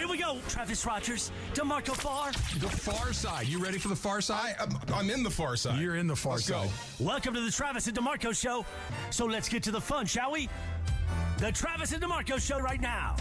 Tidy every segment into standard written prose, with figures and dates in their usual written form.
Here we go, Travis Rogers, DeMarco Farr. The far side. You ready for the far side? I'm in the far side. You're in the far Let's side. Go. Welcome to the Travis and DeMarco Show. So let's get to the fun, shall we? The Travis and DeMarco Show right now.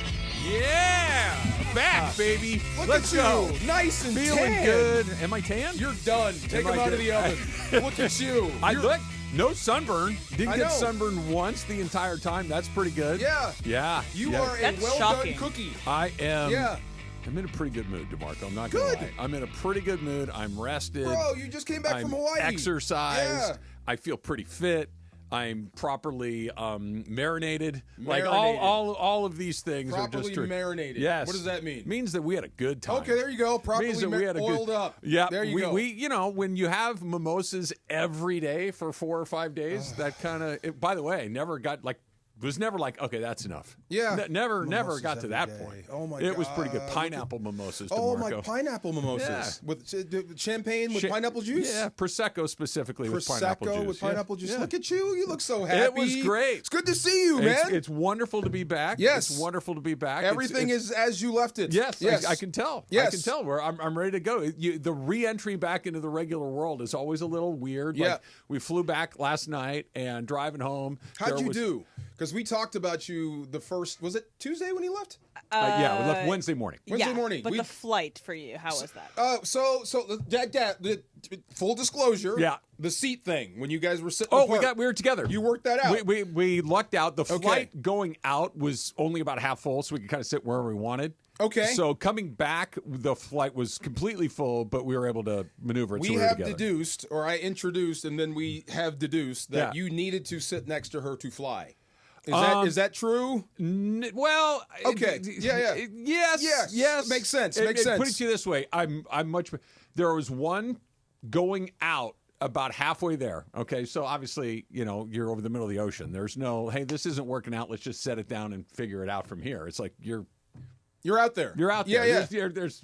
Yeah! Back, baby. Let's go. Nice and Feeling tan. good. Am I tan? You're done. Take Am them I out of good? the oven. Look at you. I You're- look. No sunburn. Didn't I get know. sunburned once the entire time. That's pretty good. Yeah. Yeah. You yeah. are a That's well-done shocking. cookie. I am. Yeah. I'm in a pretty good mood, DeMarco. I'm not gonna Good. lie. I'm in a pretty good mood. I'm rested. Bro, you just came back I'm from Hawaii. exercised. Yeah. I feel pretty fit. I'm properly marinated. Like Marinated. all of these things Properly are just true. marinated. Yes. What does that mean? Means that we had a good time. Okay, there you go. Properly Means that we had a oiled good, up. Yeah, There you go. We, you know, when you have mimosas every day for 4 or 5 days, that kind of. By the way, never got like. Was never like, okay, that's enough. Yeah. Never Mimosas got to every that day. point. Oh, my It was pretty good. God. Pineapple mimosas, Oh, DeMarco. my pineapple mimosas. Yeah. With champagne with pineapple juice? Yeah, Prosecco specifically with pineapple Prosecco juice. with pineapple juice. Yeah. Look at you. You look so happy. It was great. It's good to see you, man. It's wonderful to be back. Yes. It's wonderful to be back. Everything It's- is as you left it. Yes, Yes. I can tell. Yes. I can tell. I'm ready to go. The re-entry back into the regular world is always a little weird. Yeah. Like, we flew back last night and driving home. How'd you do? Because we talked about you the first, was it Tuesday when you left? Yeah, we left Wednesday morning. Wednesday morning. But We- the flight for you, how was that? So the full disclosure. Yeah. The seat thing when you guys were sitting. Oh, apart. we were together. You worked that out. We lucked out. The Okay. flight going out was only about half full, so we could kind of sit wherever we wanted. Okay. So coming back, the flight was completely full, but we were able to maneuver it. So We we were have together. deduced, or I introduced, and then we have deduced that Yeah. you needed to sit next to her to fly. Is that true? Well, Okay. Yeah. Yes. Makes sense. Put Makes sense. it to you this way: I'm much. There was one going out about halfway there. Okay, so obviously, you're over the middle of the ocean. There's no, hey, this isn't working out. Let's just set it down and figure it out from here. It's like you're out there. You're out there. Yeah. There's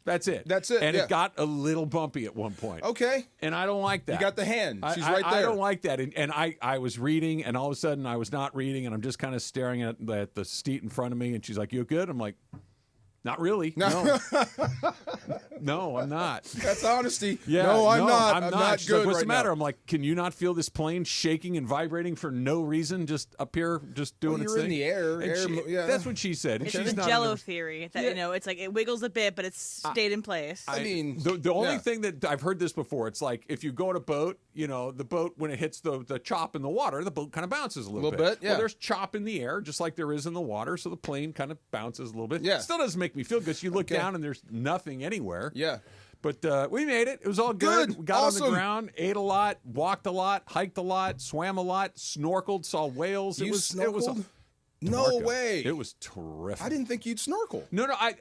that's it. That's it, And yeah. it got a little bumpy at one point. Okay. And I don't like that. You got the hand. She's I, right there. I don't like that. And I was reading, and all of a sudden I was not reading, and I'm just kind of staring at the seat in front of me, and she's like, "You good?" I'm like, "Not really. No, no, I'm not." That's honesty. Yeah, no, I'm not. I'm not She's good like, "What's right the matter?" now. I'm like, "Can you not feel this plane shaking and vibrating for no reason? Just up here, just doing its you're in thing." the air. And Yeah. That's what she said. And It's she's the not Jello in the- theory that Yeah. it's like it wiggles a bit, but it's stayed in place. I mean, the only yeah. thing that I've heard this before, it's like if you go on a boat, the boat, when it hits the chop in the water, the boat kind of bounces a little Little bit, yeah. Well, there's chop in the air, just like there is in the water, so the plane kind of bounces a little bit. Yeah. Still doesn't make me feel good. So you look Okay. down and there's nothing anywhere. Yeah. But we made it. It was all good. Good. We got on Awesome. the ground, ate a lot, walked a lot, hiked a lot, swam a lot, snorkeled, saw whales. You It was snorkeled? No Marco, way. It was terrific. I didn't think you'd snorkel. No, I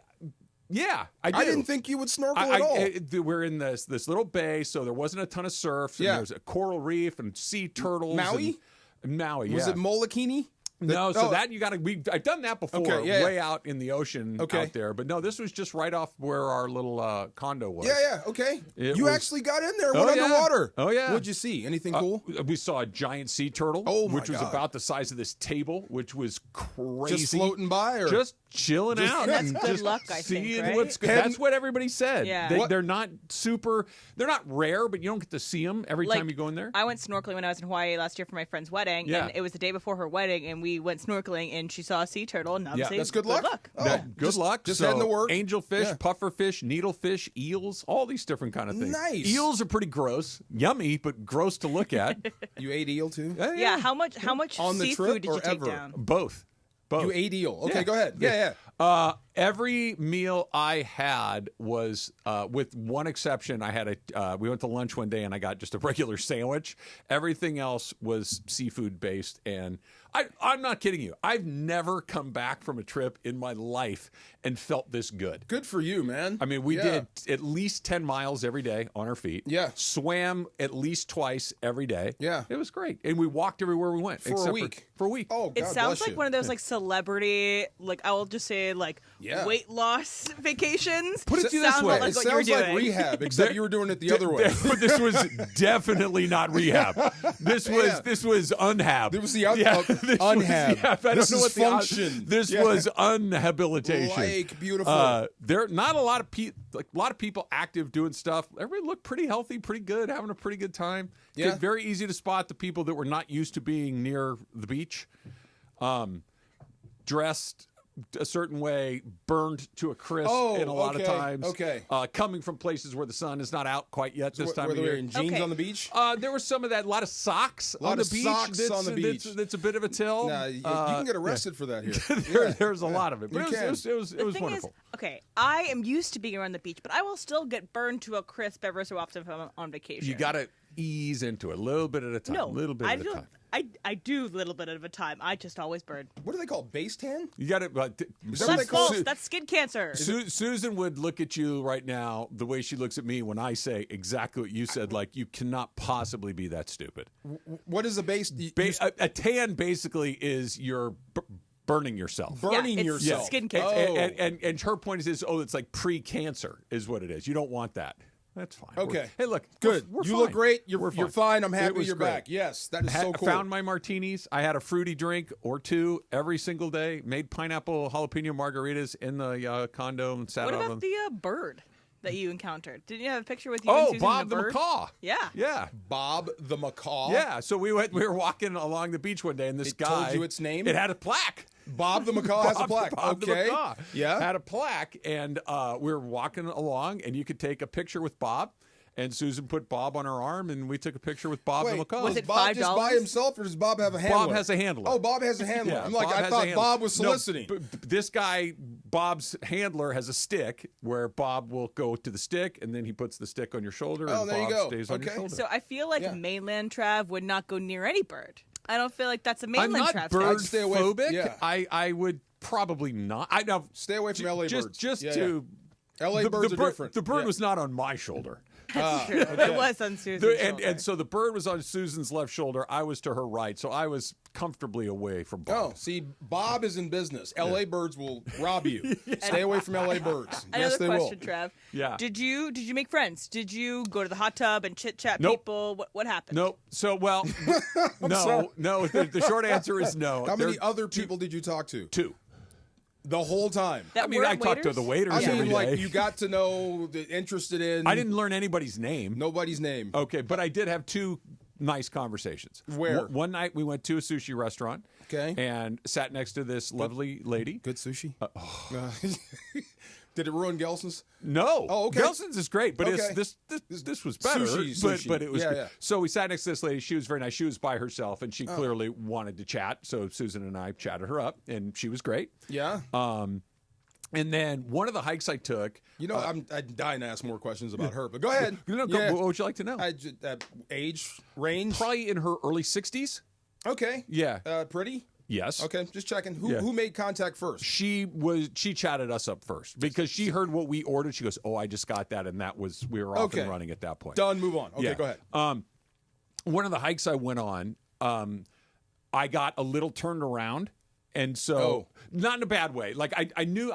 did. I didn't think you would snorkel at all. We're in this little bay, so there wasn't a ton of surf. And Yeah. There's a coral reef and sea turtles. Maui? And Maui, Was yeah. it Molokini? No, so oh. that you got to. I've done that before, Okay, yeah, way out in the ocean Okay. out there. But no, this was just right off where our little condo was. Yeah, okay. It You was- actually got in there, Oh, went yeah. underwater. Oh, yeah. What'd you see? Anything cool? We saw a giant sea turtle, Oh, my which was God. about the size of this table, which was crazy. Just floating by, or just chilling out. That's and good just luck, I think, seeing right? what's good. That's what everybody said. Yeah. They, What- they're not super. They're not rare, but you don't get to see them every time you go in there. I went snorkeling when I was in Hawaii last year for my friend's wedding, Yeah. and it was the day before her wedding, and we went snorkeling, and she saw a sea turtle, and obviously, That's good luck. Oh, Good luck. Just So, heading to work. Angelfish, Yeah. pufferfish, needlefish, eels, all these different kind of things. Nice. Eels are pretty gross, yummy, but gross to look at. You ate eel too? Yeah, how much On the seafood trip did or you take ever? down? Both. You ate eel. Okay, Yeah. go ahead. Yeah. Every meal I had was, with one exception, I had we went to lunch one day and I got just a regular sandwich. Everything else was seafood based, and I'm not kidding you. I've never come back from a trip in my life and felt this good. Good for you, man. I mean, we Yeah. did at least 10 miles every day on our feet. Yeah. Swam at least twice every day. Yeah. It was great. And we walked everywhere we went. For a except week. For a week. Oh, God It sounds bless like you. one of those like celebrity, like I will just say like Yeah. weight loss vacations. Put it to you this Sounds way. like It what you were sounds like doing. rehab, except you were doing it the other way. This was definitely not rehab. This was Yeah. this was unhab. It was the Yeah. Unhab. I don't This know is what function. This Yeah. was unhabilitation. Like, beautiful. There are not a lot of people active doing stuff. Everybody looked pretty healthy, pretty good, having a pretty good time. Yeah. Very easy to spot the people that were not used to being near the beach. Dressed a certain way, burned to a crisp in a lot of times. Okay. Coming from places where the sun is not out quite yet this time Were of they year. wearing jeans Okay. on the beach? There was some of that. A lot of socks A lot on the of beach. socks on the beach. That's a bit of a till. Nah, you can get arrested for that here. There's a lot of it. But You it was The thing wonderful. is, okay, I am used to being around the beach, but I will still get burned to a crisp ever so often if I'm on vacation. You got to ease into it a little bit at a time. no, a little bit I at a do, time. I do a little bit at a time. I just always burn. What do they call base tan? You got to. that what That's they call false. That's skin cancer. Susan would look at you right now the way she looks at me when I say exactly what you said. Like, you cannot possibly be that stupid. What is a base? A tan basically is you're burning yourself. Burning it's yourself. skin cancer. And her point is, it's like pre-cancer is what it is. You don't want that. That's fine. Okay. Hey, look. Good. We're you fine. look great. We're You're fine. I'm It happy was you're great. back. Yes, that is so cool. Found my martinis. I had a fruity drink or two every single day. Made pineapple jalapeno margaritas in the condo and sat What on about them. the bird that you encountered? Didn't you have a picture with you? and Oh, Susan Bob and the bird? macaw. Yeah. Yeah. Bob the macaw. Yeah. So we were walking along the beach one day, and this It guy told you its name? It had a plaque. Bob the macaw has a plaque. Bob the Okay. macaw Yeah. had a plaque, and we were walking along, and you could take a picture with Bob. And Susan put Bob on her arm, and we took a picture with Bob the Wait, macaw. was it Bob just by $5? himself, or does Bob have a handler? Bob has a handler. Oh, Bob has a handler. Yeah, I'm like, Bob I has a thought handler. Bob was No, soliciting. this guy, Bob's handler, has a stick where Bob will go to the stick, and then he puts the stick on your shoulder, Oh, and there you Bob go. stays on your Okay. shoulder. So I feel like Yeah. mainland Trav would not go near any bird. I don't feel like that's a I'm mainland not Trav. bird I'd stay away- phobic. yeah. I would probably not. I know. Stay away from LA birds. Just Yeah, to. LA the birds are bird, different. The bird Yeah. was not on my shoulder. It was on Susan's shoulder. And so the bird was on Susan's left shoulder. I was to her right. So I was comfortably away from Bob. Oh, see, Bob is in business. LA birds will rob you. Stay away from LA birds. Another Yes, they question, will. Trav. Yeah. Did you make friends? Did you go to the hot tub and chit chat Nope. people? What happened? Nope. So, well, sorry. no. The short answer is no. How many There- other people did you talk to? Two. The whole time. That I mean, I weren't talked to waiters? the waiters I every mean, day. like, you got to know, interested in. I didn't learn anybody's name. Nobody's name. Okay, but I did have two nice conversations. Where? One night we went to a sushi restaurant. Okay. And sat next to this lovely lady. Good sushi. Did it ruin Gelson's? No. Oh, okay. Gelson's is great, but Okay. this was better. Sushi. But it was Yeah, good. yeah. So we sat next to this lady. She was very nice. She was by herself, and she clearly wanted to chat. So Susan and I chatted her up, and she was great. Yeah. And then one of the hikes I took. You know, I'm dying to ask more questions about her, but go ahead. What would you like to know? Age range. Probably in her early 60s. Okay. Yeah. Pretty. Yes. Okay, just checking. Yeah. Who made contact first? She chatted us up first because she heard what we ordered. She goes, "Oh, I just got that," and we were off Okay. and running at that point. Done. Move on. Okay, Yeah. go ahead. One of the hikes I went on, I got a little turned around, and so not in a bad way. Like I knew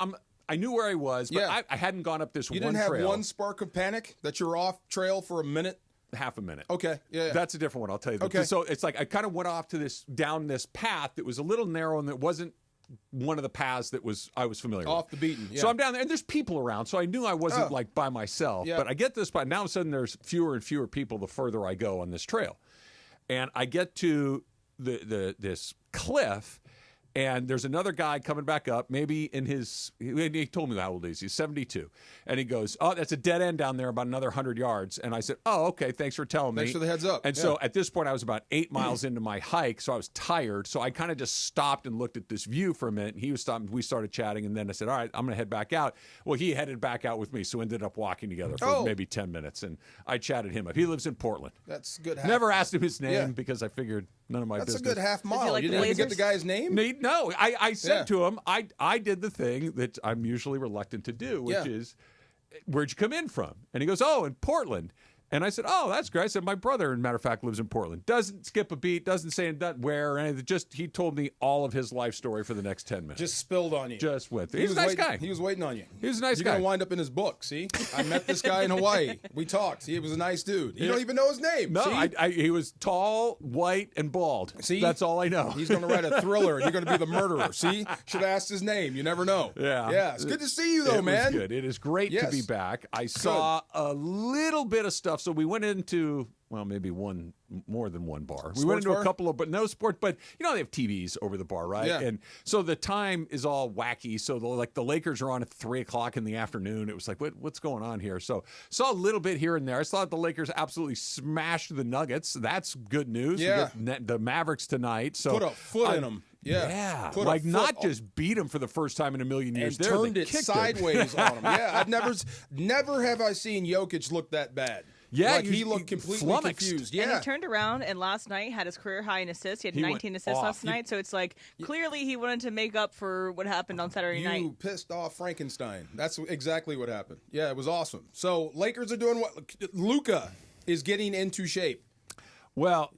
where I was, but Yeah. I hadn't gone up this You one didn't have trail. one spark of panic that you're off trail for a minute? Half a minute. Okay. Yeah. That's a different one. I'll tell you. Okay. So it's like I kind of went off to down this path that was a little narrow and that wasn't one of the paths that I was familiar with. Off the beaten. Yeah. So I'm down there, and there's people around, so I knew I wasn't like by myself. Yeah. But I get to this spot, now all of a sudden there's fewer and fewer people the further I go on this trail. And I get to this cliff, and there's another guy coming back up, maybe he told me how old he is. He's 72. And he goes, "Oh, that's a dead end down there about another 100 yards." And I said, "Oh, okay, thanks for telling me." Thanks for the heads up. And so at this point, I was about 8 miles into my hike, so I was tired. So I kind of just stopped and looked at this view for a minute. And he was stopping. We started chatting, and then I said, "All right, I'm going to head back out." Well, he headed back out with me, so we ended up walking together for maybe 10 minutes. And I chatted him up. He lives in Portland. That's good. Half. Never asked him his name Yeah. because I figured none of my That's business. a good half mile. like You the didn't even get the Blazers? guy's name? No, I said Yeah. to him, I did the thing that I'm usually reluctant to do, which Yeah. is, "Where'd you come in from?" And he goes, "Oh, in Portland." And I said, oh, that's great. I said, my brother, as a matter of fact, lives in Portland. Doesn't skip a beat, doesn't say where or anything. Just, he told me all of his life story for the next 10 minutes. Just spilled on you. Just with. He's a nice guy. He was waiting on you. He was a nice You're guy. going to wind up in his book, see? I met this guy in Hawaii. We talked. He was a nice dude. You don't even know his name. No, see? he was tall, white, and bald. See? That's all I know. He's going to write a thriller, and you're going to be the murderer. See? Should have asked his name. You never know. Yeah. Yeah. It's good to see you, though, it man. Was good. It is great to be back. I saw a little bit of stuff. So we went into, well, maybe more than one bar. We went into a couple of, but no sport. But you know they have TVs over the bar, right? Yeah. And so the time is all wacky. So the Lakers are on at 3:00 in the afternoon. It was like, what's going on here? So saw a little bit here and there. I saw the Lakers absolutely smashed the Nuggets. That's good news. Yeah. We get the Mavericks tonight. So put a foot in them. Yeah. Yeah. Put Like not just beat them for the first time in a million years. And turned it sideways on them. Yeah. I've never have I seen Jokic look that bad. Yeah, like he looked completely flummoxed. confused. Yeah, and he turned around and last night had his career high in assists. He had 19 assists last night. So it's like clearly he wanted to make up for what happened on Saturday night. You pissed off Frankenstein. That's exactly what happened. Yeah, it was awesome. So Lakers are doing what? Luka is getting into shape. Well,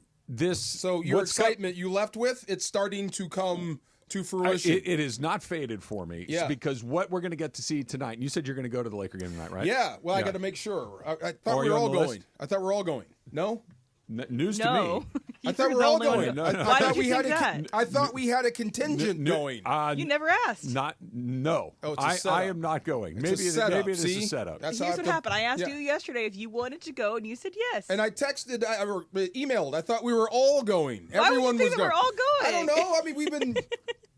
So your excitement you left with, it's starting to come to fruition. It is not faded for me. Yeah. Because what we're going to get to see tonight, and you said you're going to go to the Laker game tonight, right? Yeah. Well, I got to make sure. I thought we you were on all the going. list? I thought we were all going. No? News to No. me. I thought we were all going. No. I Why thought did we you had think that? I thought we had a contingent going. You never asked. No. Oh, it's a setup. I am not going. It's a setup. Maybe it is See? a setup. That's Here's how what happened. I asked you yesterday if you wanted to go, and you said yes. And I texted, or emailed. I thought we were all going. Why Everyone would you was think going. we're all I going? don't know. I mean, we've been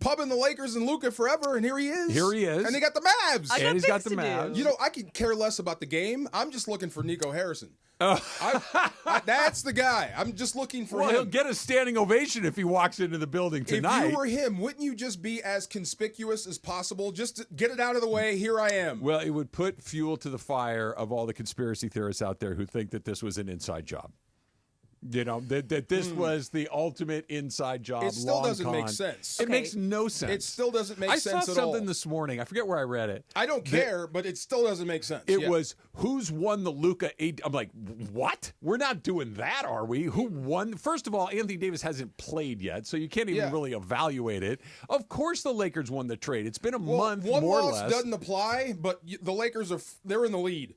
pubbing the Lakers and Luka forever, and here he is. Here he is. And they got the Mavs. I got And he's got the things to Mavs. do. You know, I could care less about the game. I'm just looking for Nico Harrison. That's the guy. I'm just looking for Well, him. he'll get a standing ovation if he walks into the building tonight. If you were him, wouldn't you just be as conspicuous as possible? Just to get it out of the way. Here I am. Well, it would put fuel to the fire of all the conspiracy theorists out there who think that this was an inside job. You know, that this was the ultimate inside job. It still long doesn't con. make sense. It makes no sense. It still doesn't make sense I at saw all. something this morning. I forget where I read it. I don't care, but it still doesn't make sense. It was who's won the Luka 8. I'm like, what? We're not doing that, are we? Who won? First of all, Anthony Davis hasn't played yet, so you can't even really evaluate it. Of course, the Lakers won the trade. It's been a month, one more or loss less. doesn't apply, but the Lakers they're in the lead,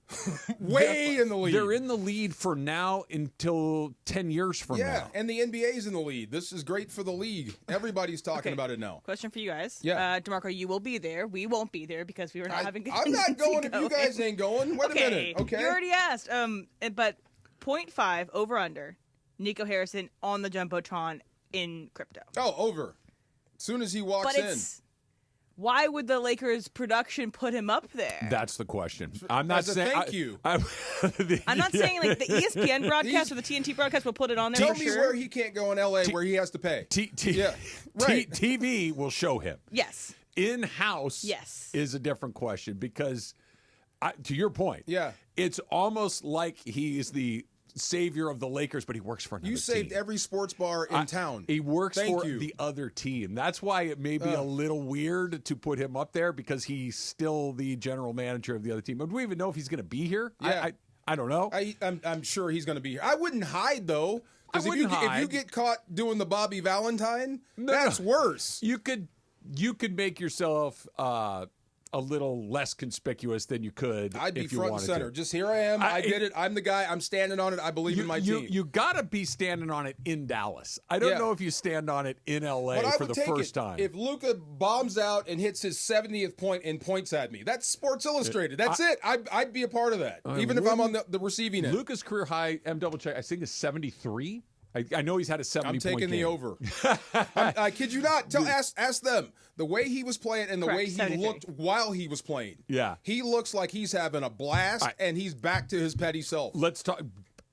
way in the lead. They're in the lead for now until 10 years from now. Yeah, and the NBA's in the lead. This is great for the league. Everybody's talking about it now. Question for you guys. Yeah. DeMarco, you will be there. We won't be there because we were not having I'm not going if you guys ain't going. Wait a minute. Okay. You already asked. But 0.5 over under Nico Harrison on the Jumbotron in crypto. Oh, over. As soon as he walks in. Why would the Lakers production put him up there? That's the question. I'm not As a saying thank you. I'm not saying like the ESPN broadcast or the TNT broadcast will put it on there Tell for me sure. where he can't go in LA where he has to pay. Yeah, right. TV will show him. Yes. In-house is a different question because, to your point, it's almost like he is the savior of the Lakers, but he works for another You saved team. every sports bar in town. He works for the other team. That's why it may be a little weird to put him up there because he's still the general manager of the other team. But do we even know if he's going to be here? Yeah. I don't know. I'm sure he's going to be here. I wouldn't hide, though. Because if you get caught doing the Bobby Valentine, that's worse. You could make yourself a little less conspicuous than you could. I'd be if you front and wanted center. to. Just here I am. I did it. I'm the guy. I'm standing on it. I believe in my team. You got to be standing on it in Dallas. I don't know if you stand on it in LA But for the first time. If Luka bombs out and hits his 70th point and points at me, that's Sports Illustrated. That's it. I'd be a part of that, even if I'm on the receiving end. Luka's career high, double check, I think is 73. I know he's had a 70 I'm taking point the game. over. I kid you not. Ask them. The way he was playing and the way he 73. looked while he was playing. Yeah. He looks like he's having a blast and he's back to his petty self. Let's talk.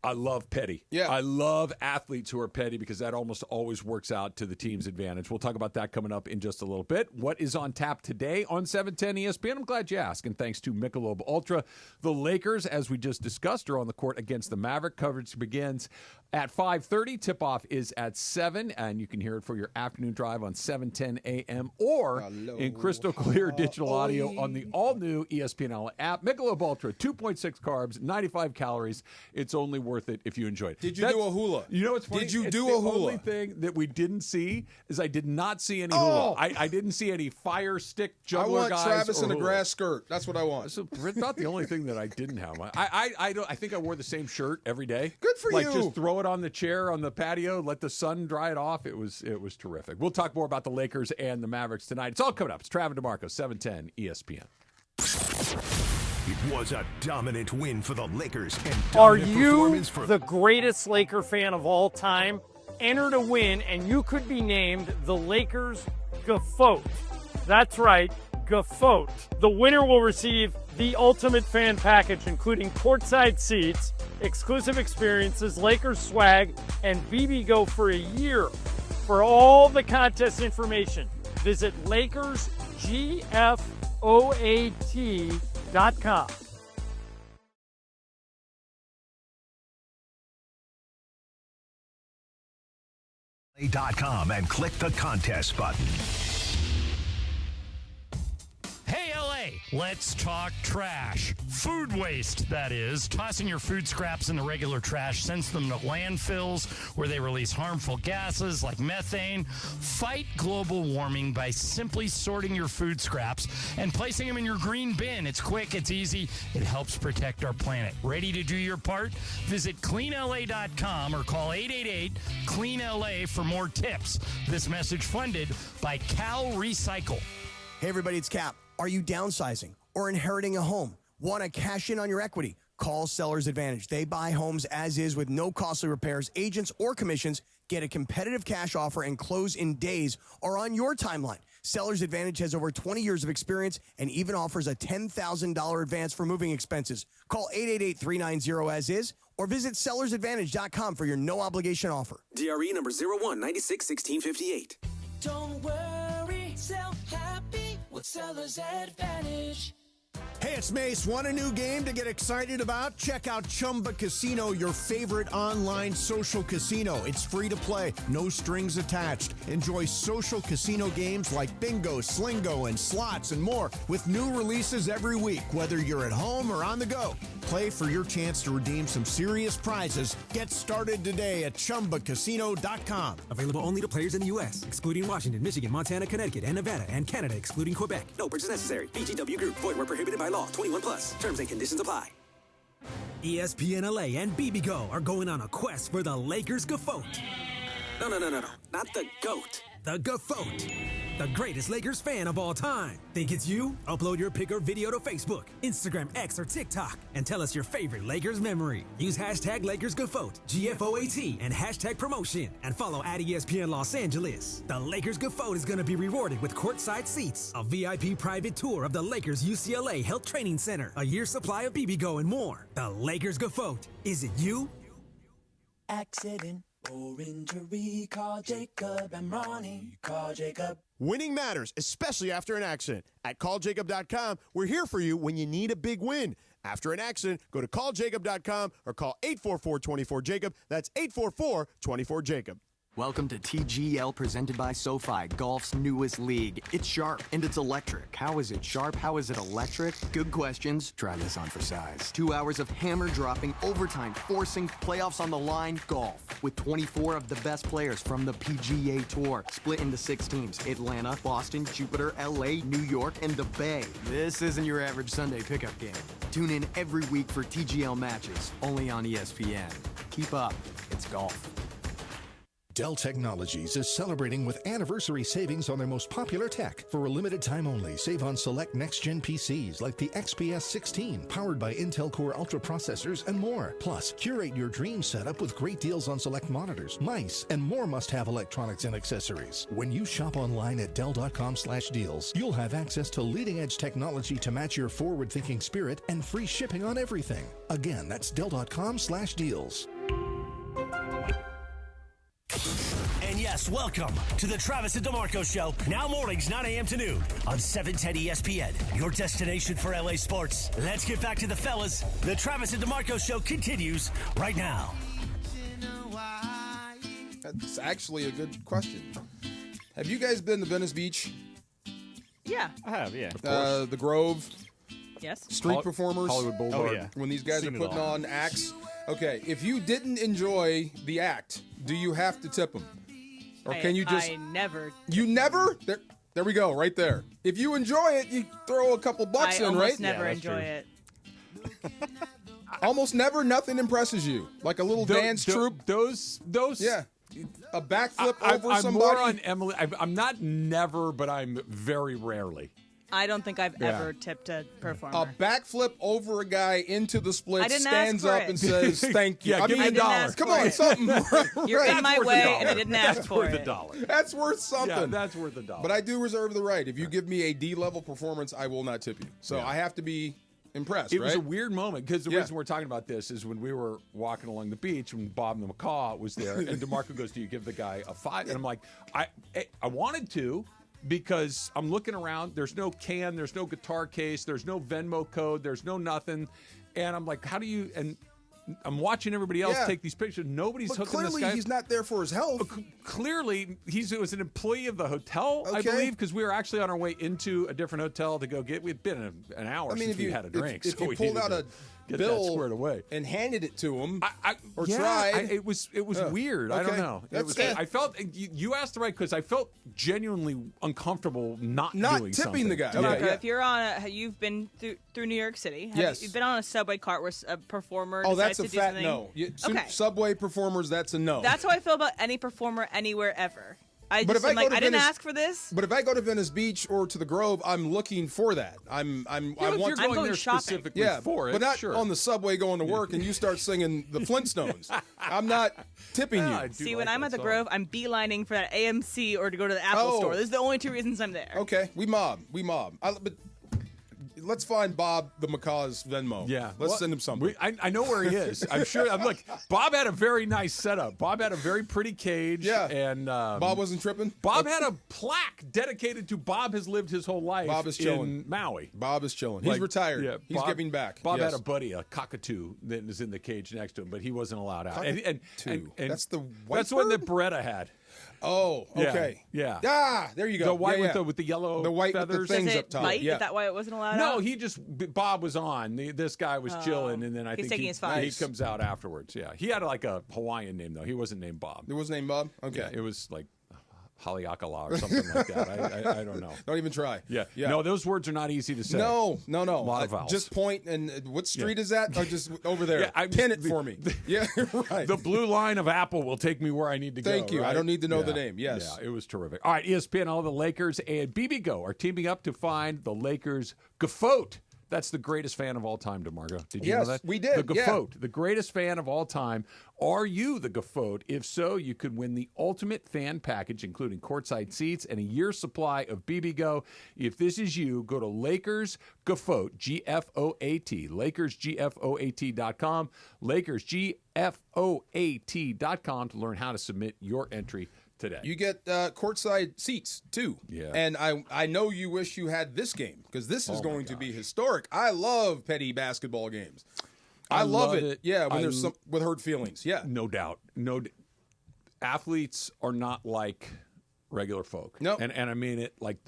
I love petty. Yeah. I love athletes who are petty because that almost always works out to the team's advantage. We'll talk about that coming up in just a little bit. What is on tap today on 710 ESPN? I'm glad you asked. And thanks to Michelob Ultra, the Lakers, as we just discussed, are on the court against the Maverick. Coverage begins at 5:30. Tip-off is at 7, and you can hear it for your afternoon drive on 7:10 a.m. or in crystal clear digital audio on the all-new ESPN app. Michelob Ultra, 2.6 carbs, 95 calories. It's only worth it if you enjoy it. Did you do a hula? You know what's funny? Did you It's do the a hula? The only thing that we didn't see is I did not see any hula. I didn't see any fire stick juggler guys. I want Travis in a hula. grass skirt. That's what I want. So it's not the only thing that I didn't have. I think I wore the same shirt every day. Good for you. Like just throw it on the chair on the patio, let the sun dry it off. It was terrific. We'll talk more about the Lakers and the Mavericks tonight. It's all coming up. It's Travis DeMarco, 710 ESPN. It was a dominant win for the Lakers. And Are you the greatest Laker fan of all time? Enter to win, and you could be named the Lakers GOAT. That's right, GOAT. The winner will receive the ultimate fan package, including courtside seats, exclusive experiences, Lakers swag, and BBGO for a year. For all the contest information, visit LakersGFOAT.com. .com and click the contest button. Hey, LA, let's talk trash. Food waste, that is. Tossing your food scraps in the regular trash sends them to landfills where they release harmful gases like methane. Fight global warming by simply sorting your food scraps and placing them in your green bin. It's quick, it's easy, it helps protect our planet. Ready to do your part? Visit cleanla.com or call 888-CLEAN-LA for more tips. This message funded by Cal Recycle. Hey everybody, it's Cap. Are you downsizing or inheriting a home? Want to cash in on your equity? Call Sellers Advantage. They buy homes as is with no costly repairs, agents, or commissions. Get a competitive cash offer and close in days or on your timeline. Sellers Advantage has over 20 years of experience and even offers a $10,000 advance for moving expenses. Call 888-390-AS-IS or visit sellersadvantage.com for your no-obligation offer. DRE number 01961658. Don't worry, sell happy with Sellers Advantage. Hey, it's Mace. Want a new game to get excited about? Check out Chumba Casino, your favorite online social casino. It's free to play, no strings attached. Enjoy social casino games like bingo, slingo, and slots and more with new releases every week, whether you're at home or on the go. Play for your chance to redeem some serious prizes. Get started today at ChumbaCasino.com. Available only to players in the U.S., excluding Washington, Michigan, Montana, Connecticut, and Nevada, and Canada, excluding Quebec. No purchase necessary. VGW Group. Void where prohibited by law. 21 plus. Terms and conditions apply. ESPN LA and BBGO are going on a quest for the Lakers GOAT. No. Not the GOAT. The GOAT. The greatest Lakers fan of all time. Think it's you? Upload your pic or video to Facebook, Instagram, X, or TikTok, and tell us your favorite Lakers memory. Use hashtag LakersGoFoat, GFOAT, and hashtag promotion, and follow at ESPN Los Angeles. The Lakers GOAT is going to be rewarded with courtside seats, a VIP private tour of the Lakers UCLA Health Training Center, a year's supply of BBGO, and more. The Lakers GOAT. Is it you? Accident or injury, call Jacob and Ronnie. Call Jacob. Winning matters, especially after an accident. At calljacob.com, we're here for you when you need a big win. After an accident, go to calljacob.com or call 844-24-JACOB. That's 844-24-JACOB. Welcome to TGL presented by SoFi, golf's newest league. It's sharp and it's electric. How is it sharp? How is it electric? Good questions. Try this on for size. 2 hours of hammer dropping, overtime, forcing, playoffs on the line, golf. With 24 of the best players from the PGA Tour. Split into 6 teams. Atlanta, Boston, Jupiter, LA, New York, and the Bay. This isn't your average Sunday pickup game. Tune in every week for TGL matches, only on ESPN. Keep up. It's golf. Dell Technologies is celebrating with anniversary savings on their most popular tech. For a limited time only, save on select next-gen PCs like the XPS 16, powered by Intel Core Ultra processors and more. Plus, curate your dream setup with great deals on select monitors, mice, and more must-have electronics and accessories. When you shop online at Dell.com/deals, you'll have access to leading-edge technology to match your forward-thinking spirit and free shipping on everything. Again, that's Dell.com/deals. And yes, welcome to the Travis and DeMarco Show. Now mornings, 9 a.m. to noon on 710 ESPN, your destination for LA sports. Let's get back to the fellas. The Travis and DeMarco Show continues right now. That's actually a good question. Have you guys been to Venice Beach? Yeah. I have, yeah. The Grove? Yes. Street performers? Hollywood Boulevard. Oh, yeah. When these guys Seen are it putting all. on acts? Okay, if you didn't enjoy the act, do you have to tip them? Or can you just... I never. You never? There we go, right there. If you enjoy it, you throw a couple bucks I in, almost right? never enjoy it. Almost never, nothing impresses you. Like a little dance troupe. Those. Yeah. A backflip over I'm somebody. more on Emily. I'm not never, but I'm very rarely. I don't think I've ever tipped a performer. A backflip over a guy into the I split, didn't stands ask for up it. and says, thank you. Yeah, I give mean, me a dollar. ask Come for on, it. something. You're in That's my worth a way, dollar. and I didn't ask That's for worth it. a dollar. That's worth something. Yeah, that's worth a dollar. But I do reserve the right. If you give me a D-level performance, I will not tip you. So I have to be impressed, It right? was a weird moment because the reason we're talking about this is when we were walking along the beach when Bob the Macaw was there, and DeMarco goes, "Do you give the guy a 5?" And I'm like, I wanted to. Because I'm looking around, there's no can, there's no guitar case, there's no Venmo code, there's no nothing, and I'm like, how do you? And I'm watching everybody else take these pictures. Nobody's But hooking this clearly guy. he's not there for his health. Clearly, he was an employee of the hotel, I believe, because we were actually on our way into a different hotel to go get. We'd been an hour since we had a drink. If so you we pulled needed out to a get that bill squared away and handed it to him, or yeah, tried, it was weird. I don't Okay. know. That's I felt you asked the right because I felt genuinely uncomfortable not doing tipping something. the guy. Yeah. Marco, if you're on you've been through New York City. Yes. You've been on a subway cart where a performer Oh, decides that's a to do fat something. no. Okay. Subway performers, that's a no. That's how I feel about any performer anywhere ever. I But just if I am go like, to I didn't Venice- ask for this. But if I go to Venice Beach or to the Grove, I'm looking for that. I want. If you're going there shopping. specifically Yeah, for it, but not sure. on the subway going to work and you start singing the Flintstones. I'm not tipping Yeah, I you. do See, like when I'm that at the song. Grove, I'm beelining for that AMC or to go to the Apple Oh. store. Those are the only two reasons I'm there. Okay, we mob. But let's find Bob the Macaw's Venmo. Yeah, let's send him something. I know where he is. I'm sure. I'm like, Bob had a very nice setup. Bob had a very pretty cage. Yeah. and Bob wasn't tripping. Bob had a plaque dedicated to Bob has lived his whole life. Bob is in chilling. Maui. Bob is chilling. He's Like, retired. yeah, He's Bob- giving back. Bob Yes. had a buddy, a cockatoo, that is in the cage next to him, but he wasn't allowed out. And That's the white that's one bird? that Beretta had. Oh, Yeah, okay. yeah. Ah, there you go. The white Yeah, yeah. with the yellow The white with the feathers. things Does up it top. bite? Yeah. Is that why it wasn't allowed No, out? Bob was on. This guy was chilling, and then I He's think taking his fives. he comes out afterwards. Yeah, he had like a Hawaiian name though. He wasn't named Bob. There was named Bob. Okay. Yeah, it was like Haleakala or something like that. I don't know. Don't even try. Yeah. Yeah. No, those words are not easy to say. No. A lot of vowels. Just point and what street is that? Or just over there. Yeah, Pin it for me. Yeah, right. The blue line of Apple will take me where I need to go. Thank you. I right? don't need to know the Yeah. name. Yes. Yeah, it was terrific. All right, ESPN, all the Lakers and BBGO are teaming up to find the Lakers Gafote. That's the greatest fan of all time, DeMarco. Did you know Yes, that? we did, The yeah. Gafote, the greatest fan of all time. Are you the Gafote? If so, you could win the ultimate fan package, including courtside seats and a year's supply of BBGO. If this is you, go to Lakers Gafote, G-F-O-A-T, LakersGFOAT.com, LakersGFOAT.com to learn how to submit your entry today. You get courtside seats too. Yeah. And I know you wish you had this game because this is going to be historic. I love petty basketball games. I love it. Yeah, when there's some with hurt feelings. Yeah. No doubt. Athletes are not like regular folk. No. And I mean it like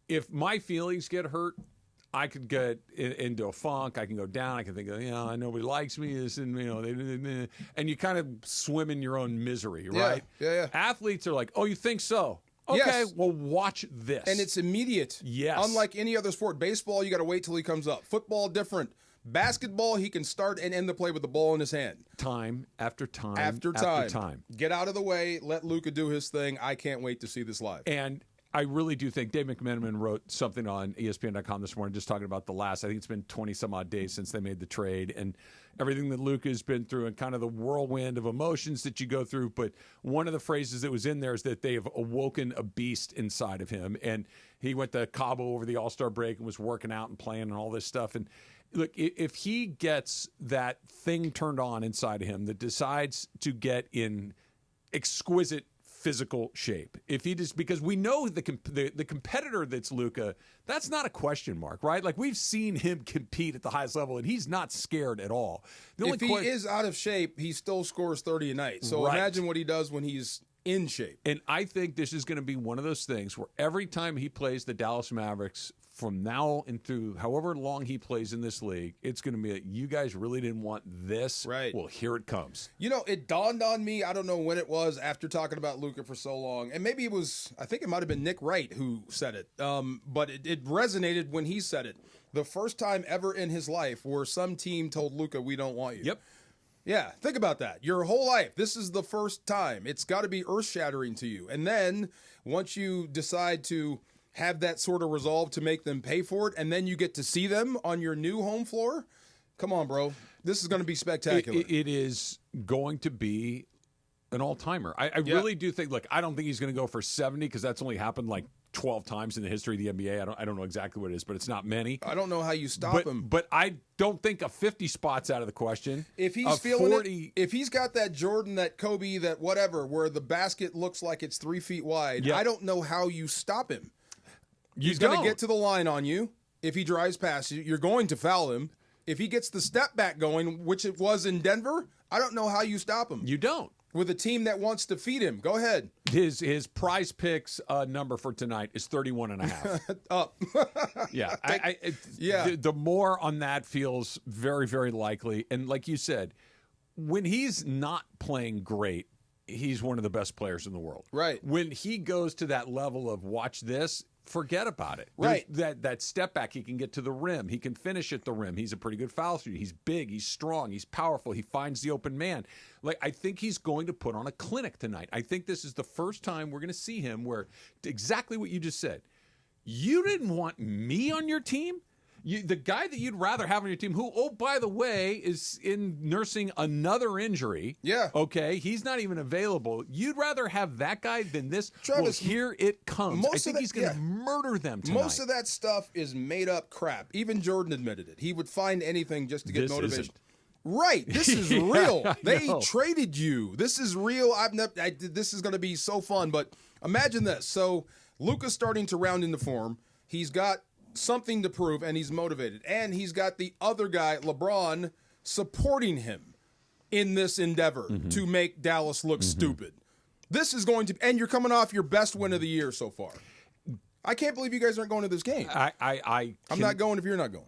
if my feelings get hurt, I could get into a funk. I can go down. I can think, nobody likes me. And you kind of swim in your own misery, right? Yeah. Athletes are like, oh, you think so? Okay, Yes. well, watch this. And it's immediate. Yes. Unlike any other sport. Baseball, you got to wait till he comes up. Football, different. Basketball, he can start and end the play with the ball in his hand. time after time After time. Get out of the way. Let Luka do his thing. I can't wait to see this live. And I really do think Dave McMenamin wrote something on ESPN.com this morning just talking about the last, I think it's been 20-some odd days since they made the trade and everything that Luka has been through and kind of the whirlwind of emotions that you go through. But one of the phrases that was in there is that they have awoken a beast inside of him. And he went to Cabo over the All-Star break and was working out and playing and all this stuff. And look, if he gets that thing turned on inside of him that decides to get in exquisite physical shape, if he just, because we know the competitor that's Luka, that's not a question mark, right? Like we've seen him compete at the highest level, and he's not scared at all. If he is out of shape, he still scores 30 a night. So Right. imagine what he does when he's In shape. And I think this is going to be one of those things where every time he plays the Dallas Mavericks from now and through however long he plays in this league, it's going to be like, you guys really didn't want this? Right. Well, here it comes. You know, it dawned on me, I don't know when it was, after talking about Luka for so long, and maybe it was, I think it might have been Nick Wright who said it, but it resonated when he said it. The first time ever in his life where some team told Luka, we don't want you. Yep. Yeah, think about that. Your whole life, this is the first time. It's got to be earth-shattering to you. And then once you decide to have that sort of resolve to make them pay for it, and then you get to see them on your new home floor, come on, bro. This is going to be spectacular. It is going to be an all-timer. I really do think, look, I don't think he's going to go for 70 because that's only happened like 12 times in the history of the NBA. I don't know exactly what it is, but it's not many. I don't know how you stop him. But I don't think a 50 spot's out of the question. If he's feeling 40, if he's got that Jordan, that Kobe, that whatever, where the basket looks like it's 3 feet wide, I don't know how you stop him. He's going to get to the line on you. If he drives past you, you're going to foul him. If he gets the step back going, which it was in Denver, I don't know how you stop him. You don't. With a team that wants to feed him. Go ahead. His prize picks number for tonight is 31.5. Up. Yeah. The more on that feels very, very likely. And like you said, when he's not playing great, he's one of the best players in the world. Right. When he goes to that level of watch this, forget about it. Right. That step back, he can get to the rim. He can finish at the rim. He's a pretty good foul shooter. He's big. He's strong. He's powerful. He finds the open man. Like, I think he's going to put on a clinic tonight. I think this is the first time we're going to see him where exactly what you just said. You didn't want me on your team? The guy that you'd rather have on your team, who, oh, by the way, is in nursing another injury. Yeah. Okay, he's not even available. You'd rather have that guy than this? Travis, well, here it comes. I think he's going to murder them tonight. Most of that stuff is made up crap. Even Jordan admitted it. He would find anything just to get motivation. Isn't. Right. This is real. They traded you. This is real. This is going to be so fun. But imagine this. So Luka's starting to round into form. He's got something to prove, and he's motivated. And he's got the other guy, LeBron, supporting him in this endeavor to make Dallas look stupid. This is going to – and you're coming off your best win of the year so far. I can't believe you guys aren't going to this game. I'm not going if you're not going.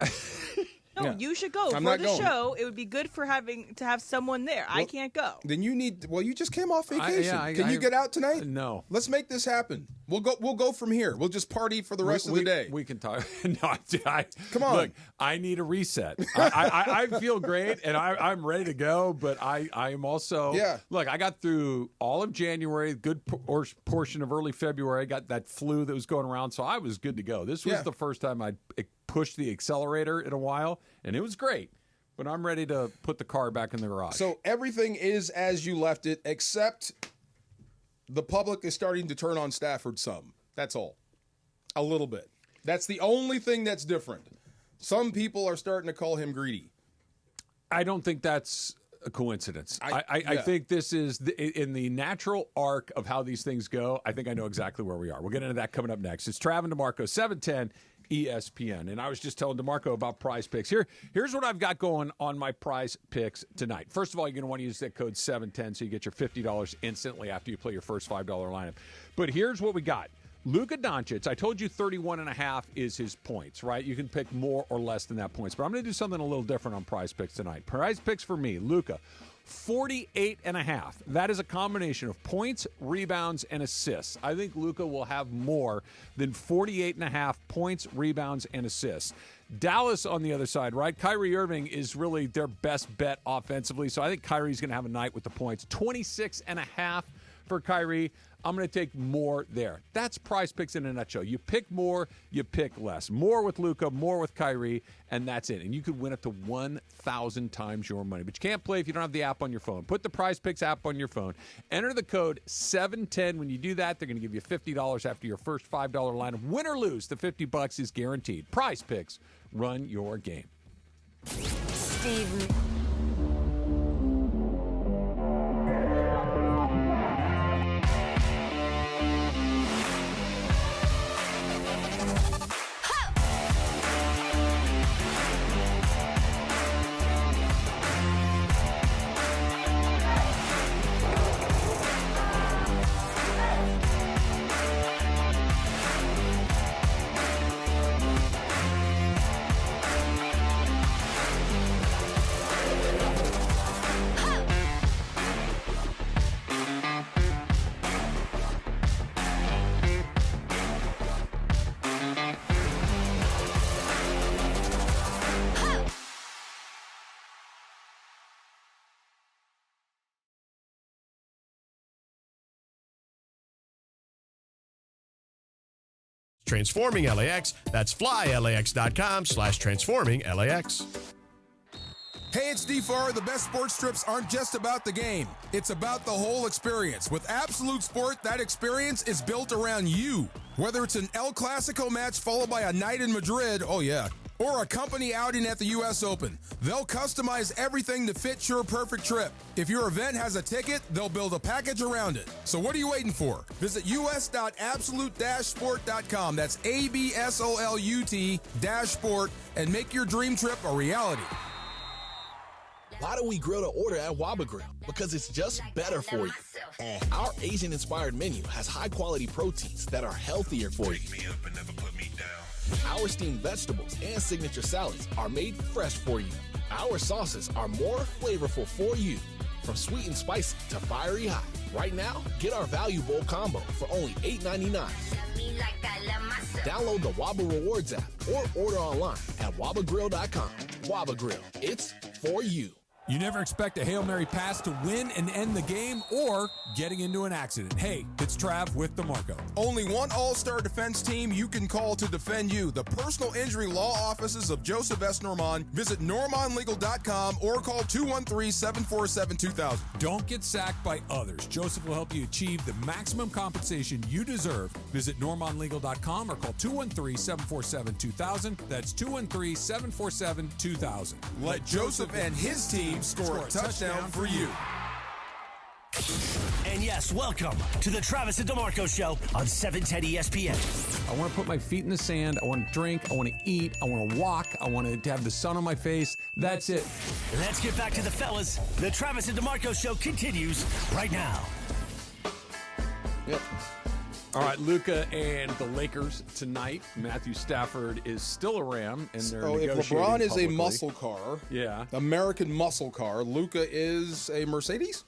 No, you should go. For the show, it would be good for having to have someone there. I can't go. Then you need. Well, you just came off vacation. Can you get out tonight? No. Let's make this happen. We'll go from here. We'll just party for the rest of the day. We can talk. Come on. Look, I need a reset. I feel great and I'm ready to go, but I am also. Yeah. Look, I got through all of January, good portion of early February. I got that flu that was going around, so I was good to go. This was the first time I pushed the accelerator in a while, and it was great. But I'm ready to put the car back in the garage. So everything is as you left it, except the public is starting to turn on Stafford some. That's all. A little bit. That's the only thing that's different. Some people are starting to call him greedy. I don't think that's a coincidence. I think this is in the natural arc of how these things go. I think I know exactly where we are. We'll get into that coming up next. It's Trav and DeMarco, 710 ESPN. And I was just telling DeMarco about prize picks. Here's what I've got going on my prize picks tonight. First of all, you're going to want to use that code 710 so you get your $50 instantly after you play your first $5 lineup. But here's what we got. Luka Doncic, I told you 31.5 is his points, right? You can pick more or less than that points. But I'm going to do something a little different on prize picks tonight. Prize picks for me, Luka, 48.5. That is a combination of points, rebounds, and assists. I think Luka will have more than 48.5 points, rebounds, and assists. Dallas on the other side, right? Kyrie Irving is really their best bet offensively, so I think Kyrie's going to have a night with the points. 26.5 for Kyrie. I'm going to take more there. That's prize picks in a nutshell. You pick more, you pick less. More with Luka, more with Kyrie, and that's it. And you could win up to 1,000 times your money. But you can't play if you don't have the app on your phone. Put the Prize Picks app on your phone. Enter the code 710. When you do that, they're going to give you $50 after your first $5 lineup. Win or lose, the $50 is guaranteed. Prize Picks, run your game. Steve. /transforming-LAX. That's flylax.com/transforming-LAX. Hey, it's DFAR. The best sports trips aren't just about the game. It's about the whole experience. With Absolute Sport, that experience is built around you. Whether it's an El Clasico match followed by a night in Madrid, oh yeah, or a company outing at the U.S. Open, they'll customize everything to fit your perfect trip. If your event has a ticket, they'll build a package around it. So what are you waiting for? Visit us.absolute-sport.com. That's ABSOLUT-sport and make your dream trip a reality. Why do we grill to order at Waba Grill? Because it's just better for you. Our Asian-inspired menu has high-quality proteins that are healthier for you. Our steamed vegetables and signature salads are made fresh for you. Our sauces are more flavorful for you. From sweet and spicy to fiery hot. Right now, get our Value Bowl combo for only $8.99. Download the Waba Rewards app or order online at wabagrill.com. Waba Grill, it's for you. You never expect a Hail Mary pass to win and end the game or getting into an accident. Hey, it's Trav with DeMarco. Only one all-star defense team you can call to defend you. The personal injury law offices of Joseph S. Normand. Visit normandlegal.com or call 213-747-2000. Don't get sacked by others. Joseph will help you achieve the maximum compensation you deserve. Visit normandlegal.com or call 213-747-2000. That's 213-747-2000. Let Joseph and his team score a touchdown for you. And yes, welcome to the Travis and DeMarco Show on 710 ESPN. I want to put my feet in the sand. I want to drink. I want to eat. I want to walk. I want to have the sun on my face. That's it. Let's get back to the fellas. The Travis and DeMarco Show continues right now. Yep. All right, Luka and the Lakers tonight. Matthew Stafford is still a Ram, and they're negotiating if LeBron is publicly. a muscle car, yeah, American muscle car, Luka is a Mercedes?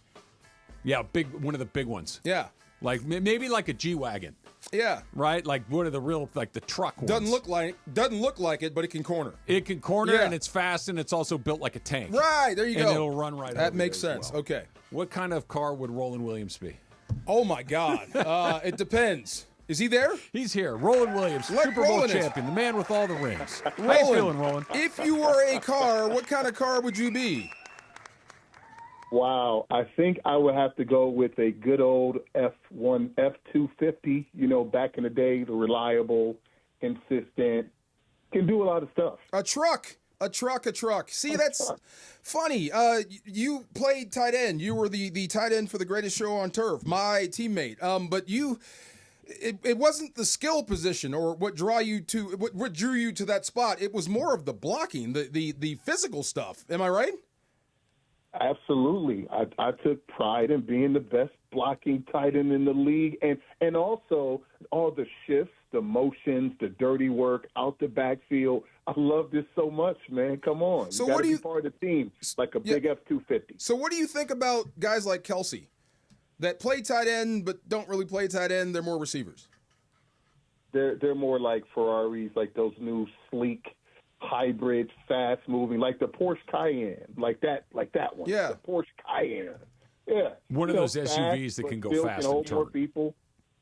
Yeah, one of the big ones. Yeah. Like maybe like a G-Wagon. Yeah. Right? Like one of the real, like the truck ones. Doesn't look like it, but it can corner. It can corner, Yeah. and it's fast, and it's also built like a tank. Right, there you go. And it'll run right over That makes there as sense. well. Okay. What kind of car would Roland Williams be? Oh, my God. It depends. Is he there? He's here. Roland Williams, Let Super Bowl Roland in. champion, the man with all the rings. How you Roland, feeling, Roland? if you were a car, what kind of car would you be? Wow, I think I would have to go with a good old F250, back in the day, the reliable, consistent, can do a lot of stuff. A truck. See, that's funny. You played tight end. You were the tight end for the greatest show on turf, my teammate. But it wasn't the skill position or what drew you to that spot. It was more of the blocking, the physical stuff. Am I right? Absolutely. I took pride in being the best blocking tight end in the league, and also all the shifts, the motions, the dirty work out the backfield. I love this so much, man. Come on. So you what do you be part of the team like a big F-250? So what do you think about guys like Kelsey that play tight end but don't really play tight end? They're more receivers. They're more like Ferraris, like those new sleek hybrid, fast moving, like the Porsche Cayenne, like that one. Yeah, the Porsche Cayenne. Yeah, One of those SUVs that can go fast and hold more turn. people.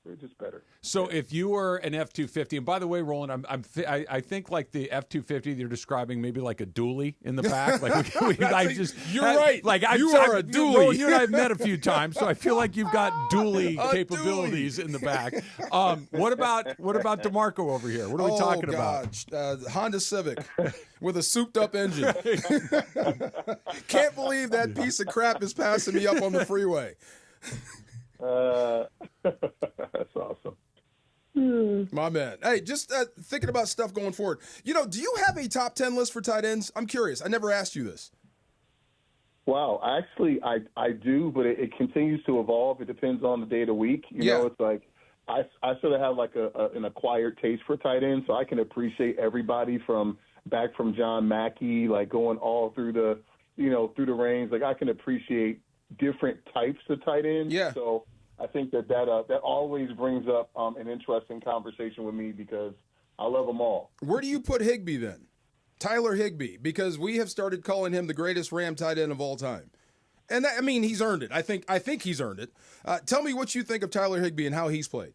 They're just better. So if you were an F-250, and by the way, Roland, I think like the F-250 you're describing maybe like a dually in the back. Like you're right. Like you are a dually. Roland, you and I have met a few times, so I feel like you've got dually capabilities in the back. What about DeMarco over here? What are we talking about? Honda Civic with a souped-up engine. Can't believe that piece of crap is passing me up on the freeway. That's awesome. My man. Hey, just thinking about stuff going forward. Do you have a top 10 list for tight ends? I'm curious. I never asked you this. Wow, actually, I do, but it continues to evolve. It depends on the day of the week. You know, it's like I sort of have like an acquired taste for tight ends, so I can appreciate everybody from John Mackey, like going all through the range. Like I can appreciate different types of tight ends. Yeah. So I think that always brings up an interesting conversation with me because I love them all. Where do you put Higbee then? Tyler Higbee, because we have started calling him the greatest Ram tight end of all time. And he's earned it. I think he's earned it. Tell me what you think of Tyler Higbee and how he's played.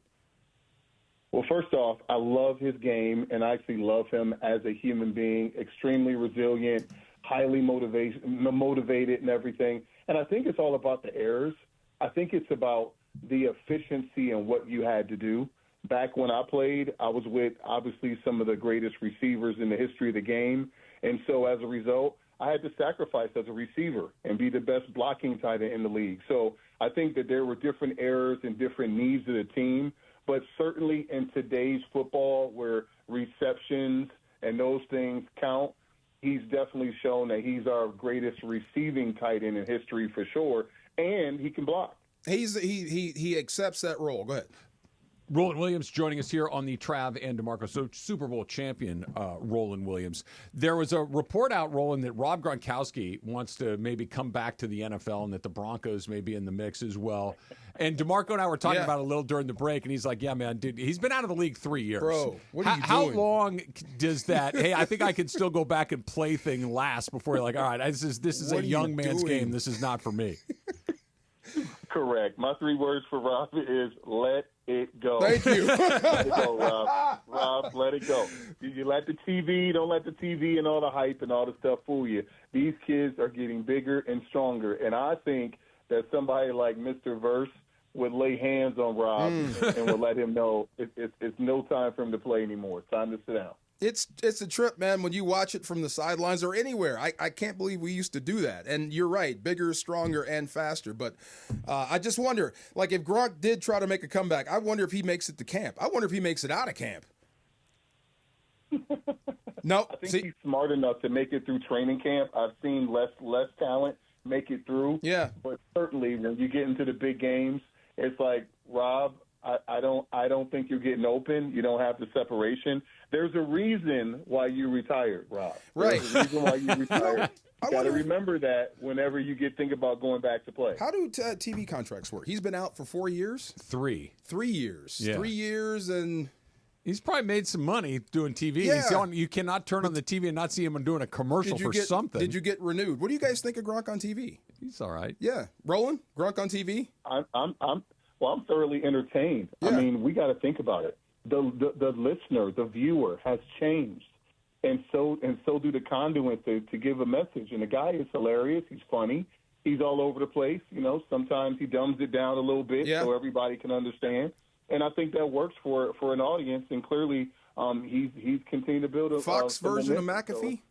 Well, first off, I love his game, and I actually love him as a human being, extremely resilient, highly motivated and everything. And I think it's all about the errors. I think it's about the efficiency and what you had to do. Back when I played, I was with, obviously, some of the greatest receivers in the history of the game. And so as a result, I had to sacrifice as a receiver and be the best blocking tight end in the league. So I think that there were different errors and different needs of the team. But certainly in today's football where receptions and those things count, he's definitely shown that he's our greatest receiving tight end in history for sure, and he can block. He accepts that role. Go ahead. Roland Williams joining us here on the Trav and DeMarco. So Super Bowl champion Roland Williams. There was a report out, Roland, that Rob Gronkowski wants to maybe come back to the NFL and that the Broncos may be in the mix as well. And DeMarco and I were talking about it a little during the break, and he's like, yeah, man, dude, he's been out of the league 3 years. Bro, what are you How doing? long does that, hey, I think I can still go back and play thing last before you're like, all right, this is a young man's game. This is not for me. Correct. My 3 words for Rob is let it go. Thank you. Let it go, Rob. Rob, let it go. You let the TV, don't let the TV and all the hype and all the stuff fool you. These kids are getting bigger and stronger, and I think that somebody like Mr. Verse would lay hands on Rob and would let him know it's no time for him to play anymore. It's time to sit down. It's a trip, man, when you watch it from the sidelines or anywhere. I can't believe we used to do that. And you're right, bigger, stronger, and faster. But I just wonder, like, if Gronk did try to make a comeback, I wonder if he makes it to camp. I wonder if he makes it out of camp. No, I think he's smart enough to make it through training camp. I've seen less talent make it through. Yeah. But certainly when you get into the big games, it's like, Rob, I don't think you're getting open. You don't have the separation. There's a reason why you retired, Rob. Right. There's a reason why you retired. You got to remember that whenever you think about going back to play. How do TV contracts work? He's been out for 4 years? 3. 3 years. Yeah. 3 years, and he's probably made some money doing TV. Yeah. You cannot turn on the TV and not see him doing a commercial for something. Did you get renewed? What do you guys think of Gronk on TV? He's all right. Yeah. Roland, Gronk on TV? I'm thoroughly entertained. Yeah. I mean, we got to think about it. The listener, the viewer has changed. And so do the conduits to give a message. And the guy is hilarious. He's funny. He's all over the place. You know, sometimes he dumbs it down a little bit so everybody can understand. And I think that works for an audience. And clearly, he's continued to build a Fox version of McAfee. So.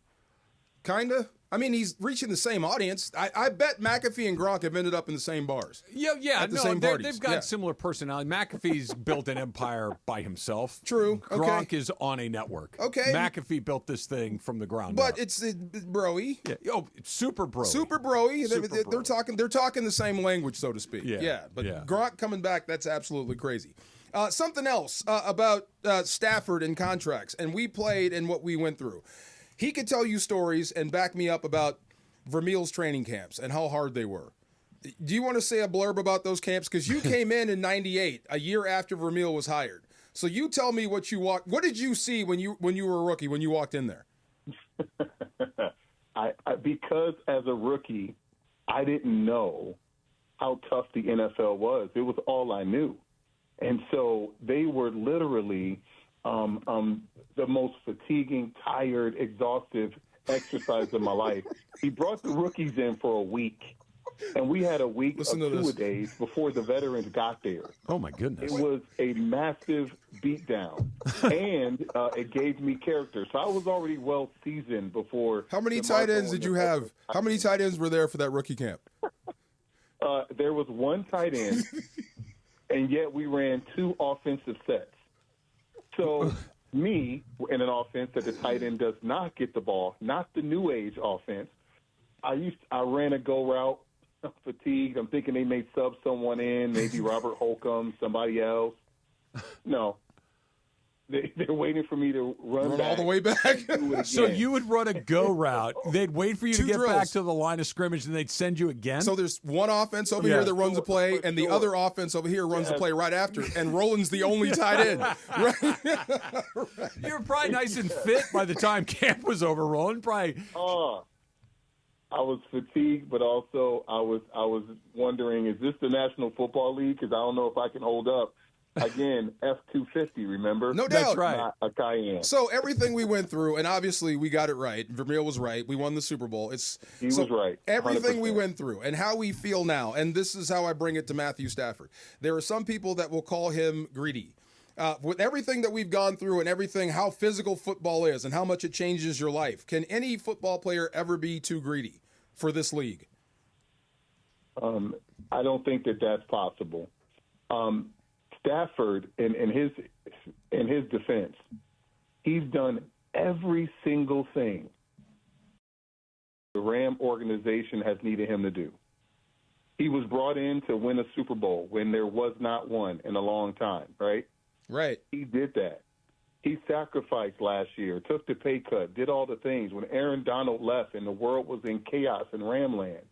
Kinda. I mean, he's reaching the same audience. I bet McAfee and Gronk have ended up in the same bars. Yeah. At the same parties. They've got similar personality. McAfee's built an empire by himself. True. Gronk is on a network. Okay. McAfee built this thing from the ground up. But it's broy. Yeah. Oh, super broy. Super broy. Super They're talking the same language, so to speak. Yeah. But Gronk coming back, that's absolutely crazy. Something else about Stafford and contracts, and we played and what we went through. He could tell you stories and back me up about Vermeil's training camps and how hard they were. Do you want to say a blurb about those camps? Because you came in '98, a year after Vermeil was hired. So you tell me what did you see when you were a rookie, when you walked in there? Because as a rookie, I didn't know how tough the NFL was. It was all I knew. And so they were literally the most fatiguing, tired, exhaustive exercise of my life. He brought the rookies in for a week, and we had a week of two-a-days before the veterans got there. Oh, my goodness. It was a massive beatdown, and it gave me character. So I was already well-seasoned before. How many tight ends did you have? How many tight ends were there for that rookie camp? There was one tight end, and yet we ran 2 offensive sets. So me, in an offense that the tight end does not get the ball, not the new age offense, I ran a go route. I'm fatigued. I'm thinking they may sub someone in, maybe Robert Holcomb, somebody else. No. They're waiting for me to run back, all the way back. So you would run a go route. They'd wait for you to get back to the line of scrimmage, and they'd send you again? So there's one offense over here that runs a play, and the other offense over here runs the play right after, and Roland's the only tight end. Right? You were probably nice and fit by the time camp was over, Roland. Probably. I was fatigued, but also I was wondering, is this the National Football League? Because I don't know if I can hold up Again, F-250, remember? No doubt. That's right. Not a Cayenne. So everything we went through, and obviously we got it right. Vermeil was right. We won the Super Bowl. He was right. 100%. Everything we went through and how we feel now, and this is how I bring it to Matthew Stafford. There are some people that will call him greedy. With everything that we've gone through and everything, how physical football is and how much it changes your life, can any football player ever be too greedy for this league? I don't think that that's possible. Stafford, in his defense, he's done every single thing the Ram organization has needed him to do. He was brought in to win a Super Bowl when there was not one in a long time, right? Right. He did that. He sacrificed last year, took the pay cut, did all the things. When Aaron Donald left and the world was in chaos in Ramland,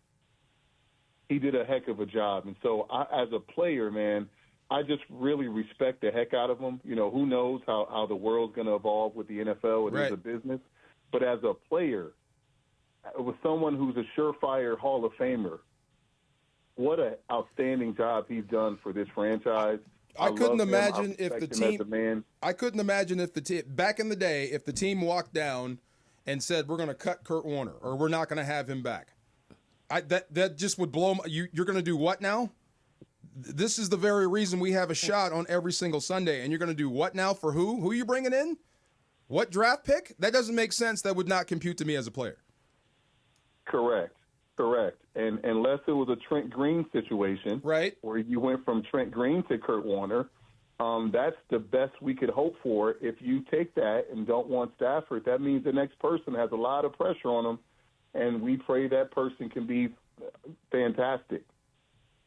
he did a heck of a job. And so as a player, man, I just really respect the heck out of him. You know, who knows how the world's going to evolve with the NFL. It is a business. But as a player, with someone who's a surefire Hall of Famer, what an outstanding job he's done for this franchise. I couldn't imagine if the team. I couldn't imagine if the team back in the day, if the team walked down and said we're going to cut Kurt Warner or we're not going to have him back. That just would blow my, you're going to do what now? This is the very reason we have a shot on every single Sunday, and you're going to do what now for who? Who are you bringing in? What draft pick? That doesn't make sense. That would not compute to me as a player. Correct. And unless it was a Trent Green situation, right, where you went from Trent Green to Kurt Warner, that's the best we could hope for. If you take that and don't want Stafford, that means the next person has a lot of pressure on them, and we pray that person can be fantastic.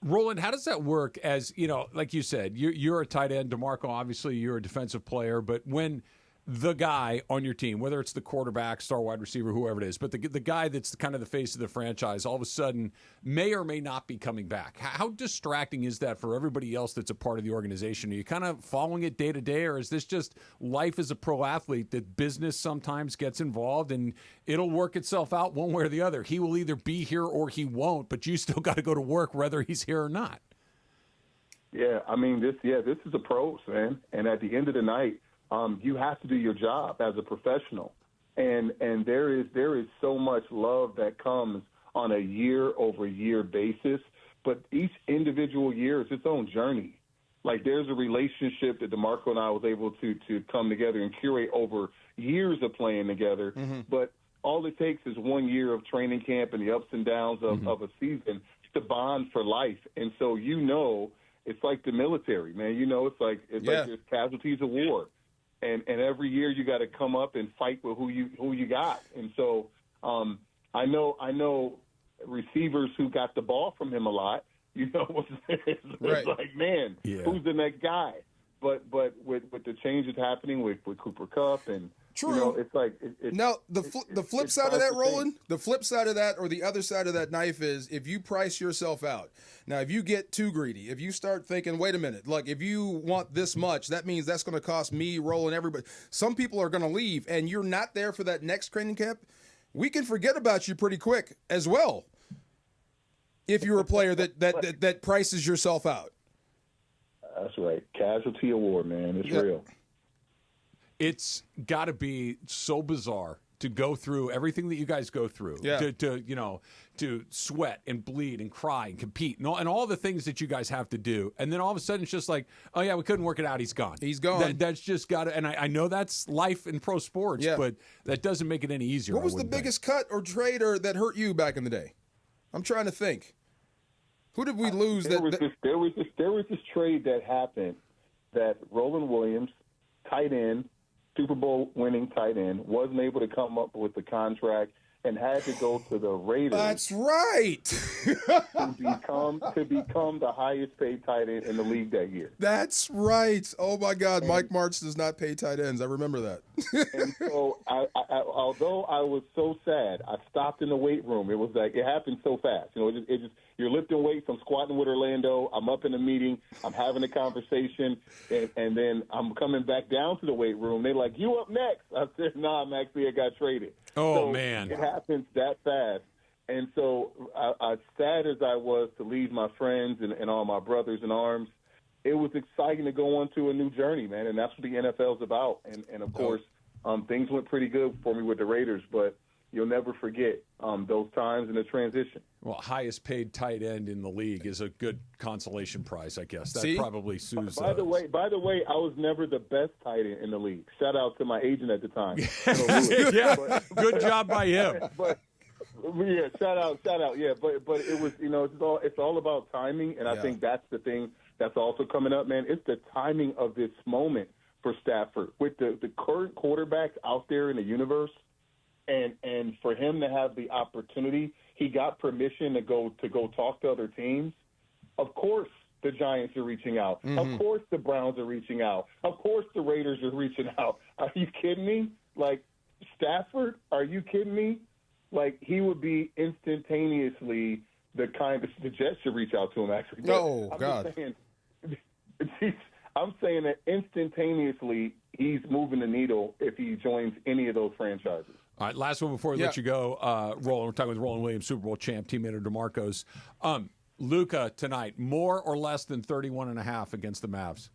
Roland, how does that work? As you know, like you said, you're a tight end. DeMarco, obviously, you're a defensive player. But when the guy on your team, whether it's the quarterback, star wide receiver, whoever it is, but the guy that's kind of the face of the franchise, all of a sudden may or may not be coming back. How distracting is that for everybody else that's a part of the organization? Are you kind of following it day to day, or is this just life as a pro athlete that business sometimes gets involved and it'll work itself out one way or the other? He will either be here or he won't, but you still got to go to work whether he's here or not. Yeah, I mean, this is a pros, man. And at the end of the night, you have to do your job as a professional, and there is so much love that comes on a year-over-year basis. But each individual year is its own journey. Like there's a relationship that DeMarco and I was able to come together and curate over years of playing together. Mm-hmm. But all it takes is 1 year of training camp and the ups and downs of a season to bond for life. And so it's like the military, man. It's like there's casualties of war. And every year you got to come up and fight with who you got. And so I know receivers who got the ball from him a lot. It's like, man, who's the next guy? But with the changes happening with Cooper Kupp and true, it's like now the flip side of that, Roland. The flip side of that, or the other side of that knife, is if you price yourself out. Now, if you get too greedy, if you start thinking, wait a minute, like if you want this much, that means that's going to cost me, Roland, everybody. Some people are going to leave, and you're not there for that next training camp. We can forget about you pretty quick as well. If you're a player that prices yourself out. That's right. Casualty of war, man. It's real. It's got to be so bizarre to go through everything that you guys go through, to sweat and bleed and cry and compete and all the things that you guys have to do. And then all of a sudden it's just like, oh, yeah, we couldn't work it out. He's gone. He's gone. That's just got to – and I know that's life in pro sports, but that doesn't make it any easier. What was the biggest cut or trade that hurt you back in the day? I'm trying to think. Who did we lose? There was this trade that happened that Roland Williams, tight end, Super Bowl winning tight end, wasn't able to come up with the contract and had to go to the Raiders. That's right. to become the highest paid tight end in the league that year. That's right. Oh my God, Mike Martz does not pay tight ends. I remember that. And so, although I was so sad, I stopped in the weight room. It was like it happened so fast. It just you're lifting weights. I'm squatting with Orlando. I'm up in a meeting. I'm having a conversation, and then I'm coming back down to the weight room. They're like, "You up next?" I said, "Nah, I got traded." Oh, man. It happens that fast. And so as sad as I was to leave my friends and all my brothers in arms, it was exciting to go on to a new journey, man, and that's what the NFL's about. And of course, things went pretty good for me with the Raiders, but you'll never forget those times in the transition. Well, highest paid tight end in the league is a good consolation prize, I guess. That probably suits. By the way, I was never the best tight end in the league. Shout out to my agent at the time. Good job by him. But yeah, shout out. Yeah, but it was, it's all about timing, and I think that's the thing that's also coming up, man. It's the timing of this moment for Stafford with the current quarterbacks out there in the universe. And for him to have the opportunity, he got permission to go talk to other teams. Of course, the Giants are reaching out. Mm-hmm. Of course, the Browns are reaching out. Of course, the Raiders are reaching out. Are you kidding me? Like, Stafford, are you kidding me? Like, he would be instantaneously the Jets should reach out to him, actually. Oh, God. I'm saying that instantaneously he's moving the needle if he joins any of those franchises. All right, last one before we let you go. Roland, we're talking with Roland Williams, Super Bowl champ, teammate of DeMarco's. Luka tonight, more or less than 31.5 against the Mavs?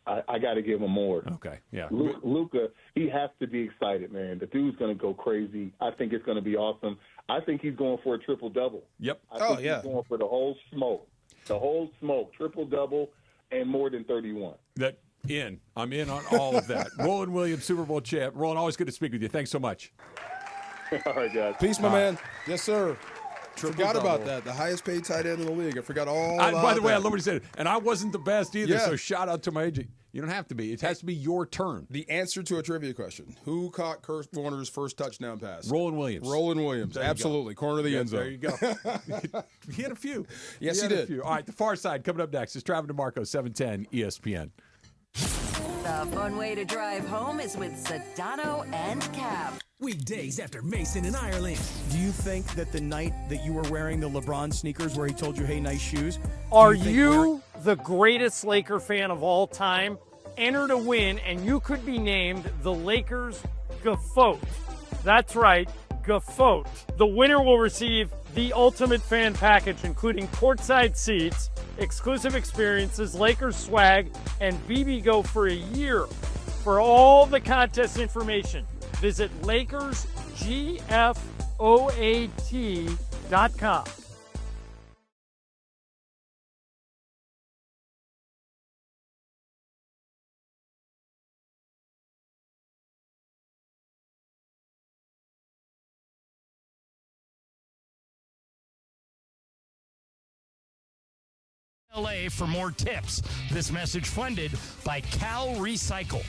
I got to give him more. Okay, yeah. Luka, he has to be excited, man. The dude's going to go crazy. I think it's going to be awesome. I think he's going for a triple-double. Yep. I think he's going for the whole smoke. The whole smoke, triple-double, and more than 31. I'm in on all of that. Roland Williams, Super Bowl champ. Roland, always good to speak with you. Thanks so much. All right, guys. Peace, my man. Yes, sir. Forgot about that. The highest paid tight end in the league. I forgot all about that. By the way, I love what he said. And I wasn't the best either, so shout out to my agent. You don't have to be. It has to be your turn. The answer to a trivia question. Who caught Kurt Warner's first touchdown pass? Roland Williams. Roland Williams. Absolutely. Corner of the end zone. There you go. He had a few. Yes, he did. All right, the far side coming up next is Travis DeMarco, 710 ESPN. The fun way to drive home is with Sedano and Cap. Weekdays after Mason in Ireland. Do you think that the night that you were wearing the LeBron sneakers where he told you, hey, nice shoes? Are you the greatest Laker fan of all time? Enter to win, and you could be named the Lakers GOAT. That's right, GOAT. The winner will receive the ultimate fan package, including courtside seats, exclusive experiences, Lakers swag, and BB Go for a year. For all the contest information, visit LakersGFOAT.com. LA for more tips. This message funded by Cal Recycle.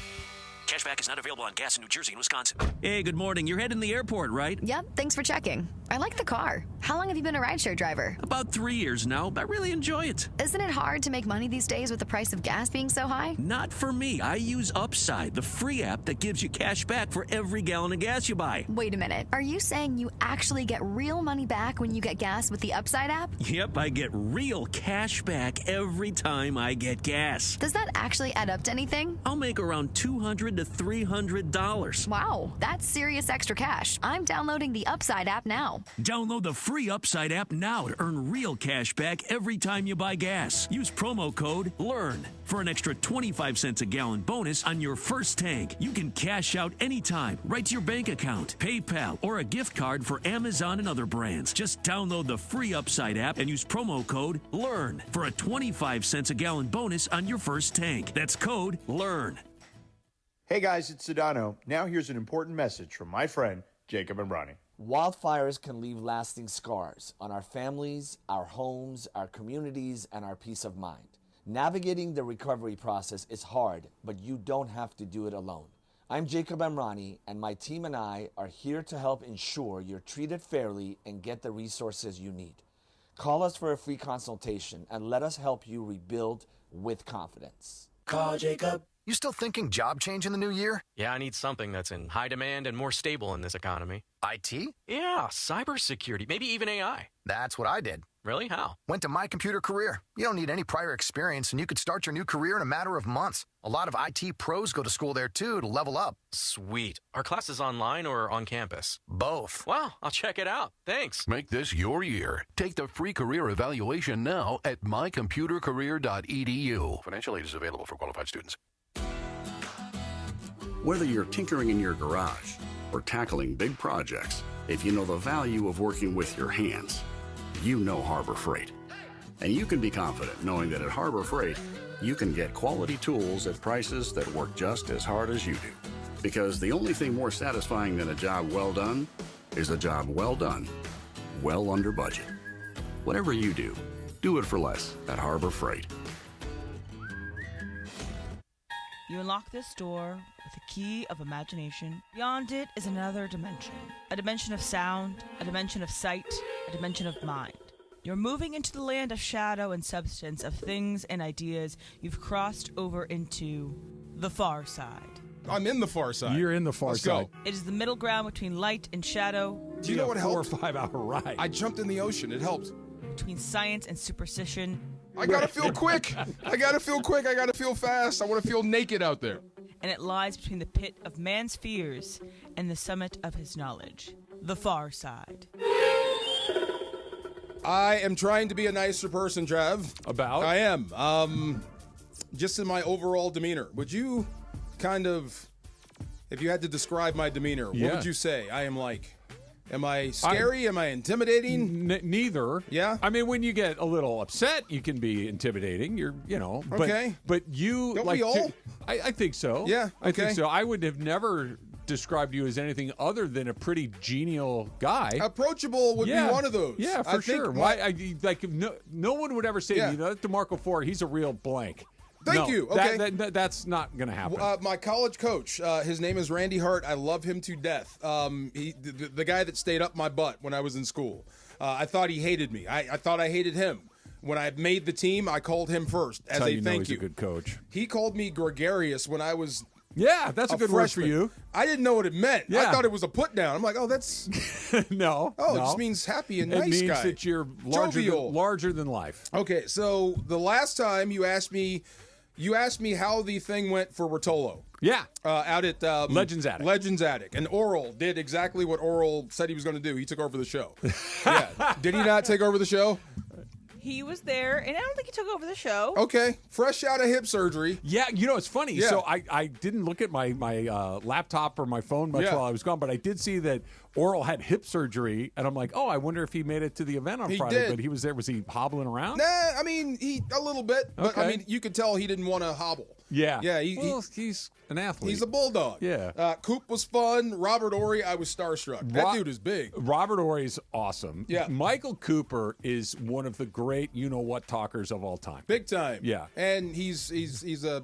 Cashback is not available on gas in New Jersey and Wisconsin. Hey, good morning. You're heading to the airport, right? Yep, thanks for checking. I like the car. How long have you been a rideshare driver? About 3 years now, but I really enjoy it. Isn't it hard to make money these days with the price of gas being so high? Not for me. I use Upside, the free app that gives you cash back for every gallon of gas you buy. Wait a minute. Are you saying you actually get real money back when you get gas with the Upside app? Yep, I get real cash back every time I get gas. Does that actually add up to anything? I'll make around $200 to $300. Wow, that's serious extra cash. I'm downloading the Upside app now. Download the free Upside app now to earn real cash back every time you buy gas. Use promo code LEARN for an extra 25 cents a gallon bonus on your first tank. You can cash out anytime, right to your bank account, PayPal, or a gift card for Amazon and other brands. Just download the free Upside app and use promo code LEARN for a 25 cents a gallon bonus on your first tank. That's code LEARN. Hey guys, it's Sedano. Now here's an important message from my friend, Jacob and Ronnie. Wildfires can leave lasting scars on our families, our homes, our communities, and our peace of mind. Navigating the recovery process is hard, but you don't have to do it alone. I'm Jacob Amrani, and my team and I are here to help ensure you're treated fairly and get the resources you need. Call us for a free consultation and let us help you rebuild with confidence. Call Jacob. You still thinking job change in the new year? Yeah, I need something that's in high demand and more stable in this economy. IT? Yeah, cybersecurity, maybe even AI. That's what I did. Really? How? Went to My Computer Career. You don't need any prior experience, and you could start your new career in a matter of months. A lot of IT pros go to school there, too, to level up. Sweet. Are classes online or on campus? Both. Wow, I'll check it out. Thanks. Make this your year. Take the free career evaluation now at mycomputercareer.edu. Financial aid is available for qualified students. Whether you're tinkering in your garage or tackling big projects, if you know the value of working with your hands, you know Harbor Freight. And you can be confident knowing that at Harbor Freight, you can get quality tools at prices that work just as hard as you do. Because the only thing more satisfying than a job well done is a job well done, well under budget. Whatever you do, do it for less at Harbor Freight. You unlock this door with a key of imagination. Beyond it is another dimension. A dimension of sound, a dimension of sight, a dimension of mind. You're moving into the land of shadow and substance, of things and ideas. You've crossed over into the far side. I'm in the far side. You're in the far side. Go. It is the middle ground between light and shadow. Do you know what helped? 4 or 5 hour ride. I jumped in the ocean. It helped. Between science and superstition. I gotta feel quick. I gotta feel quick. I gotta feel fast. I want to feel naked out there. And it lies between the pit of man's fears and the summit of his knowledge. The far side. I am trying to be a nicer person, Trav. About? I am. Just in my overall demeanor. Would you kind of, if you had to describe my demeanor, what would you say I am like? Am I scary? Am I intimidating? Neither. Yeah? I mean, when you get a little upset, you can be intimidating. Okay. But you... Don't we all? I think so. Yeah, I think so. I would have never described you as anything other than a pretty genial guy. Approachable would be one of those. Yeah, for sure. No one would ever say to me, that DeMarco Ford, he's a real blank. Thank you. Okay. That's not going to happen. My college coach, his name is Randy Hart. I love him to death. The guy that stayed up my butt when I was in school. I thought he hated me. I thought I hated him. When I made the team, I called him first as That's a thank you. He's a good coach. He called me gregarious when I was that's a good word for you. I didn't know what it meant. Yeah. I thought it was a put down. I'm like, oh, that's no. Oh, it just means happy and nice guy. It means that you're larger than life. Okay, so the last time you asked me how the thing went for Rotolo. Yeah. Out at Legends Attic. Legends Attic. And Oral did exactly what Oral said he was going to do. He took over the show. Yeah. Did he not take over the show? He was there, and I don't think he took over the show. Okay. Fresh out of hip surgery. Yeah, it's funny. Yeah. So I didn't look at my laptop or my phone much while I was gone, but I did see that Oral had hip surgery, and I'm like, oh, I wonder if he made it to the event on Friday. Did. But he was there. Was he hobbling around? Nah, I mean, a little bit. But, I mean, you could tell he didn't want to hobble. Yeah. Yeah. He's an athlete. He's a bulldog. Yeah. Coop was fun. Robert Horry, I was starstruck. That dude is big. Robert Horry's awesome. Yeah. Michael Cooper is one of the great you-know-what talkers of all time. Big time. Yeah. And he's a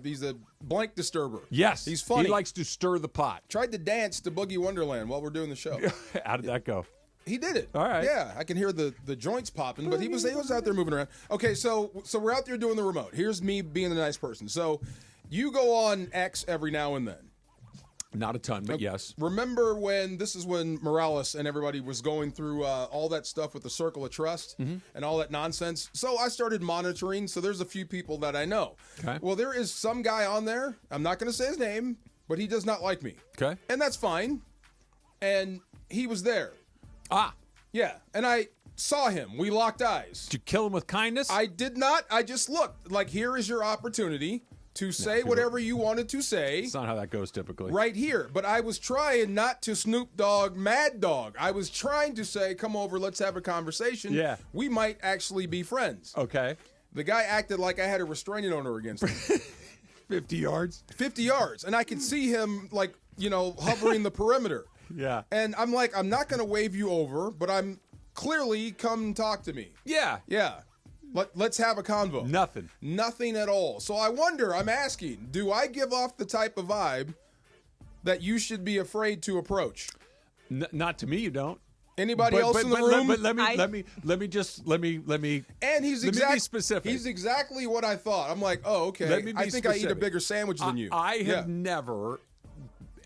blank disturber. Yes. He's funny. He likes to stir the pot. Tried to dance to Boogie Wonderland while we're doing the show. How did that go? He did it. All right. Yeah, I can hear the joints popping, but he was out there moving around. Okay, so we're out there doing the remote. Here's me being a nice person. So you go on X every now and then. Not a ton, but yes. Remember when Morales and everybody was going through all that stuff with the Circle of Trust and all that nonsense? So I started monitoring. So there's a few people that I know. Okay. Well, there is some guy on there. I'm not going to say his name, but he does not like me. Okay. And that's fine. And he was there. Ah. Yeah. And I saw him. We locked eyes. Did you kill him with kindness? I did not. I just looked. Like, here is your opportunity to say whatever you wanted to say. That's not how that goes typically. Right here. But I was trying not to Snoop Dogg Mad Dog. I was trying to say, come over, let's have a conversation. Yeah. We might actually be friends. Okay. The guy acted like I had a restraining order against him. 50 yards? 50 yards. And I could see him, like, hovering the perimeter. Yeah. And I'm like, I'm not going to wave you over, but I'm clearly come talk to me. Yeah. Yeah. Let's have a convo. Nothing at all. So I wonder, I'm asking, do I give off the type of vibe that you should be afraid to approach? Not to me, you don't. Anybody else in the room? But let me And he's be specific. He's exactly what I thought. I'm like, oh, okay. I think I eat a bigger sandwich than you. I have never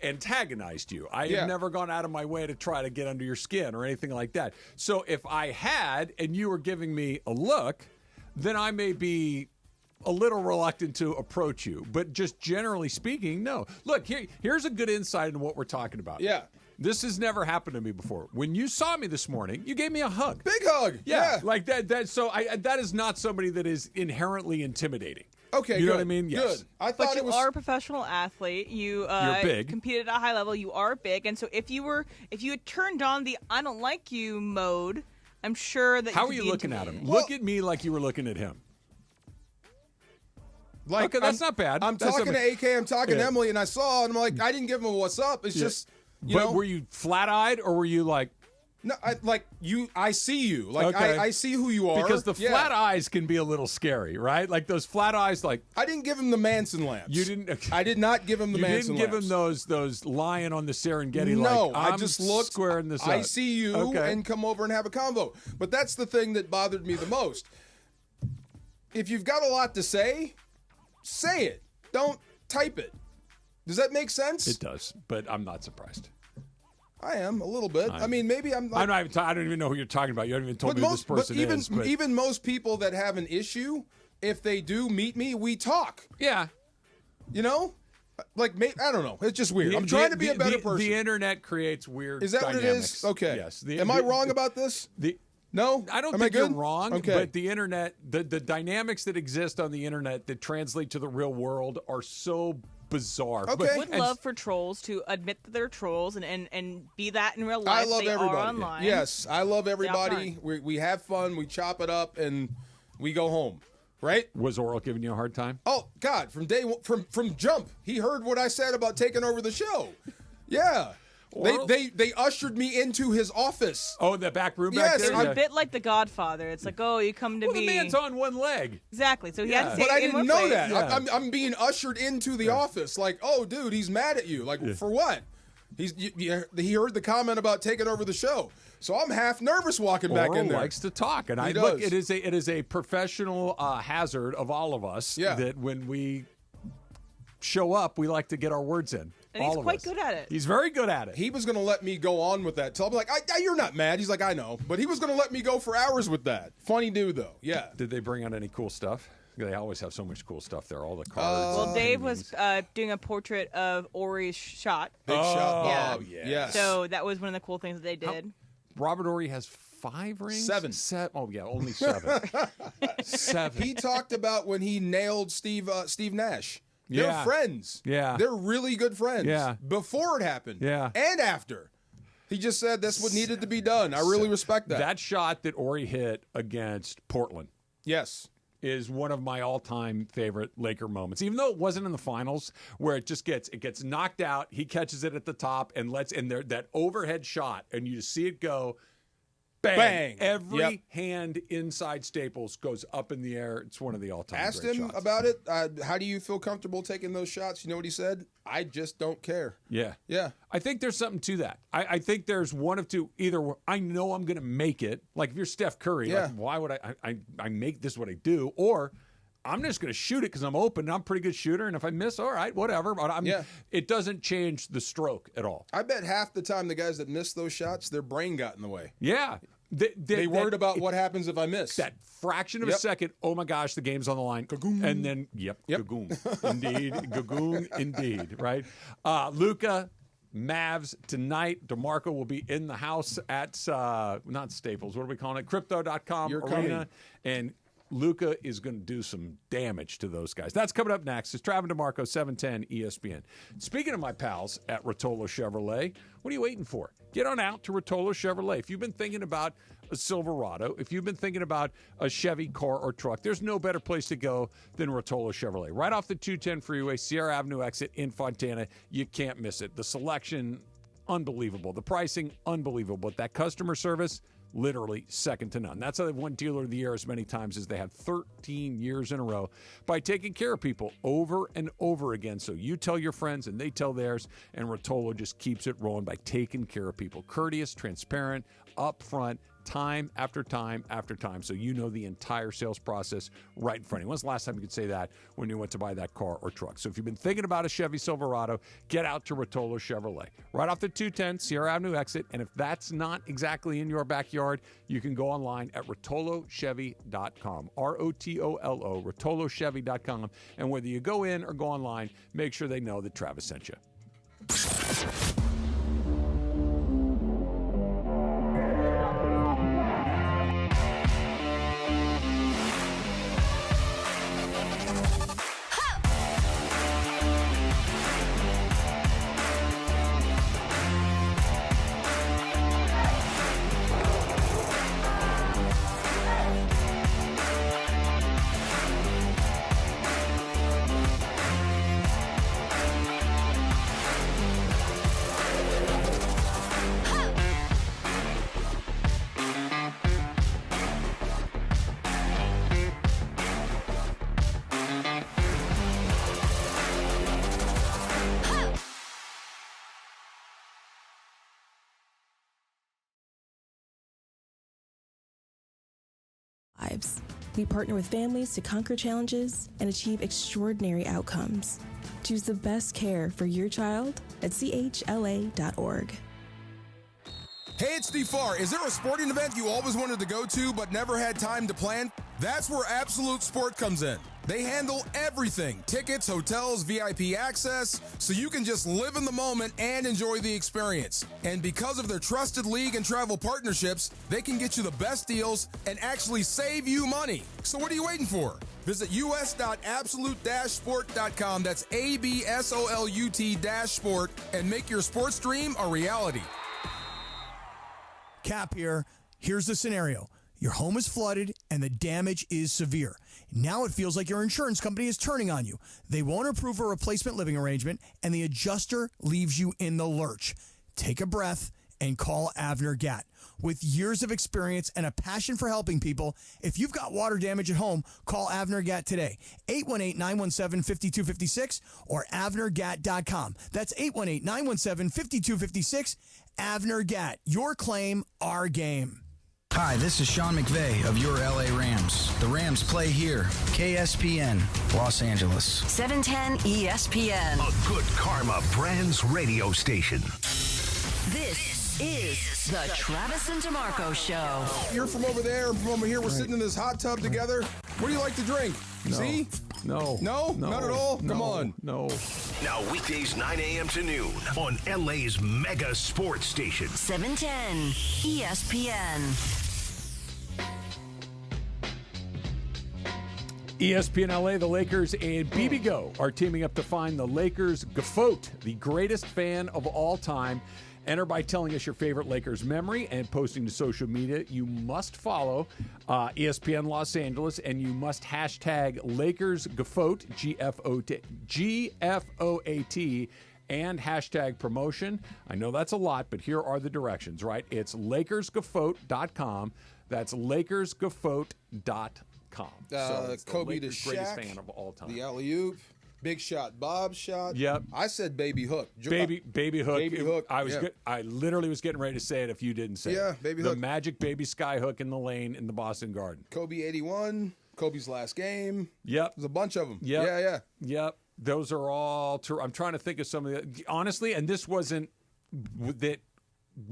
antagonized you. I Yeah. have never gone out of my way to try to get under your skin or anything like that. So if I had, and you were giving me a look, then I may be a little reluctant to approach you. But just generally speaking, no. Look, here's a good insight into what we're talking about. Yeah. This has never happened to me before. When you saw me this morning, you gave me a hug. Big hug. Yeah. Like that. So that is not somebody that is inherently intimidating. Okay, you know good. what I mean? Yes. Good. I But thought you it was. are a professional athlete. You're big. competed at a high level. You are big, and so if you had turned on the "I don't like you" mode, I'm sure that. How you are could you be looking at him? intimidated. Look at me like you were looking at him. Like, okay, that's not bad. I'm That's talking not to bad. AK, I'm talking to Yeah. Emily, and I saw, and I'm like, I didn't give him a what's up. It's just, you But know. were you flat-eyed or were you like? No, I see you. Like, Okay. I see who you are. Because the Yeah. flat eyes can be a little scary, right? Like those flat eyes, like I didn't give him the Manson lamps. you didn't. I did not give him the You Manson didn't give lamps. him those lying on the Serengeti. No, like, I just looked. squaring this. I up. see you, Okay. and come over and have a convo. But that's the thing that bothered me the most. If you've got a lot to say it. Don't type it. Does that make sense? It does, but I'm not surprised. I am a little bit. I mean, maybe I'm. Like, I'm not even I don't even know who you're talking about. You haven't even told me who this person is. But even most people that have an issue, if they do meet me, we talk. Yeah. You know, like I don't know. It's just weird. I'm trying to be a better person. The internet creates weird. Is that dynamics. what it is? Okay. Yes. Am I wrong about this? No, I don't Am think I you're good? wrong. Okay. But the internet, the dynamics that exist on the internet that translate to the real world are so bizarre. Okay. Would love for trolls to admit that they're trolls and be that in real I life. love they everybody. Are online. Yes, I love everybody. upfront. We have fun. We chop it up and we go home. Right? Was Oral giving you a hard time? Oh God! From day one, from jump, he heard what I said about taking over the show. Yeah. They ushered me into his office. Oh, the back room Yes, back there? It was a bit like The Godfather. It's like, oh, you come to Well, be. the man's on one leg. Exactly. So he had to say But I it in didn't one know place. that. Yeah. I'm being ushered into the office. Like, oh, dude, he's mad at you. Like, for what? He heard the comment about taking over the show. So I'm half nervous walking back Oral in there. likes to talk, and He look. does. It is a professional hazard of all of us. Yeah. That when we show up, we like to get our words in. And all he's of quite us. good at it. He's very good at it. He was going to let me go on with that. Tell him, like, you're not mad. He's like, I know. But he was going to let me go for hours with that. Funny dude, though. Yeah. Did they bring out any cool stuff? They always have so much cool stuff there. All the cards. Well, Dave was doing a portrait of Ori's shot. Big shot. Yeah. Oh, yes. So that was one of the cool things that they did. Robert Horry has 5 rings? 7. Oh, yeah, only 7. 7. He talked about when he nailed Steve Nash. They're Yeah. friends. Yeah. They're really good friends. Yeah. Before it happened. Yeah. And after. He just said that's what needed to be done. I really respect that. That shot that Horry hit against Portland. Yes. Is one of my all-time favorite Laker moments. Even though it wasn't in the finals, where it gets knocked out, he catches it at the top and that overhead shot, and you just see it go, bang! Bang. Every Yep. hand inside Staples goes up in the air. It's one of the all-time. Asked great him shots. about it. How do you feel comfortable taking those shots? You know what he said? I just don't care. Yeah. Yeah. I think there's something to that. I think there's one of two. Either I know I'm going to make it. Like if you're Steph Curry, Yeah. like, why would I make this what I do? Or I'm just going to shoot it because I'm open and I'm a pretty good shooter. And if I miss, all right, whatever. But it doesn't change the stroke at all. I bet half the time the guys that miss those shots, their brain got in the way. Yeah. They worried about what happens if I miss. That fraction of a second, oh my gosh, the game's on the line. Gagoon. And then, gagoon. Indeed. Gagoon, indeed, right? Luka, Mavs tonight. DeMarco will be in the house at, not Staples, what are we calling it? Crypto.com You're Arena. coming. And Luka is going to do some damage to those guys. That's coming up next. It's Travis DeMarco, 710 ESPN. Speaking of my pals at Rotolo Chevrolet, what are you waiting for? Get on out to Rotolo Chevrolet. If you've been thinking about a Silverado, if you've been thinking about a Chevy car or truck, there's no better place to go than Rotolo Chevrolet. Right off the 210 freeway, Sierra Avenue exit in Fontana. You can't miss it. The selection, unbelievable. The pricing, unbelievable. But that customer service, literally second to none. That's how they've won Dealer of the Year as many times as they have 13 years in a row by taking care of people over and over again. So you tell your friends and they tell theirs, and Rotolo just keeps it rolling by taking care of people. Courteous, transparent, upfront, time after time after time, so you know the entire sales process right in front of you. When's the last time you could say that when you went to buy that car or truck? So if you've been thinking about a Chevy Silverado, get out to Rotolo Chevrolet. Right off the 210 Sierra Avenue exit, and if that's not exactly in your backyard, you can go online at RotoloChevy.com. ROTOLO, RotoloChevy.com. And whether you go in or go online, make sure they know that Travis sent you. We partner with families to conquer challenges and achieve extraordinary outcomes. Choose the best care for your child at chla.org. Hey, it's Steve Farr. Is there a sporting event you always wanted to go to but never had time to plan? That's where Absolute Sport comes in. They handle everything, tickets, hotels, VIP access, so you can just live in the moment and enjoy the experience. And because of their trusted league and travel partnerships, they can get you the best deals and actually save you money. So what are you waiting for? Visit us.absolute-sport.com. That's ABSOLUT-sport and make your sports dream a reality. Cap here. Here's the scenario. Your home is flooded and the damage is severe. Now it feels like your insurance company is turning on you. They won't approve a replacement living arrangement and the adjuster leaves you in the lurch. Take a breath and call Avner Gatt. With years of experience and a passion for helping people, if you've got water damage at home, call Avner Gatt today. 818-917-5256 or avnergatt.com. That's 818-917-5256. Avner Gatt. Your claim, our game. Hi, this is Sean McVay of your LA Rams. The Rams play here. KSPN, Los Angeles. 710 ESPN. A good karma brands radio station. This is the Travis and DeMarco Show. You're from over there, from over here. We're sitting in this hot tub together. What do you like to drink? No. See? No. No? Not at all? No. Come on. No. Now weekdays 9 a.m. to noon on LA's mega sports station. 710 ESPN. ESPN LA, the Lakers, and BBGO are teaming up to find the Lakers GOAT, the greatest fan of all time. Enter by telling us your favorite Lakers memory and posting to social media. You must follow ESPN Los Angeles, and you must hashtag Lakers GOAT, G-F-O-A-T, and hashtag promotion. I know that's a lot, but here are the directions, right? It's LakersGoat.com. That's LakersGoat.com. So Kobe to greatest Shaq, fan of all time. the alley-oop, big shot, Bob shot. Yep. I said baby hook. Baby hook. Baby hook. I was yeah. good. I literally was getting ready to say it if you didn't say it. Yeah, baby the hook. magic baby sky hook in the lane in the Boston Garden. Kobe 81, Kobe's last game. Yep. There's a bunch of them. Yep. Yeah. Yep. Those are all true. I'm trying to think of some of the honestly, and this wasn't that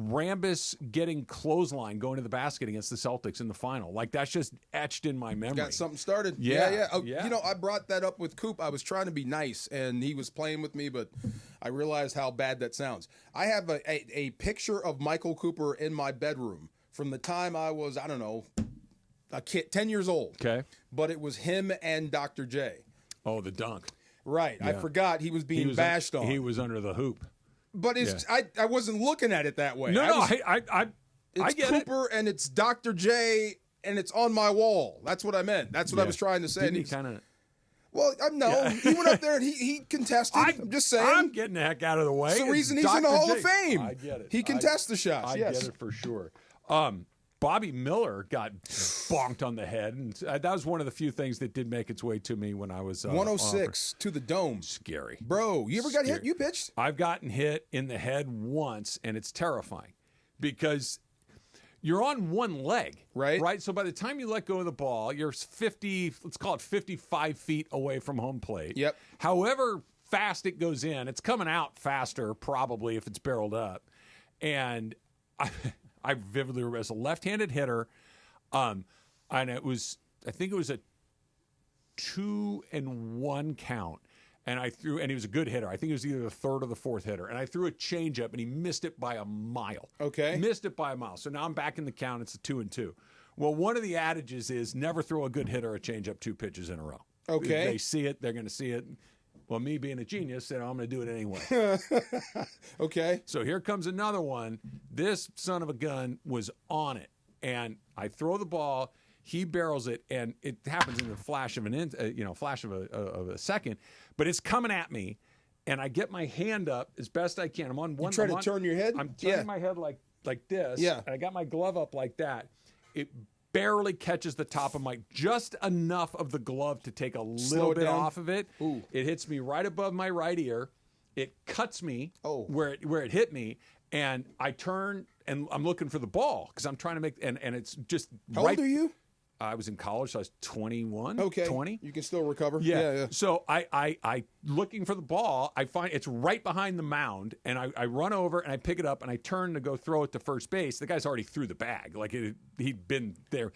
Rambis getting clothesline going to the basket against the Celtics in the final. Like that's just etched in my memory. Got something started. Yeah. Oh, you know, I brought that up with Coop. I was trying to be nice, and he was playing with me, but I realized how bad that sounds. I have a picture of Michael Cooper in my bedroom from the time I was, I don't know, a kid, 10 years old. Okay. But it was him and Dr. J. Oh, the dunk. Right. Yeah. I forgot he was being bashed on. He was under the hoop. But it's I wasn't looking at it that way. I get Cooper and it's Dr. J and it's on my wall. That's what I meant. That's what I was trying to say. Didn't he kind of? Well, no, he went up there and he contested. I'm just saying. I'm getting the heck out of the way. It's the reason he's Dr. in the Hall J. of Fame. I get it. He contests the shots. I yes. get it for sure. Bobby Miller got bonked on the head, and that was one of the few things that did make its way to me when I was 106 to the dome. Scary, bro. You ever got hit? You pitched? I've gotten hit in the head once, and it's terrifying because you're on one leg, right? Right. So by the time you let go of the ball, you're 55 feet away from home plate. Yep. However fast it goes in, it's coming out faster probably if it's barreled up. And I vividly remember as a left-handed hitter, and I think it was a 2-1 count. And I threw, and he was a good hitter. I think he was either the third or the fourth hitter. And I threw a changeup, and he missed it by a mile. Okay. Missed it by a mile. So now I'm back in the count. It's a 2-2. Well, one of the adages is never throw a good hitter a changeup 2 pitches in a row. Okay. If they see it, they're going to see it. Well, me being a genius, I'm going to do it anyway. Okay. So here comes another one. This son of a gun was on it. And I throw the ball. He barrels it, and it happens in the flash of a second. But it's coming at me, and I get my hand up as best I can. I'm on one. You try to turn your head? I'm turning my head like this. Yeah. And I got my glove up like that. It barely catches the top of just enough of the glove to take a little bit off of it. Ooh. It hits me right above my right ear. It cuts me where it hit me, and I turn, and I'm looking for the ball because I'm trying to make, and it's just How old are you? I was in college, so I was 21, Okay. 20. You can still recover. Yeah. So I looking for the ball. I find it's right behind the mound, and I run over and I pick it up and I turn to go throw it to first base. The guy's already threw the bag. Like he'd been there.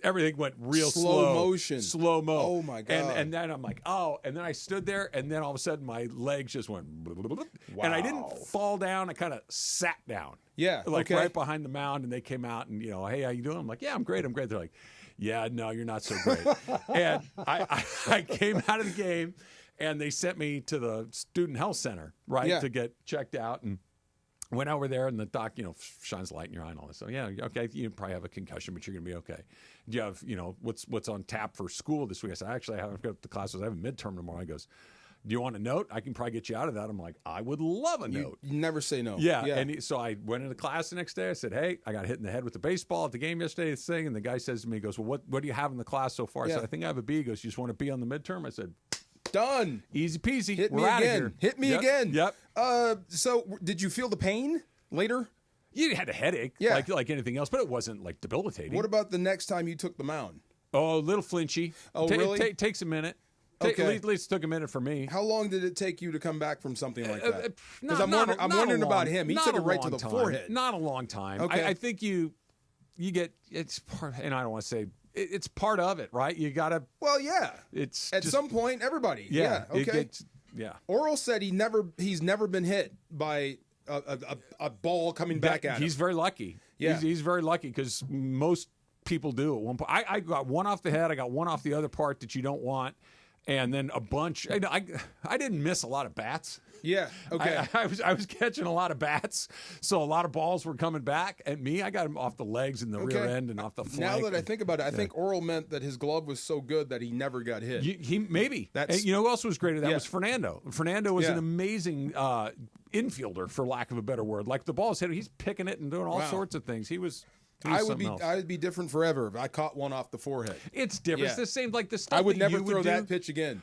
Everything went real slow motion. Slow mo. Oh my God. And then I'm like, oh, and then I stood there, and then all of a sudden my legs just went, and I didn't fall down. I kind of sat down. Yeah. Like okay. right behind the mound, and they came out and, hey, how you doing? I'm like, yeah, I'm great. They're like, yeah, no, you're not so great. And I came out of the game, and they sent me to the student health center, right, Yeah. to get checked out. And went over there, and the doc, shines a light in your eye and all this. So, yeah, okay, you probably have a concussion, but you're going to be okay. Do you have, what's on tap for school this week? I said, actually, I've got the classes. I have a midterm tomorrow. He goes, do you want a note? I can probably get you out of that. I'm like, I would love a note. You never say no. Yeah. And so I went into class the next day. I said, hey, I got hit in the head with the baseball at the game yesterday, this thing. And the guy says to me, he goes, well, what do you have in the class so far? I said, I think I have a B. He goes, you just want to be on the midterm? I said, done. Easy peasy. Hit me We're outta again. here. Hit me again. Yep. So did you feel the pain later? You had a headache, like anything else, but it wasn't like debilitating. What about the next time you took the mound? Oh, a little flinchy. Oh, really? It takes a minute. Okay. At least it took a minute for me. How long did it take you to come back from something like that? Because I'm wondering about him. He took it right to the forehead. Not a long time. Okay. I think you get, it's part, and I don't want to say, it's part of it, right? You got to. Well, yeah. It's at some point, everybody. Yeah. Okay. Oral said he's never been hit by a ball coming back at him. He's very lucky. Yeah. He's very lucky because most people do at one point. I got one off the head. I got one off the other part that you don't want. And then a bunch. I didn't miss a lot of bats. Yeah. Okay. I was catching a lot of bats, so a lot of balls were coming back at me. I got them off the legs and the rear end and off the flank. Now that I think about it, I think Oral meant that his glove was so good that he never got hit. He maybe. And who else was great at that was Fernando. Fernando was an amazing infielder, for lack of a better word. Like the ball's hit, he's picking it and doing all sorts of things. He was. I would be different forever if I caught one off the forehead. It's different. Yeah. It's the same like the stuff. I would that never you throw would that do. pitch again.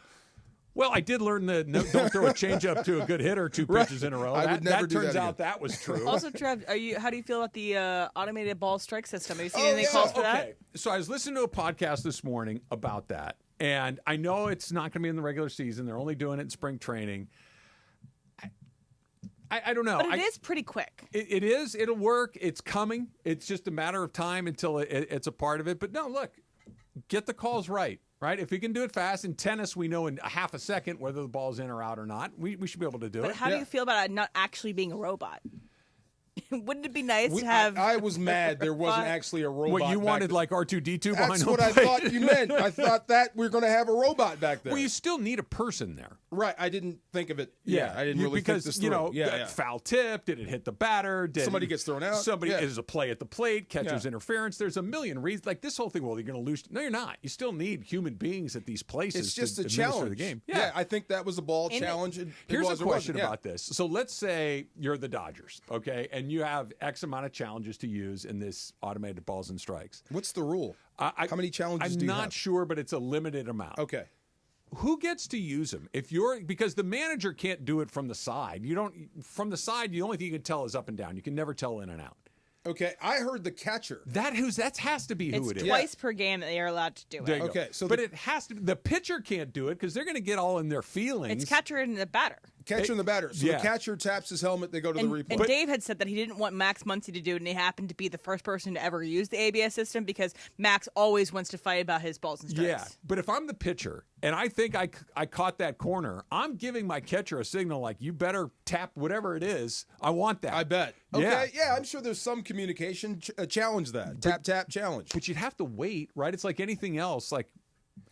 Well, I did learn don't throw a changeup to a good hitter 2 pitches in a row. I would never do turns that out that was true. Also, Trev, how do you feel about the automated ball strike system? Have you seen anything calls for that? So I was listening to a podcast this morning about that, and I know it's not going to be in the regular season. They're only doing it in spring training. I don't know. But it is pretty quick. It is. It'll work. It's coming. It's just a matter of time until it's a part of it. But no, look, get the calls right. Right? If we can do it fast. In tennis, we know in a half a second whether the ball's in or out or not. We should be able to do it. But how do you feel about it not actually being a robot? Wouldn't it be nice to have... I was mad there wasn't actually a robot. What, you wanted like R2-D2 behind That's home what I plate? thought you meant. I thought that we're going to have a robot back there. Well, you still need a person there. Right. I didn't think of it. Yeah. I didn't really think this through. Foul tip. Did it hit the batter? Somebody gets thrown out. Somebody is a play at the plate. Catcher's interference. There's a million reasons. Like this whole thing. Well, you're going to lose. No, you're not. You still need human beings at these places. It's just to a challenge. The game. Yeah, I think that was a ball challenge. Here's a question about this. So let's say you're the Dodgers, okay, and you have X amount of challenges to use in this automated balls and strikes. What's the rule? How many challenges do you have? I'm not sure, but it's a limited amount. Okay. Who gets to use them? Because the manager can't do it from the side. From the side, the only thing you can tell is up and down. You can never tell in and out. Okay, I heard the catcher. That has to be who it is. It's twice per game that they are allowed to do it. There you Okay, go. so but it has to. The pitcher can't do it because they're going to get all in their feelings. It's catcher and the batter. Catcher and the batter. So the catcher taps his helmet, they go to the replay. And Dave had said that he didn't want Max Muncy to do it, and he happened to be the first person to ever use the ABS system because Max always wants to fight about his balls and strikes. Yeah, but if I'm the pitcher and I think I caught that corner, I'm giving my catcher a signal like, you better tap whatever it is. I want that. I bet. Okay, yeah, I'm sure there's some communication. Challenge that. Tap, challenge. But you'd have to wait, right? It's like anything else. Like,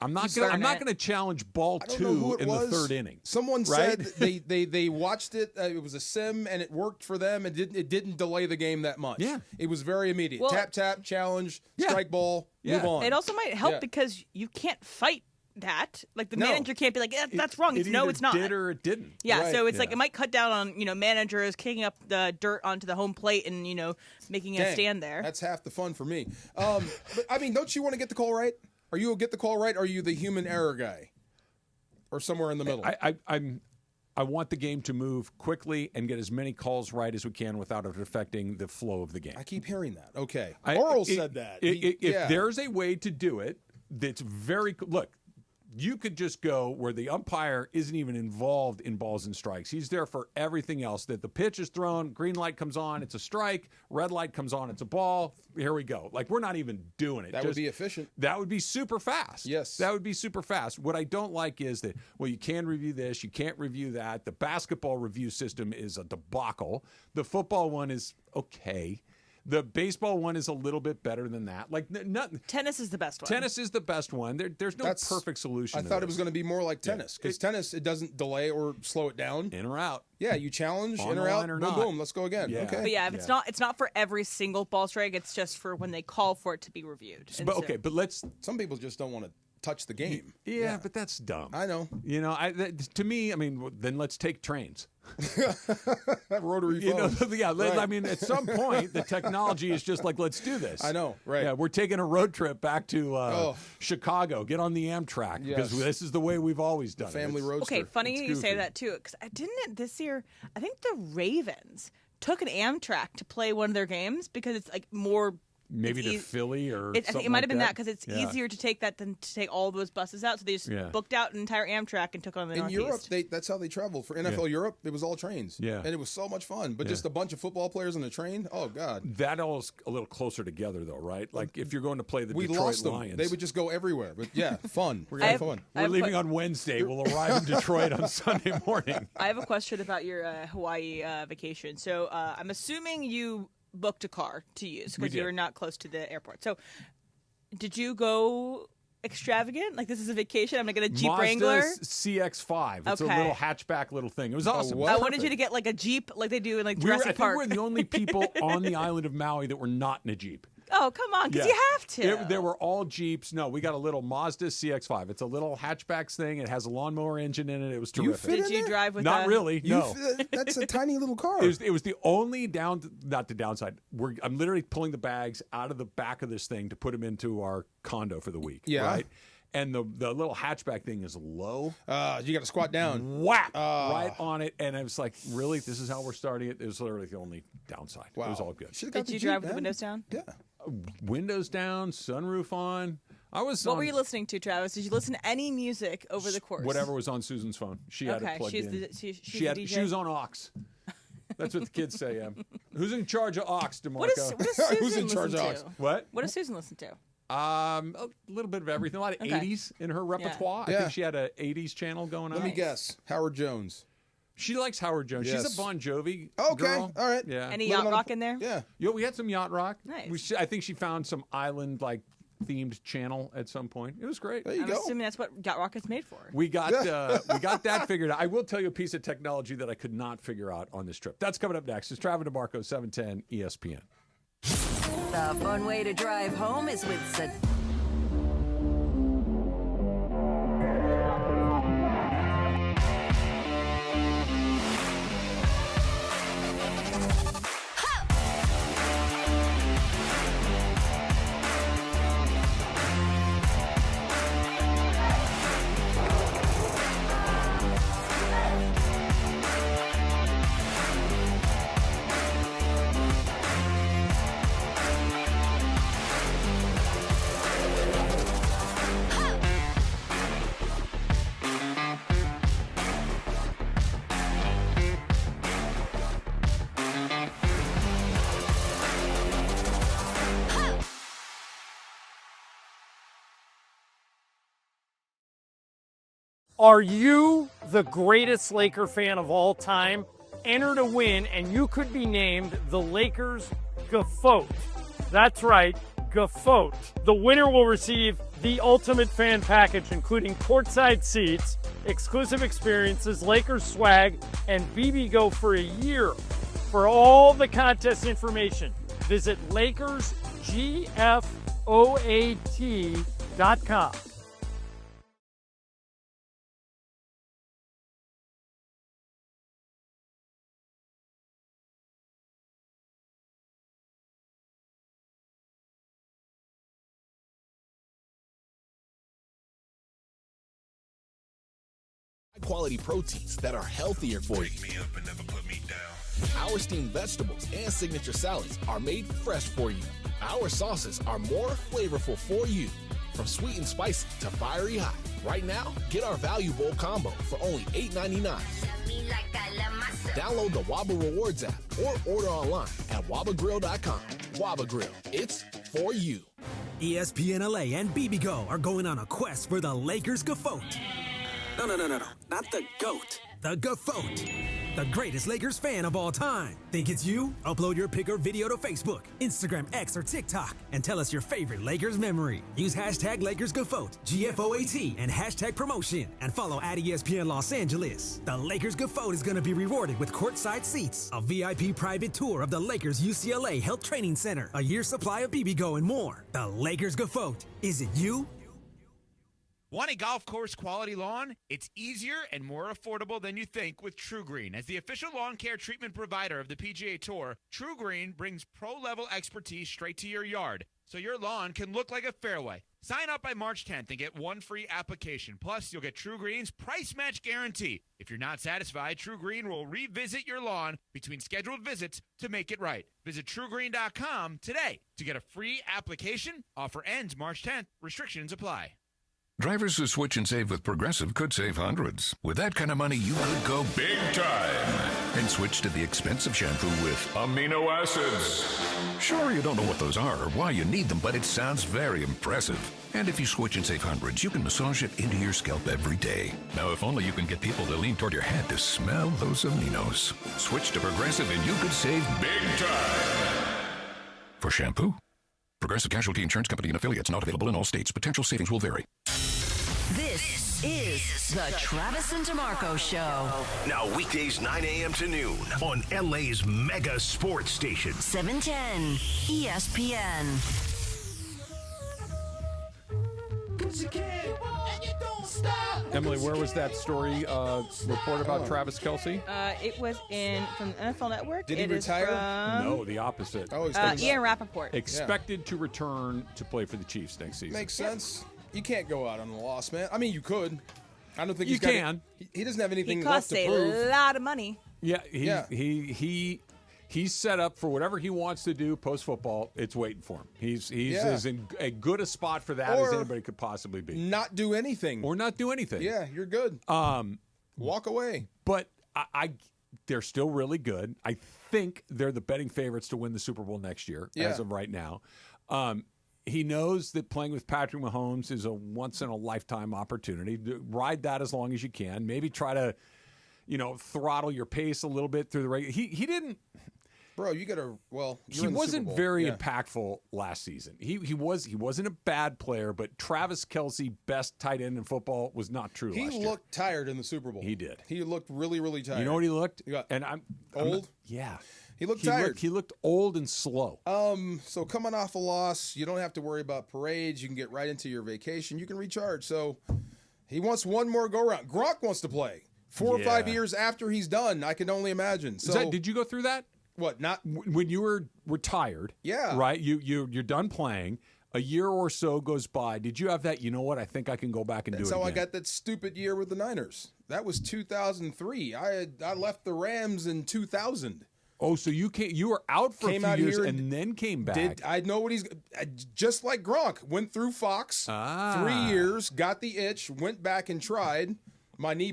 I'm not going to challenge ball 2 in the third inning. Someone right? said they watched it. It was a sim and it worked for them. It didn't delay the game that much. Yeah, it was very immediate. Well, tap, challenge, strike ball, move on. It also might help because you can't fight that. Like the manager can't be like, that's wrong. It's not. It did or it didn't. Yeah, right. so it's like it might cut down on managers kicking up the dirt onto the home plate and making a stand there. That's half the fun for me. But I mean, don't you want to get the call right? Are you a get the call right? Or are you the human error guy, or somewhere in the middle? I want the game to move quickly and get as many calls right as we can without it affecting the flow of the game. I keep hearing that. Okay, Oral said that. If there's a way to do it, that's very look. You could just go where the umpire isn't even involved in balls and strikes. He's there for everything else. That the pitch is thrown, green light comes on, it's a strike. Red light comes on, it's a ball. Here we go. Like, we're not even doing it. That would be efficient. That would be super fast. Yes. That would be super fast. What I don't like is that, well, you can review this, you can't review that. The basketball review system is a debacle. The football one is okay. The baseball one is a little bit better than that. Like tennis is the best one. Tennis is the best one. There's no perfect solution. I thought it was going to be more like tennis because tennis, it doesn't delay or slow it down. In or out. Yeah, you challenge, on in or out, or boom, not. boom, let's go again. Yeah. Okay. But yeah, if it's not for every single ball strike. It's just for when they call for it to be reviewed. But let's. Some people just don't want to touch the game. Yeah, but that's dumb. I know. To me, I mean, then let's take trains. Rotary phone. Right. I mean, at some point, the technology is just like, let's do this. I know, right? Yeah, we're taking a road trip back to Chicago. Get on the Amtrak because this is the way we've always done it. Family roadster. Okay, funny you say that too, because didn't it this year? I think the Ravens took an Amtrak to play one of their games because it's like more. Maybe to Philly or I think it might have been that because it's Yeah. easier to take that than to take all those buses out. So they just booked out an entire Amtrak and took on the In Northeast. Europe, that's how they traveled. For NFL Europe, it was all trains. Yeah. And it was so much fun. But Yeah. just a bunch of football players on a train, oh, God. That all's a little closer together, though, right? Like if you're going to play the We Detroit lost them. Lions. They would just go everywhere. But yeah, fun. We're going to have fun. We're leaving on Wednesday. We'll arrive in Detroit on Sunday morning. I have a question about your Hawaii vacation. So I'm assuming you booked a car to use because you're not close to the airport. So did you go extravagant? Like, this is a vacation? I'm going to get a Jeep Mazda Wrangler? CX-5. It's a Okay. little hatchback little thing. It was awesome. I wanted you to get like a Jeep like they do in like Jurassic Park. I think we're the only people on the island of Maui that were not in a Jeep. Oh, come on, because you have to. They were all Jeeps. No, we got a little Mazda CX-5. It's a little hatchback thing. It has a lawnmower engine in it. It was terrific. Did you drive with Not really, no. That's a tiny little car. It was the only not the downside. I'm literally pulling the bags out of the back of this thing to put them into our condo for the week. Yeah. Right? And the little hatchback thing is low. You got to squat down. Whap! Right on it. And I was like, really? This is how we're starting it? It was literally the only downside. Wow. It was all good. Did you drive with the windows down? Yeah. Windows down, sunroof on. What were you listening to, Travis? Did you listen to any music over the course? Whatever was on Susan's phone. She had it plugged in. She's the DJ? She was on aux. That's what the kids say. Who's in charge of aux, DeMarco? What does Susan Who's in charge of aux? What? What does Susan listen to? A little bit of everything. A lot of 80s in her repertoire. Yeah. I think she had an 80s channel going on. Let me guess. Howard Jones. She likes Howard Jones. Yes. She's a Bon Jovi Okay. girl. All right. Yeah. Any yacht rock in there? Yeah. We had some yacht rock. Nice. I think she found some island themed channel at some point. It was great. There you I'm go. assuming that's what yacht rock is made for. We got that figured out. I will tell you a piece of technology that I could not figure out on this trip. That's coming up next. It's Travis DeMarco, 710 ESPN. The fun way to drive home is with Are you the greatest Laker fan of all time? Enter to win, and you could be named the Lakers GOAT. That's right, GOAT. The winner will receive the ultimate fan package, including courtside seats, exclusive experiences, Lakers swag, and BBGO for a year. For all the contest information, visit LakersGFOAT.com. Quality proteins that are healthier for you. Me up and never put me down. Our steamed vegetables and signature salads are made fresh for you. Our sauces are more flavorful for you. From sweet and spicy to fiery hot. Right now, get our value bowl combo for only $8.99. Download the Waba Rewards app or order online at wabagrill.com. Waba Grill, it's for you. ESPN LA and BBGO are going on a quest for the Lakers GOAT. No. Not the GOAT. The GOAT. The greatest Lakers fan of all time. Think it's you? Upload your pic or video to Facebook, Instagram, X, or TikTok, and tell us your favorite Lakers memory. Use hashtag LakersGOAT, GFOAT, and hashtag promotion, and follow at ESPN Los Angeles. The Lakers GOAT is going to be rewarded with courtside seats, a VIP private tour of the Lakers UCLA Health Training Center, a year's supply of BBGO, and more. The Lakers GOAT. Is it you? Want a golf course quality lawn? It's easier and more affordable than you think with TruGreen. As the official lawn care treatment provider of the PGA Tour, TruGreen brings pro-level expertise straight to your yard, so your lawn can look like a fairway. Sign up by March 10th and get one free application. Plus, you'll get TruGreen's price match guarantee. If you're not satisfied, TruGreen will revisit your lawn between scheduled visits to make it right. Visit TruGreen.com today to get a free application. Offer ends March 10th. Restrictions apply. Drivers who switch and save with Progressive could save hundreds. With that kind of money, you could go big time and switch to the expensive shampoo with amino acids. Sure, you don't know what those are or why you need them, but it sounds very impressive. And if you switch and save hundreds, you can massage it into your scalp every day. Now, if only you can get people to lean toward your head to smell those aminos. Switch to Progressive and you could save big time. For shampoo, Progressive Casualty Insurance Company and affiliates, not available in all states. Potential savings will vary. This is the Travis and DeMarco Show. Now weekdays 9 a.m. to noon on LA's mega sports station. 710 ESPN. Emily, where was that story report about Travis Kelce? It was from the NFL Network. Did he retire? No, the opposite. Oh, he's Ian Rappaport. Expected to return to play for the Chiefs next season. Makes sense. You can't go out on a loss, man. I mean, you could. I don't think you can. He doesn't have anything He left costs to prove. a lot of money. Yeah, he's set up for whatever he wants to do post football. It's waiting for him. He's as in a good a spot for that as anybody could possibly be. Not do anything. Or not do anything. Yeah, you're good. Walk away. But they're still really good. I think they're the betting favorites to win the Super Bowl next year as of right now. He knows that playing with Patrick Mahomes is a once-in-a-lifetime opportunity. Ride that as long as you can. Maybe try to, throttle your pace a little bit through the regular. He didn't. Bro, you got to. Well, he wasn't very impactful last season. He wasn't a bad player, but Travis Kelce, best tight end in football, was not true. He last year. looked tired in the Super Bowl. He did. He looked really, really tired. You know what he looked? I'm old. Yeah. He looked tired. He looked old and slow. So coming off a loss, you don't have to worry about parades. You can get right into your vacation. You can recharge. So he wants one more go-around. Gronk wants to play 4 or 5 years after he's done. I can only imagine. So did you go through that? What? Not when you were retired? Yeah. Right. You're done playing. A year or so goes by. Did you have that? You know what? I think I can go back and do it again. That's how I got that stupid year with the Niners. That was 2003. I left the Rams in 2000. Oh, so you were out for a few years and then came back. I know what just like Gronk, went through Fox, 3 years, got the itch, went back and tried. My knee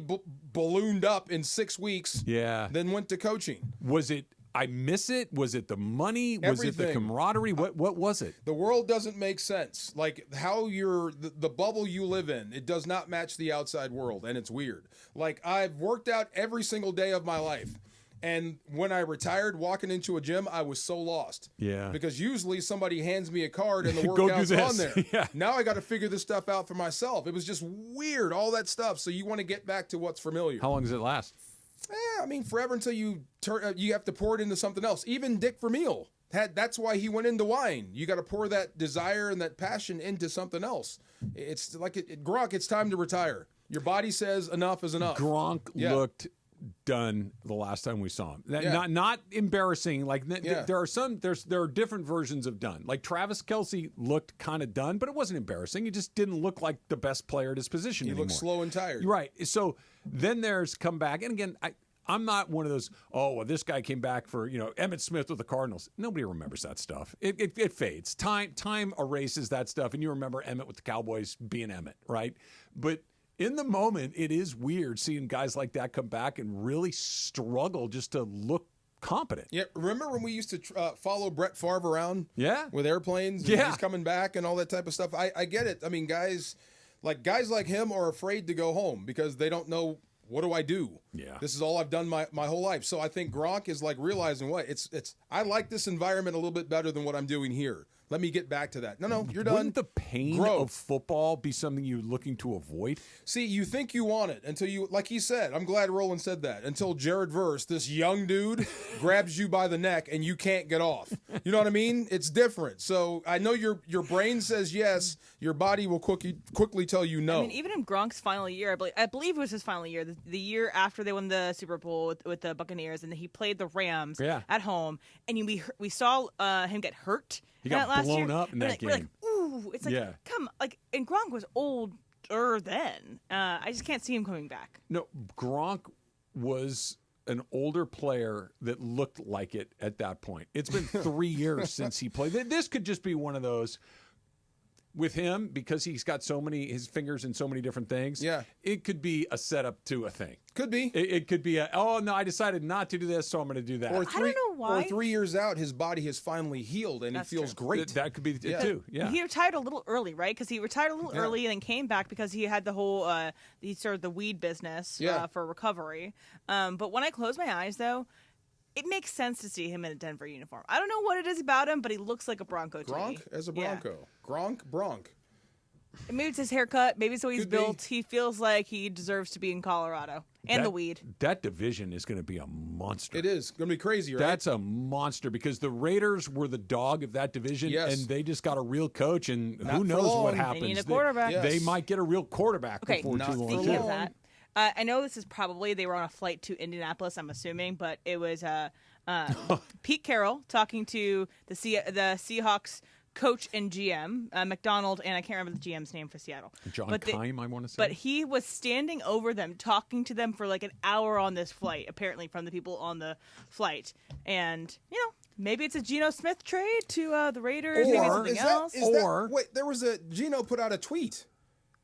ballooned up in 6 weeks. Yeah. Then went to coaching. Was it I miss it? Was it the money? Was it the Everything. camaraderie? What was it? The world doesn't make sense. Like how the bubble you live in, it does not match the outside world, and it's weird. Like I've worked out every single day of my life. And when I retired, walking into a gym, I was so lost. Yeah. Because usually somebody hands me a card and the Go do workout's this. on there. Yeah. Now I got to figure this stuff out for myself. It was just weird, all that stuff. So you want to get back to what's familiar. How long does it last? I mean, forever until you you have to pour it into something else. Even Dick Vermeil that's why he went into wine. You got to pour that desire and that passion into something else. It's like Gronk. It's time to retire. Your body says enough is enough. Gronk looked done the last time we saw him. Not embarrassing. Like there are different versions of done. Like Travis Kelce looked kind of done, but it wasn't embarrassing. He just didn't look like the best player at his position anymore. He looked slow and tired. Right. So then there's come back, and again, I'm not one of those. Oh, well, this guy came back for Emmitt Smith with the Cardinals. Nobody remembers that stuff. It fades. Time erases that stuff, and you remember Emmitt with the Cowboys being Emmitt, right? But in the moment, it is weird seeing guys like that come back and really struggle just to look competent. Yeah, remember when we used to follow Brett Favre around? Yeah, with airplanes. And he's coming back and all that type of stuff. I get it. I mean, guys like him are afraid to go home because they don't know what do I do. Yeah, this is all I've done my whole life. So I think Gronk is like realizing what it's. I like this environment a little bit better than what I'm doing here. Let me get back to that. No, you're done. Wouldn't the pain of football be something you're looking to avoid? See, you think you want it until you, like he said, I'm glad Roland said that, until Jared Verse, this young dude, grabs you by the neck and you can't get off. You know what I mean? It's different. So I know your brain says yes, your body will quickly tell you no. I mean, even in Gronk's final year, I believe it was his final year, the year after they won the Super Bowl with the Buccaneers, and he played the Rams at home, and we saw him get hurt. He got last blown year. up in that game. We're like, ooh, it's like, and Gronk was older then. I just can't see him coming back. No, Gronk was an older player that looked like it at that point. It's been 3 years since he played. This could just be one of those with him because he's got his fingers in so many different things. Yeah. It could be a setup to a thing. Could be. It could be I decided not to do this, so I'm going to do that. Or I don't know why. Or 3 years out, his body has finally healed and he feels great. That could be it too. Yeah. He retired a little early, right? Because he retired a little early and then came back because he had the whole he started the weed business for recovery. But when I close my eyes, though, it makes sense to see him in a Denver uniform. I don't know what it is about him, but he looks like a Bronco to me. Gronk as a Bronco. Yeah. Gronk. Maybe it's his haircut. Maybe it's the way he's built. He feels like he deserves to be in Colorado. And the weed. That division is going to be a monster. It is going to be crazy, right? That's a monster because the Raiders were the dog of that division, and they just got a real coach, and who knows what happens. They need a quarterback. They might get a real quarterback before too long. Speaking of that, I know this is probably they were on a flight to Indianapolis, I'm assuming, but it was Pete Carroll talking to the Seahawks coach and GM, McDonald, and I can't remember the GM's name for Seattle. John Keim, I want to say. But he was standing over them, talking to them for like an hour on this flight, apparently from the people on the flight. And, maybe it's a Geno Smith trade to the Raiders, maybe something else. Wait, there was Geno put out a tweet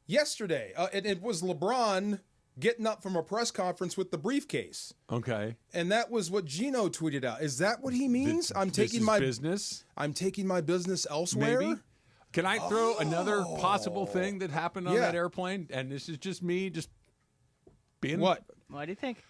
yesterday, and it was LeBron getting up from a press conference with the briefcase. Okay. And that was what Geno tweeted out. Is that what he means? I'm taking my business elsewhere? Maybe. Can I throw another possible thing that happened on that airplane? And this is just me just being What do you think?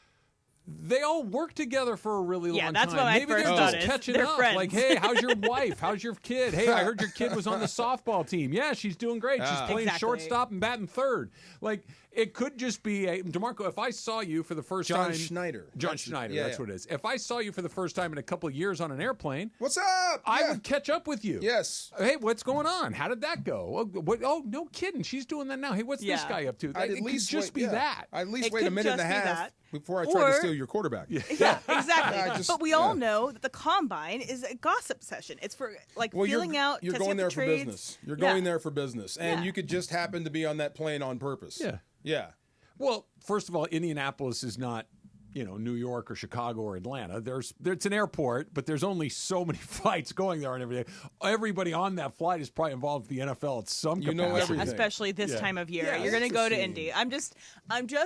They all work together for a really long time. Yeah, that's what I Maybe first they're thought just is. catching They're up. friends. Like, hey, how's your wife? How's your kid? Hey, I heard your kid was on the softball team. Yeah, she's doing great. She's playing shortstop and batting third. Like, it could just be DeMarco, if I saw you for the first time. John Schneider, that's what it is. If I saw you for the first time in a couple of years on an airplane. What's up? I would catch up with you. Yes. Hey, what's going on? How did that go? Oh, no kidding. She's doing that now. Hey, what's this guy up to? It could just be that. I'd at least wait a minute and a half before I try to steal your quarterback. Yeah, exactly. But we all know that the combine is a gossip session. It's for feeling out. You're going there for business. You're going there for business, and you could just happen to be on that plane on purpose. Yeah. Well, first of all, Indianapolis is not, New York or Chicago or Atlanta. It's an airport, but there's only so many flights going there and everything. Everybody on that flight is probably involved with the NFL at some capacity. know everything. Especially this time of year. Yeah, you're going to go to Indy. I'm just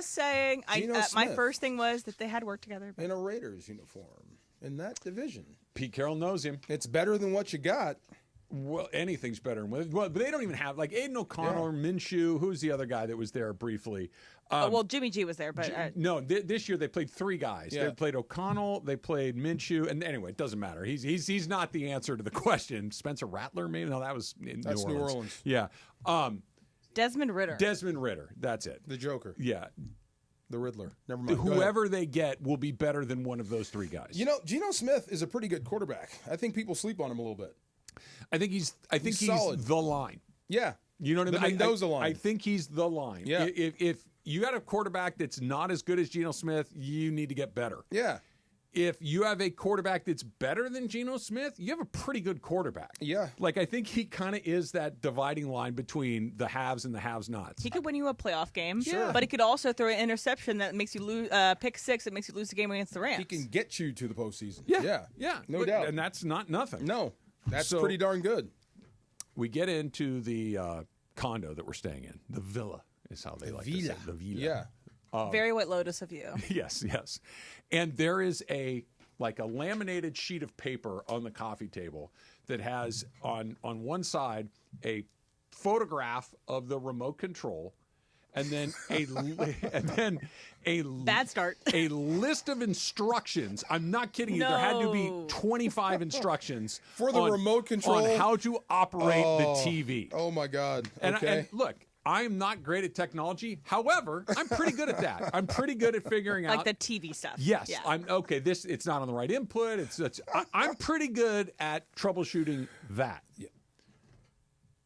saying. Geno my Smith. first thing was that they had worked together. In a Raiders uniform. in that division. Pete Carroll knows him. It's better than what you got. Well, anything's better. But they don't even have, like, Aiden O'Connell or Minshew. Who's the other guy that was there briefly? Well, Jimmy G was there, but... No, this year they played 3 guys. Yeah. They played O'Connell, they played Minshew, and anyway, it doesn't matter. He's not the answer to the question. Spencer Rattler, maybe? No, that was That's New New Orleans. Orleans. Yeah. Desmond Ridder. Desmond Ridder, that's it. The Joker. Yeah. The Riddler. Never mind. Whoever they get will be better than one of those 3 guys. You know, Geno Smith is a pretty good quarterback. I think people sleep on him a little bit. I think he's solid. the line. Yeah. You know what I mean? The Mendoza line. I think he's the line. Yeah. If you got a quarterback that's not as good as Geno Smith, you need to get better. Yeah. If you have a quarterback that's better than Geno Smith, you have a pretty good quarterback. Yeah. Like, I think he kind of is that dividing line between the haves and the have-nots. He could win you a playoff game, Sure. but he could also throw an interception that makes you lose, pick 6 that makes you lose the game against the Rams. He can get you to the postseason. Yeah. No doubt. And that's not nothing. No. That's pretty darn good. We get into the condo that we're staying in. The villa is how they like to say it. The villa. Yeah. Very White Lotus of you. Yes. And there is a laminated sheet of paper on the coffee table that has on one side a photograph of the remote control, and then a bad start. A list of instructions. I'm not kidding you. There had to be 25 instructions for the remote control on how to operate the TV. Oh my God! And Okay. look, I'm not great at technology. However, I'm pretty good at that. I'm pretty good at figuring out Like the TV stuff. Yes, Yeah. I'm okay. It's not on the right input. I'm pretty good at troubleshooting that. Yeah.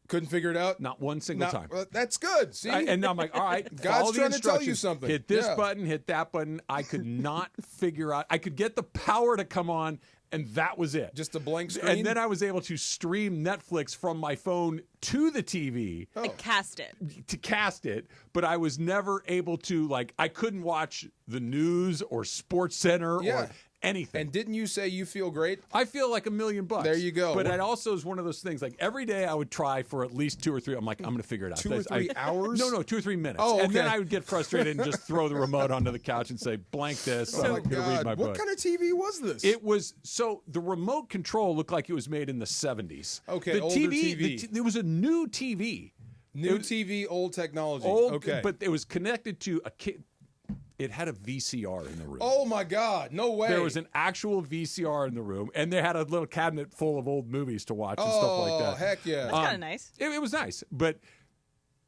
Couldn't figure it out. Not one single time. Well, that's good. See, And I'm like, all right, God's follow the trying to tell you instructions. something. Hit this Yeah. button, hit that button. I could not figure out. I could get the power to come on, and that was it. Just a blank screen. And then I was able to stream Netflix from my phone to the TV. And cast it. To cast it, but I was never able to, I couldn't watch the news or Sports Center or anything. And didn't you say you feel great? I feel like $1 million. There you go. But it also is one of those things, like every day I would try for at least 2 or 3. I'm like, I'm going to figure it out. 2 or 3 hours? No, 2 or 3 minutes. Oh, And then okay. I would get frustrated and just throw the remote onto the couch and say, blank this. Oh I'm my going to read God! my book. What kind of TV was this? It was, so the remote control looked like it was made in the 70s. Okay, the older TV. It was a new TV. New TV, old technology. Old, okay. But it was connected to a kid. It had a VCR in the room. Oh my God! No way. There was an actual VCR in the room, and they had a little cabinet full of old movies to watch and stuff like that. Oh, heck yeah! That's kind of nice. It was nice, but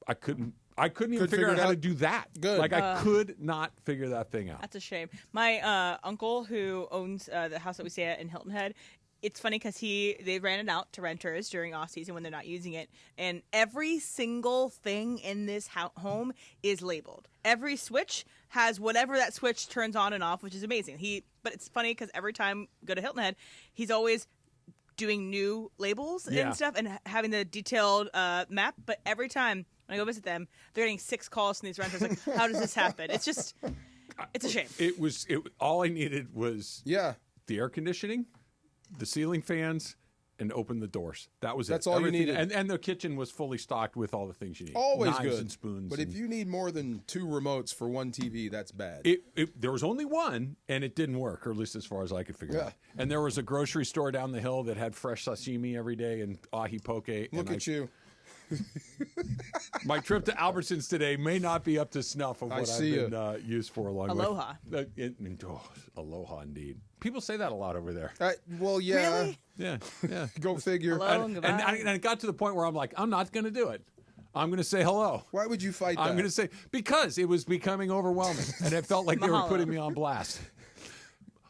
I couldn't even figure out how to do that. Good. Like I could not figure that thing out. That's a shame. My uncle, who owns the house that we stay at in Hilton Head, it's funny because they ran it out to renters during off season when they're not using it, and every single thing in this home is labeled. Every switch has whatever that switch turns on and off, which is amazing. But it's funny because every time we go to Hilton Head, he's always doing new labels and stuff and having the detailed map. But every time when I go visit them, they're getting 6 calls from these renters like, how does this happen? It's just, it's a shame. All I needed was the air conditioning, the ceiling fans, and open the doors. That was That's it. all Everything, you needed. And the kitchen was fully stocked with all the things you need. Always Knives good. and spoons. But if you need more than 2 remotes for one TV, that's bad. There was only one, and it didn't work, or at least as far as I could figure out. And there was a grocery store down the hill that had fresh sashimi every day and ahi poke. Look at you. My trip to Albertsons today may not be up to snuff of what I've been used for along Aloha. Aloha, indeed. People say that a lot over there. Well, yeah. Really? Yeah. Go figure. Hello and goodbye. And it got to the point where I'm like, I'm not going to do it. I'm going to say hello. Why would you fight that? I'm going to say, because it was becoming overwhelming, and it felt like they were putting me on blast.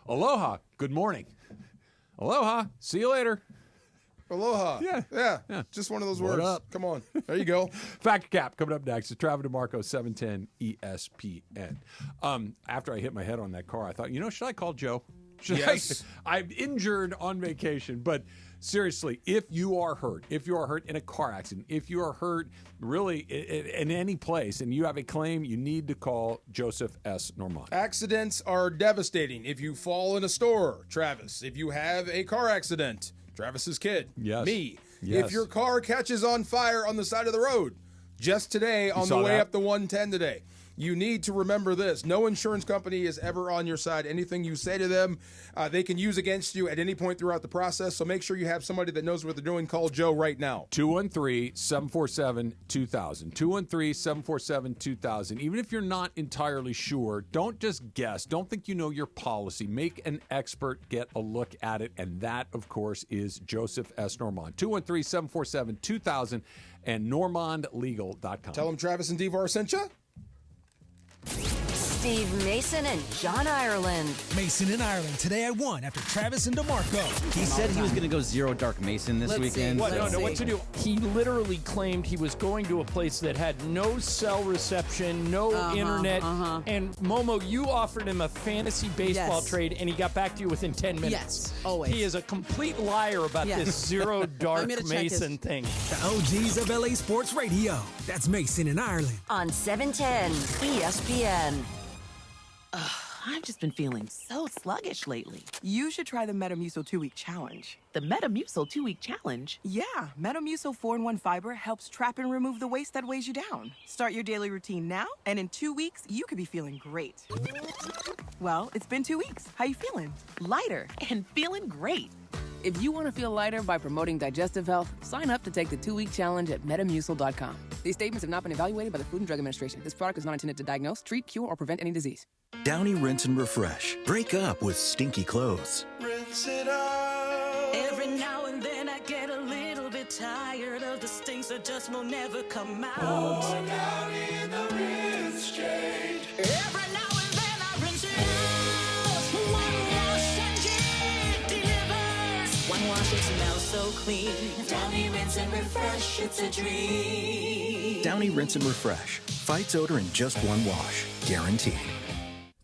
Aloha. Good morning. Aloha. See you later. Aloha. Yeah. Just one of those What words. up? Come on. There you go. Fact Cap coming up next. It's Travis DeMarco, 710 ESPN. After I hit my head on that car, I thought, should I call Joe? Yes. I'm injured on vacation, but seriously, if you are hurt in a car accident, if you are hurt really in any place and you have a claim, you need to call Joseph S. Normand. Accidents are devastating. If you fall in a store, Travis. If you have a car accident, Travis's kid. Yes. Me. Yes. If your car catches on fire on the side of the road, just today on the way up the 110 today. you need to remember this. No insurance company is ever on your side. Anything you say to them, they can use against you at any point throughout the process. So make sure you have somebody that knows what they're doing. Call Joe right now. 213-747-2000. 213-747-2000. Even if you're not entirely sure, don't just guess. Don't think you know your policy. Make an expert get a look at it. And that, of course, is Joseph S. Normand. 213-747-2000 and normandlegal.com. Tell them Travis and Devar sent you. Steve Mason and John Ireland. Mason in Ireland today at 1 after Travis and DeMarco. He said he was going to go zero dark Mason this weekend. What'd you do? He literally claimed he was going to a place that had no cell reception, no internet. And Momo, you offered him a fantasy baseball trade, and he got back to you within 10 minutes. Yes, always. He is a complete liar about this zero dark Mason thing. The OGs of LA Sports Radio. That's Mason in Ireland. On 710 ESPN. I've just been feeling so sluggish lately. You should try the Metamucil 2-Week Challenge. The Metamucil 2-Week Challenge? Yeah, Metamucil 4-in-1 Fiber helps trap and remove the waste that weighs you down. Start your daily routine now, and in 2 weeks, you could be feeling great. Well, it's been 2 weeks. How you feeling? Lighter and feeling great. If you want to feel lighter by promoting digestive health, sign up to take the 2-week challenge at Metamucil.com. These statements have not been evaluated by the Food and Drug Administration. This product is not intended to diagnose, treat, cure, or prevent any disease. Downy Rinse and Refresh. Break up with stinky clothes. Rinse it out. Every now and then I get a little bit tired of the stinks that just will never come out. Pour down in the rinse change. Every now and then I rinse it out. One wash and it delivers. One wash, it smells so clean. Downy Rinse and Refresh, it's a dream. Downy Rinse and Refresh. Fights odor in just one wash. Guaranteed.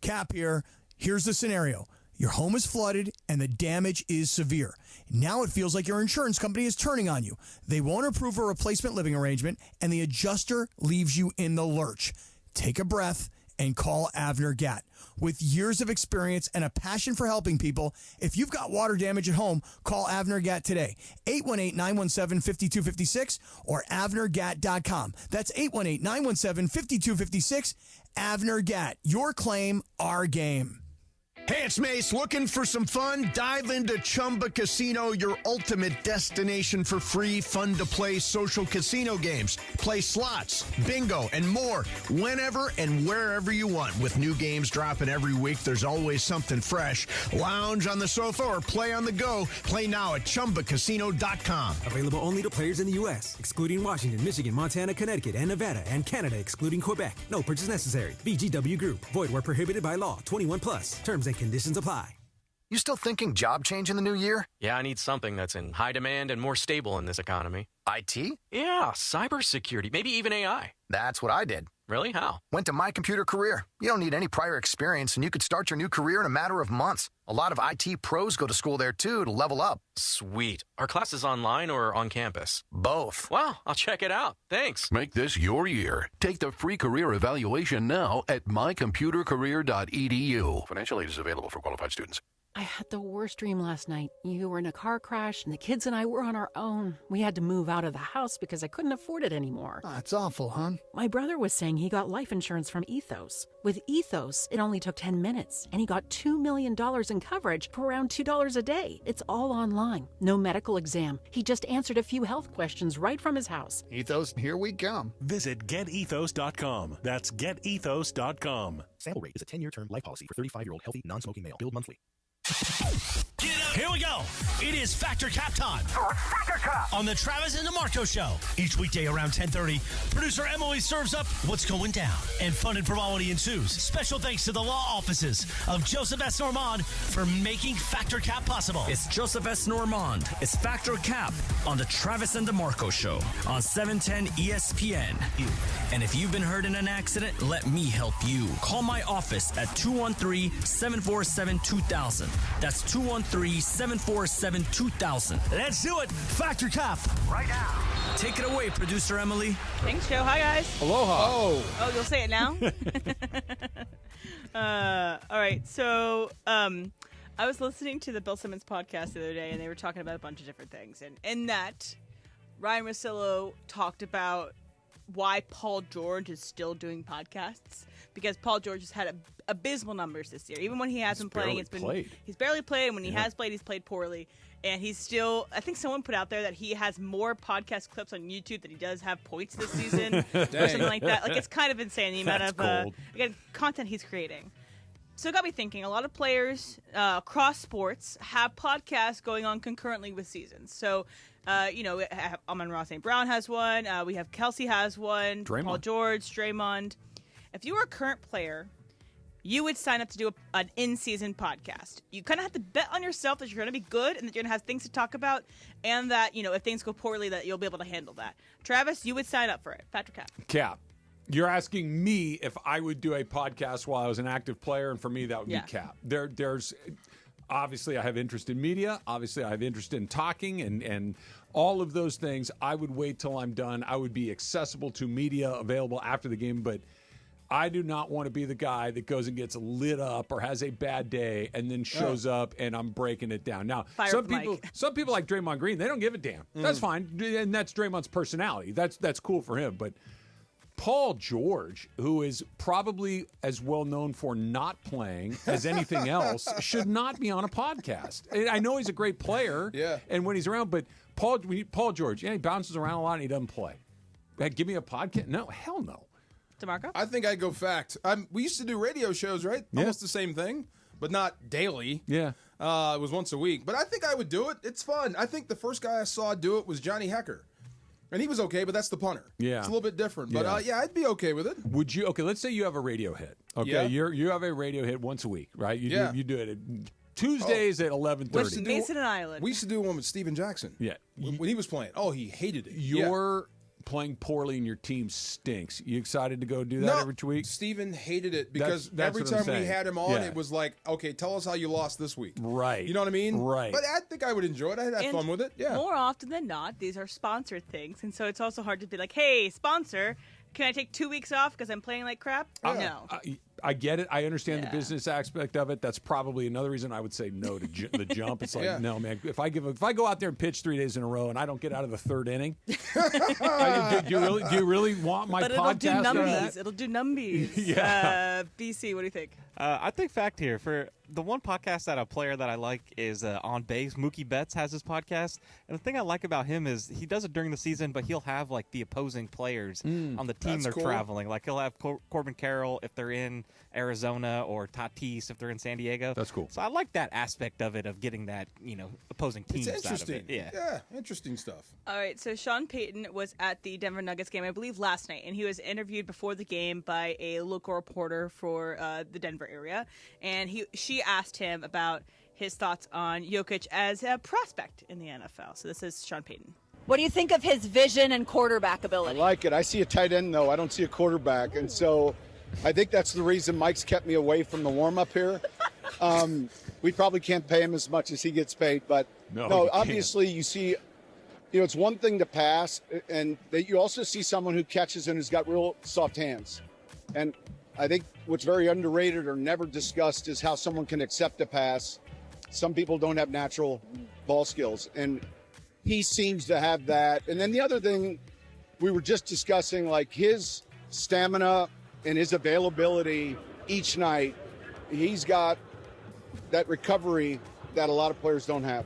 Cap here. Here's the scenario. Your home is flooded and the damage is severe. Now it feels like your insurance company is turning on you. They won't approve a replacement living arrangement and the adjuster leaves you in the lurch. Take a breath and call Avner Gatt. With years of experience and a passion for helping people, if you've got water damage at home, call Avner Gatt today. 818-917-5256 or avnergatt.com. That's 818-917-5256. Avner Gatt. Your claim, our game. Hey, it's Mace. Looking for some fun? Dive into Chumba Casino, your ultimate destination for free, fun-to-play social casino games. Play slots, bingo, and more whenever and wherever you want. With new games dropping every week, there's always something fresh. Lounge on the sofa or play on the go. Play now at ChumbaCasino.com. Available only to players in the U.S., excluding Washington, Michigan, Montana, Connecticut, and Nevada, and Canada, excluding Quebec. No purchase necessary. VGW Group. Void where prohibited by law. 21 plus. Terms and conditions apply. You still thinking job change in the new year? Yeah, I need something that's in high demand and more stable in this economy. IT? Yeah, cybersecurity, maybe even AI. That's what I did. Really? How? Went to My Computer Career. You don't need any prior experience, and you could start your new career in a matter of months. A lot of IT pros go to school there, too, to level up. Sweet. Are classes online or on campus? Both. Wow, I'll check it out. Thanks. Make this your year. Take the free career evaluation now at mycomputercareer.edu. Financial aid is available for qualified students. I had the worst dream last night. You were in a car crash, and the kids and I were on our own. We had to move out of the house because I couldn't afford it anymore. That's awful, hon. My brother was saying he got life insurance from Ethos. With Ethos, it only took 10 minutes, and he got $2 million in coverage for around $2 a day. It's all online. No medical exam. He just answered a few health questions right from his house. Ethos, here we come. Visit getethos.com. That's getethos.com. Sample rate is a 10-year term life policy for 35-year-old healthy, non-smoking male. Billed monthly. Here we go. It is Factor Cap time. Factor Cap on the Travis and DeMarco Show. Each weekday around 10:30, producer Emily serves up what's going down, and fun and frivolity ensues. Special thanks to the law offices of Joseph S. Normand for making Factor Cap possible. It's Joseph S. Normand. It's Factor Cap on the Travis and DeMarco Show on 710 ESPN. And if you've been hurt in an accident, let me help you. Call my office at 213-747-2000. That's 213-747-2000. Let's do it. Factor Cap right now. Take it away, producer Emily. Thanks, Joe. Hi, guys. Aloha. Oh, you'll say it now? All right. So I was listening to the Bill Simmons podcast the other day, and they were talking about a bunch of different things. And in that, Ryan Russillo talked about why Paul George is still doing podcasts, because Paul George has had abysmal numbers this year. Even when he hasn't playing, he's barely played. And when he has played, he's played poorly. And he's still, I think someone put out there that he has more podcast clips on YouTube than he does have points this season, or something like that. Like, it's kind of insane the amount of again, content he's creating. So it got me thinking, a lot of players across sports have podcasts going on concurrently with seasons. So, Amon-Ra St. Brown has one. We have Kelsey has one. Draymond. Paul George, Draymond. If you were a current player, you would sign up to do an in-season podcast. You kind of have to bet on yourself that you're going to be good and that you're going to have things to talk about, and that, if things go poorly, that you'll be able to handle that. Travis, you would sign up for it. Patrick Cap. Cap. You're asking me if I would do a podcast while I was an active player, and for me, that would be Cap. There's obviously I have interest in media. Obviously, I have interest in talking and all of those things. I would wait till I'm done. I would be accessible to media available after the game, but I do not want to be the guy that goes and gets lit up or has a bad day and then shows up and I'm breaking it down. Now, some people like Draymond Green, they don't give a damn. That's fine, and that's Draymond's personality. That's cool for him. But Paul George, who is probably as well known for not playing as anything else, should not be on a podcast. I know he's a great player, and when he's around, but Paul George, he bounces around a lot and he doesn't play. Give me a podcast? No, hell no. DeMarco? I think I'd go fact. We used to do radio shows, right? Yeah. Almost the same thing, but not daily. Yeah. It was once a week. But I think I would do it. It's fun. I think the first guy I saw do it was Johnny Hecker. And he was okay, but that's the punter. Yeah. It's a little bit different. But, I'd be okay with it. Would you? Okay, let's say you have a radio hit. Okay, you have a radio hit once a week, right? You do it at Tuesdays at 11:30. Mason and Island. We used to do one with Steven Jackson. Yeah. When he was playing. Oh, he hated it. You're playing poorly and your team stinks. You excited to go do that every week? Steven hated it because that's every time we had him on, it was like, okay, tell us how you lost this week. Right. You know what I mean? Right. But I think I would enjoy it. I'd have fun with it. Yeah. More often than not, these are sponsored things. And so it's also hard to be like, hey, sponsor, can I take 2 weeks off because I'm playing like crap? No. I get it. I understand the business aspect of it. That's probably another reason I would say no to the jump. It's like, no, man. If I go out there and pitch 3 days in a row and I don't get out of the third inning, do you really want my podcast? It'll do numbies. Yeah. BC, what do you think? I think fact here. For the one podcast that a player that I like is On Base. Mookie Betts has his podcast. And the thing I like about him is he does it during the season, but he'll have like the opposing players on the team they're traveling. Like he'll have Corbin Carroll if they're in Arizona or Tatis if they're in San Diego. That's cool. So I like that aspect of it, of getting that, opposing teams It's interesting. out of it. Yeah, interesting stuff. All right, so Sean Payton was at the Denver Nuggets game, I believe, last night, and he was interviewed before the game by a local reporter for the Denver area, and she asked him about his thoughts on Jokic as a prospect in the NFL. So this is Sean Payton. What do you think of his vision and quarterback ability? I like it. I see a tight end, though. I don't see a quarterback, and so I think that's the reason Mike's kept me away from the warm-up here. We probably can't pay him as much as he gets paid, but no obviously you see, it's one thing to pass, and you also see someone who catches and has got real soft hands. And I think what's very underrated or never discussed is how someone can accept a pass. Some people don't have natural ball skills, and he seems to have that. And then the other thing we were just discussing, like his stamina and his availability each night, he's got that recovery that a lot of players don't have.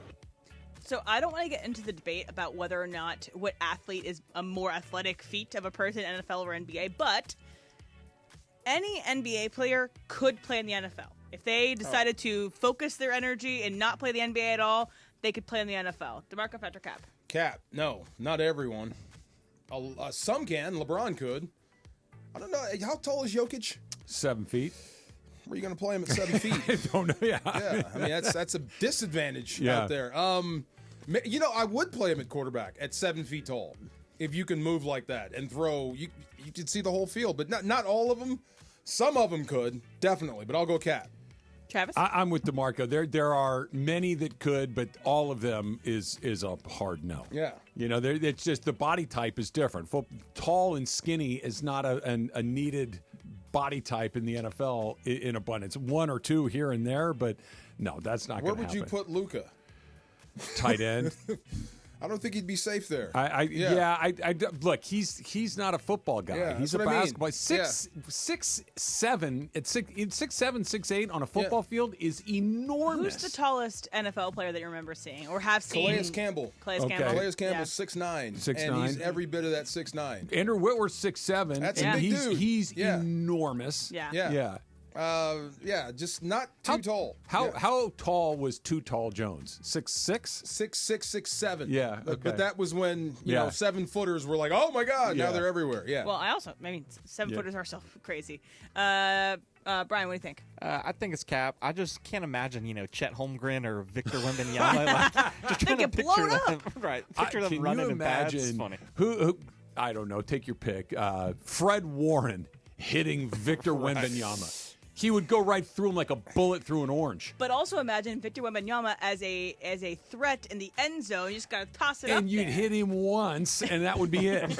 So I don't want to get into the debate about whether or not what athlete is a more athletic feat of a person, NFL or NBA, but any NBA player could play in the NFL. If they decided to focus their energy and not play the NBA at all, they could play in the NFL. DeMarco, Patrick Cap. Cap, no, not everyone. Some can. LeBron could. I don't know. How tall is Jokic? 7 feet. Where are you going to play him at 7 feet? I don't know. Yeah. I mean, that's a disadvantage out there. I would play him at quarterback at 7 feet tall if you can move like that and throw. You could see the whole field, but not all of them. Some of them could, definitely, but I'll go Cap. Travis? I'm with DeMarco. There are many that could, but all of them is a hard no. Yeah. It's just the body type is different. Tall and skinny is not a needed body type in the NFL in abundance. One or two here and there, but no, that's not going to happen. Where would you put Luka? Tight end. I don't think he'd be safe there. Look, he's not a football guy. Yeah, he's a basketball. 6'7", 6'8" on a football field is enormous. Who's the tallest NFL player that you remember seeing or have seen? Calais Campbell. Calais Campbell's 6'9". And he's every bit of that 6'9". Andrew Whitworth's 6'7". That's a big dude. He's enormous. Yeah. Just not too tall. How tall was Too Tall Jones? 6'6"? 6'6", 6'7". Yeah, okay. But that was when 7-footers were like, oh my God, now they're everywhere. Yeah. Well, I mean, 7-footers are so crazy. Brian, what do you think? I think it's Cap. I just can't imagine, Chet Holmgren or Victor Wembanyama. Just trying to picture them. Right. Picture them running in pads. It's funny. Who? I don't know. Take your pick. Fred Warren hitting Victor Wembanyama. He would go right through him like a bullet through an orange. But also imagine Victor Wembanyama as a threat in the end zone. You just got to toss it up and you'd there. hit him once, and that would be it.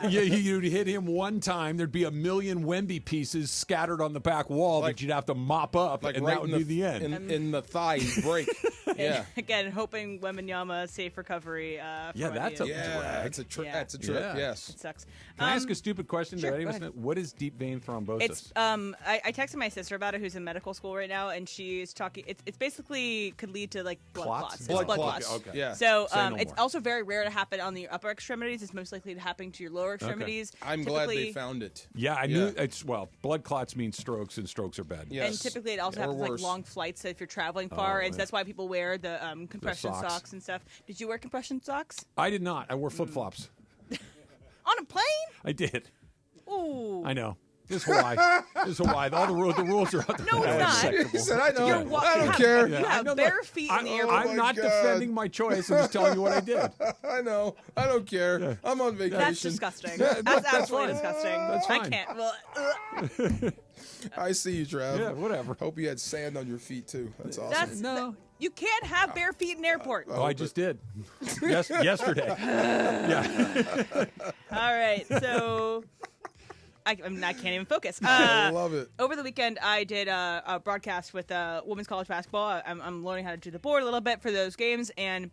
You'd hit him one time. There'd be a million Wemby pieces scattered on the back wall that you'd have to mop up, and that would be the end. In the thigh, he'd break. Yeah. Again, hoping Wembanyama safe recovery. That's a drag. That's a trip. That's a trip. Yeah. Yes. It sucks. Can I ask a stupid question? Sure, What is deep vein thrombosis? It's I texted my sister about it, who's in medical school right now, and she's talking. It's basically could lead to like blood clots. Blood clots. Okay. Yeah. So it's also very rare to happen on the upper extremities. It's most likely to happen to your lower extremities. I'm glad they found it. Yeah, I knew. Blood clots mean strokes, and strokes are bad. Yes. And typically it also happens like long flights. So if you're traveling far, and that's why people wear the compression socks and stuff. Did you wear compression socks? I did not. I wore flip flops. On a plane? I did. Ooh. I know. This is Hawaii. All the rules are out there. No, it's not. He said, I know. I don't care. You have bare feet in the airport. I'm not defending my choice. I'm just telling you what I did. I know. I don't care. Yeah. I'm on vacation. That's disgusting. That's absolutely disgusting. That's fine. I can't. Well, I see you, Trav. Yeah, whatever. Hope you had sand on your feet, too. That's awesome. You can't have bare feet in the airport. Oh, I just did. Yesterday. Yeah. All right. So I can't even focus. I love it. Over the weekend, I did a broadcast with women's college basketball. I'm learning how to do the board a little bit for those games, and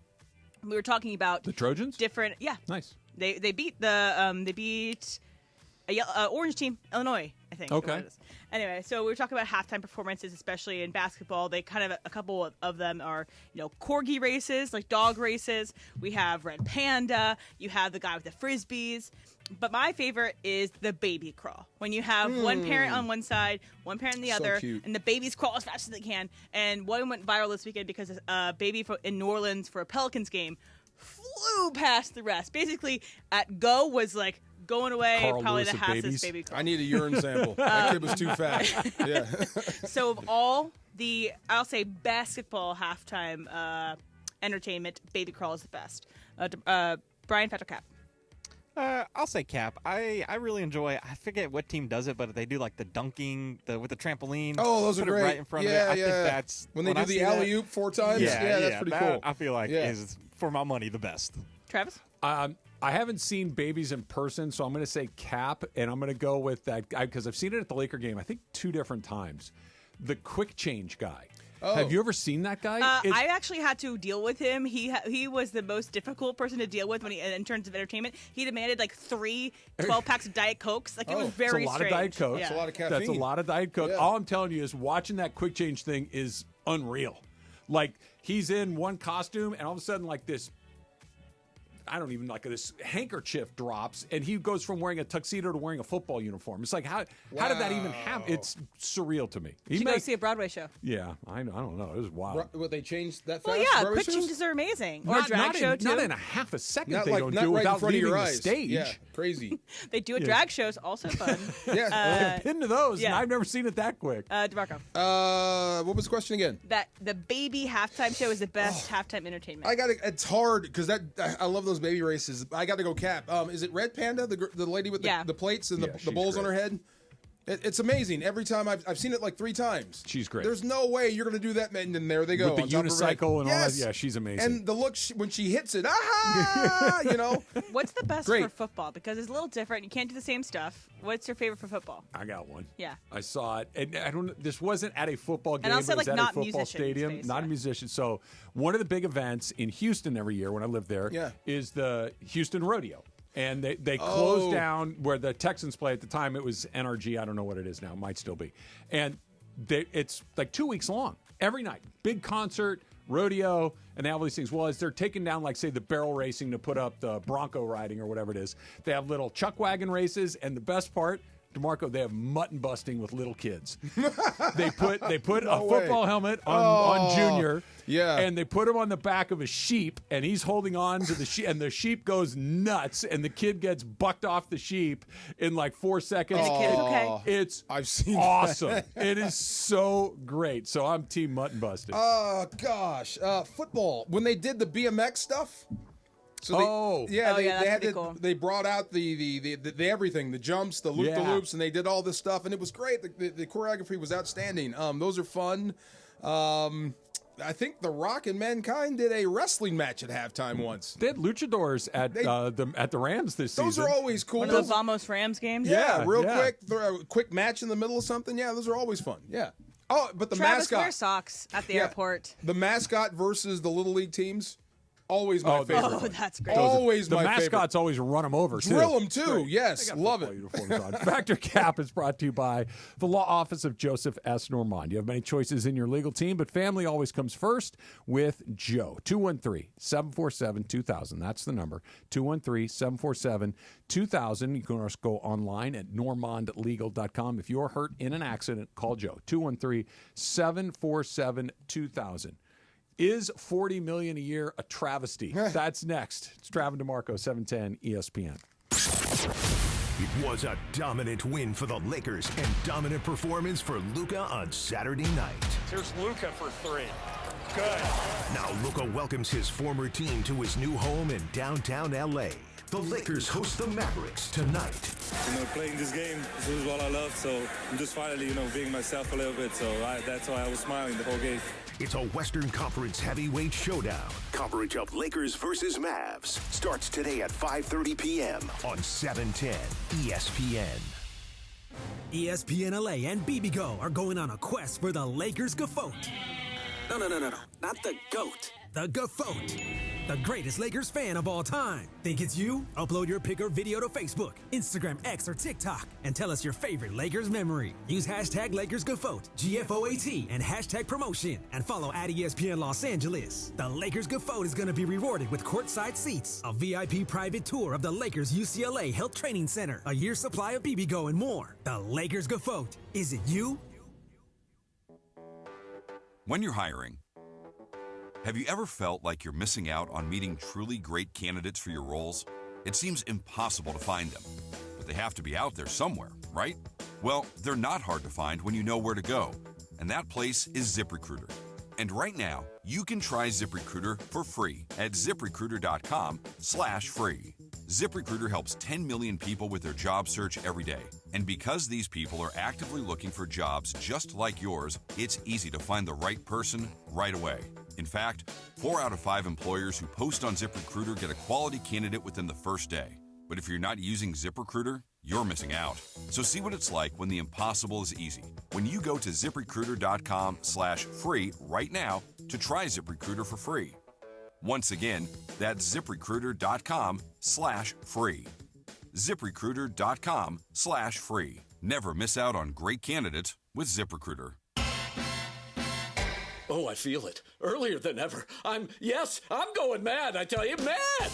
we were talking about the Trojans. Different, nice. They beat a orange team, Illinois, I think. Okay. Anyway, so we were talking about halftime performances, especially in basketball. They kind of a couple of them are corgi races, like dog races. We have red panda. You have the guy with the frisbees. But my favorite is the baby crawl. When you have one parent on one side, one parent on the other, cute. and the babies crawl as fast as they can. And one went viral this weekend because a baby in New Orleans for a Pelicans game flew past the rest. Basically, at go was like going away, Carl probably Lewis the of fastest babies. baby crawl. I need a urine sample. That kid was too fast. Yeah. So of all the, I'll say basketball halftime entertainment, baby crawl is the best. Brian Petrocap. I'll say Cap. I really enjoy. I forget what team does it, but they do like the dunking with the trampoline. Oh, those are Put it great. right in front of it. I think that's when they do the alley oop 4 times. Yeah, that's pretty cool. I feel like is for my money the best. Travis. I haven't seen babies in person, so I'm going to say Cap, and I'm going to go with that guy because I've seen it at the Laker game. I think 2 different times. The quick change guy. Oh. Have you ever seen that guy? I actually had to deal with him. He was the most difficult person to deal with in terms of entertainment. He demanded like 3 12-packs of Diet Cokes. Like it was very strange. It's a lot of Diet Coke. Yeah. That's a lot of caffeine. That's a lot of Diet Coke. Yeah. All I'm telling you is watching that quick change thing is unreal. Like he's in one costume, and all of a sudden, like this. I don't even like this handkerchief drops, and he goes from wearing a tuxedo to wearing a football uniform. It's like how did that even happen? It's surreal to me. You should go see a Broadway show. Yeah, I don't know. It was wild. What they changed that fast? Well, yeah, Broadway quick shows? changes are amazing. Or a drag show too. Not in a half a second. Not they like, don't not do right without in front leaving of your the eyes. stage. Yeah, crazy. They do a drag shows, also fun. I've been to those, and I've never seen it that quick. DeMarco. What was the question again? That the baby halftime show is the best halftime entertainment. It's hard because I love those baby races. I got to go Cap. Is it Red Panda, the lady with the plates and the bowls on her head? It's amazing. Every time I've seen it like 3 times. She's great. There's no way you're going to do that, and then there they go. With the unicycle and all that. Yes. Yeah, she's amazing. And the look when she hits it, aha! You know. What's the best Great. for football? Because it's a little different. You can't do the same stuff. What's your favorite for football? I got one. Yeah. I saw it. And I don't. This wasn't at a football game. And I'll say, it was like, at not a football musician stadium. space, Not a musician. So one of the big events in Houston every year when I lived there is the Houston Rodeo. And they closed down where the Texans play. At the time, it was NRG. I don't know what it is now. It might still be. And it's like 2 weeks long. Every night. Big concert, rodeo, and they have all these things. Well, as they're taking down, like, say, the barrel racing to put up the Bronco riding or whatever it is, they have little chuck wagon races. And the best part, DeMarco, they have mutton busting with little kids. They put a football helmet on Junior. Yeah. And they put him on the back of a sheep, and he's holding on to the sheep, and the sheep goes nuts, and the kid gets bucked off the sheep in like 4 seconds. And the kid's okay. It's I've seen awesome. that. It is so great. So I'm team mutton busting. Oh, gosh. Football. When they did the BMX stuff. So they had cool. They brought out the everything, the jumps, the loop-the-loops, and they did all this stuff, and it was great. The choreography was outstanding. Those are fun. I think The Rock and Mankind did a wrestling match at halftime once. They had luchadors at the Rams this season. Those are always cool. One of those Vamos Rams games? Yeah, quick match in the middle of something. Yeah, those are always fun. Yeah. Oh, but the Travis mascot. wears socks at the airport. The mascot versus the Little League teams. Always my favorite. Oh, that's great. Always my favorite. The mascots always run them over, too. Drill them, too. Great. Yes, love it. Uniforms on. Factor Cap is brought to you by the Law Office of Joseph S. Normand. You have many choices in your legal team, but family always comes first with Joe. 213-747-2000. That's the number. 213-747-2000. You can also go online at normandlegal.com. If you're hurt in an accident, call Joe. 213-747-2000. Is $40 million a year a travesty? That's next. It's Travis DeMarco, 710 ESPN. It was a dominant win for the Lakers and dominant performance for Luka on Saturday night. Here's Luka for 3. Good. Now Luka welcomes his former team to his new home in downtown L.A. The Lakers host the Mavericks tonight. Playing this game is what I love, so I'm just finally, being myself a little bit, so that's why I was smiling the whole game. It's a Western Conference heavyweight showdown. Coverage of Lakers versus Mavs starts today at 5:30 p.m. on 710 ESPN. ESPN LA and BBGO are going on a quest for the Lakers GOAT. No, not the GOAT. The GOAT. The greatest Lakers fan of all time. Think it's you? Upload your pic or video to Facebook, Instagram, X, or TikTok, and tell us your favorite Lakers memory. Use hashtag LakersGoFoat, GFOAT, and hashtag promotion, and follow at ESPN Los Angeles. The Lakers GOAT is going to be rewarded with courtside seats, a VIP private tour of the Lakers UCLA Health Training Center, a year's supply of BBGO, and more. The Lakers GOAT. Is it you? When you're hiring, have you ever felt like you're missing out on meeting truly great candidates for your roles? It seems impossible to find them, but they have to be out there somewhere, right? Well, they're not hard to find when you know where to go, and that place is ZipRecruiter. And right now, you can try ZipRecruiter for free at ZipRecruiter.com/free. ZipRecruiter helps 10 million people with their job search every day. And because these people are actively looking for jobs just like yours, it's easy to find the right person right away. In fact, 4 out of 5 employers who post on ZipRecruiter get a quality candidate within the first day. But if you're not using ZipRecruiter, you're missing out. So see what it's like when the impossible is easy. When you go to ZipRecruiter.com/free right now to try ZipRecruiter for free. Once again, that's ZipRecruiter.com/free. ZipRecruiter.com/free. Never miss out on great candidates with ZipRecruiter. Oh, I feel it. Earlier than ever. I'm going mad, I tell you, mad!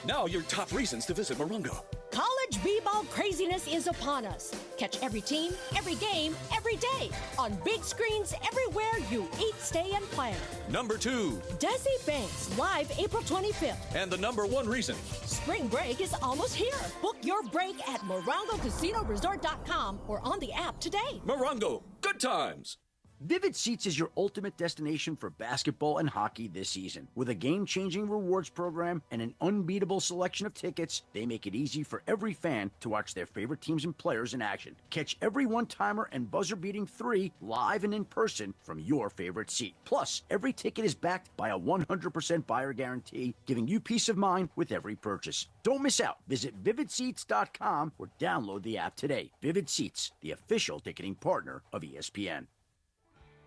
Now your top reasons to visit Morongo. College b-ball craziness is upon us. Catch every team, every game, every day. On big screens everywhere you eat, stay, and play. Number 2. Desi Banks, live April 25th. And the number 1 reason. Spring break is almost here. Book your break at MorongoCasinoResort.com or on the app today. Morongo, good times. Vivid Seats is your ultimate destination for basketball and hockey this season. With a game-changing rewards program and an unbeatable selection of tickets, they make it easy for every fan to watch their favorite teams and players in action. Catch every one-timer and buzzer-beating 3 live and in person from your favorite seat. Plus, every ticket is backed by a 100% buyer guarantee, giving you peace of mind with every purchase. Don't miss out. Visit vividseats.com or download the app today. Vivid Seats, the official ticketing partner of ESPN.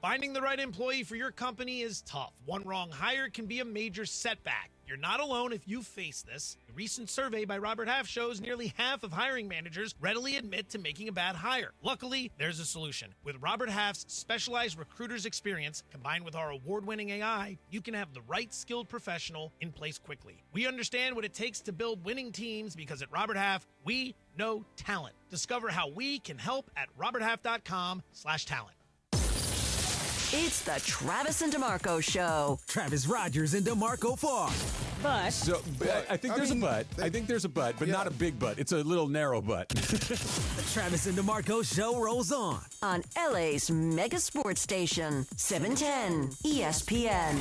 Finding the right employee for your company is tough. One wrong hire can be a major setback. You're not alone if you face this. A recent survey by Robert Half shows nearly half of hiring managers readily admit to making a bad hire. Luckily, there's a solution. With Robert Half's specialized recruiter's experience, combined with our award-winning AI, you can have the right skilled professional in place quickly. We understand what it takes to build winning teams because at Robert Half, we know talent. Discover how we can help at roberthalf.com/talent. It's the Travis and DeMarco Show. Travis Rogers and DeMarco Farr. But I think there's a but. I think there's a but, but not a big but. It's a little narrow but. The Travis and DeMarco Show rolls on. On LA's mega sports station, 710 ESPN.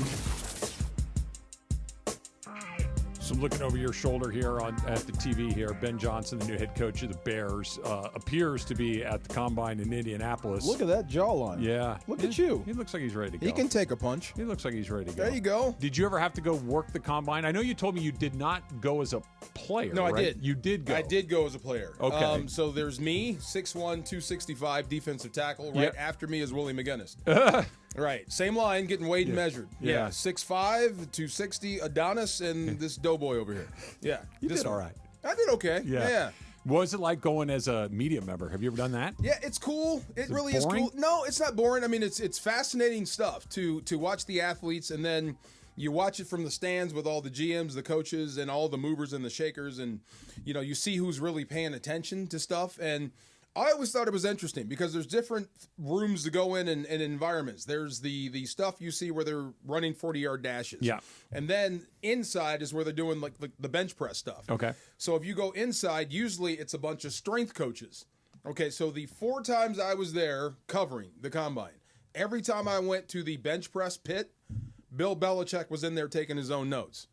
So looking over your shoulder here at the TV here, Ben Johnson, the new head coach of the Bears, appears to be at the Combine in Indianapolis. Look at that jawline. Yeah. Look at you. He looks like he's ready to go. He can take a punch. He looks like he's ready to go. There you go. Did you ever have to go work the Combine? I know you told me you did not go as a player, No, right? I did. You did go. I did go as a player. Okay. So there's me, 6'1", 265, defensive tackle. Right Yep. after me is Willie McGinnis. Right. Same line, getting weighed and measured. Yeah. 6'5", 260, Adonis, and this doughboy over here. Yeah. You did all right. I did okay. Yeah. What was it like going as a media member? Have you ever done that? Yeah, it's cool. It really is boring? cool. No, it's not boring. I mean, it's fascinating stuff to watch the athletes, and then you watch it from the stands with all the GMs, the coaches, and all the movers and the shakers, and you see who's really paying attention to stuff. And I always thought it was interesting because there's different rooms to go in and environments. There's the stuff you see where they're running 40-yard dashes. Yeah. And then inside is where they're doing like the bench press stuff. Okay. So if you go inside, usually it's a bunch of strength coaches. Okay, so the 4 times I was there covering the Combine, every time I went to the bench press pit, Bill Belichick was in there taking his own notes.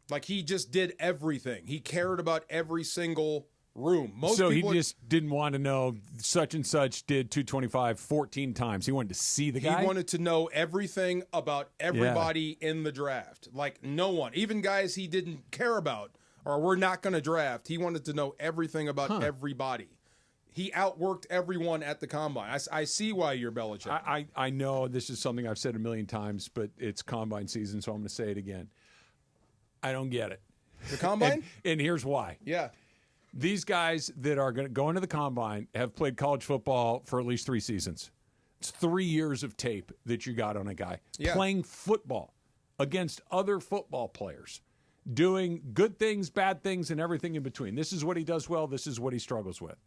Like he just did everything. He cared about every single room. So he just didn't want to know such and such did 225 14 times. He wanted to see the guy. He wanted to know everything about everybody in the draft. Like no one, even guys he didn't care about or we're not going to draft. He wanted to know everything about everybody. He outworked everyone at the Combine. I see why you're Belichick. I know this is something I've said a million times, but it's Combine season, so I'm going to say it again. I don't get it. The Combine? and here's why. Yeah. These guys that are going to go into the Combine have played college football for at least 3 seasons. It's 3 years of tape that you got on a guy playing football against other football players, doing good things, bad things, and everything in between. This is what he does well. This is what he struggles with.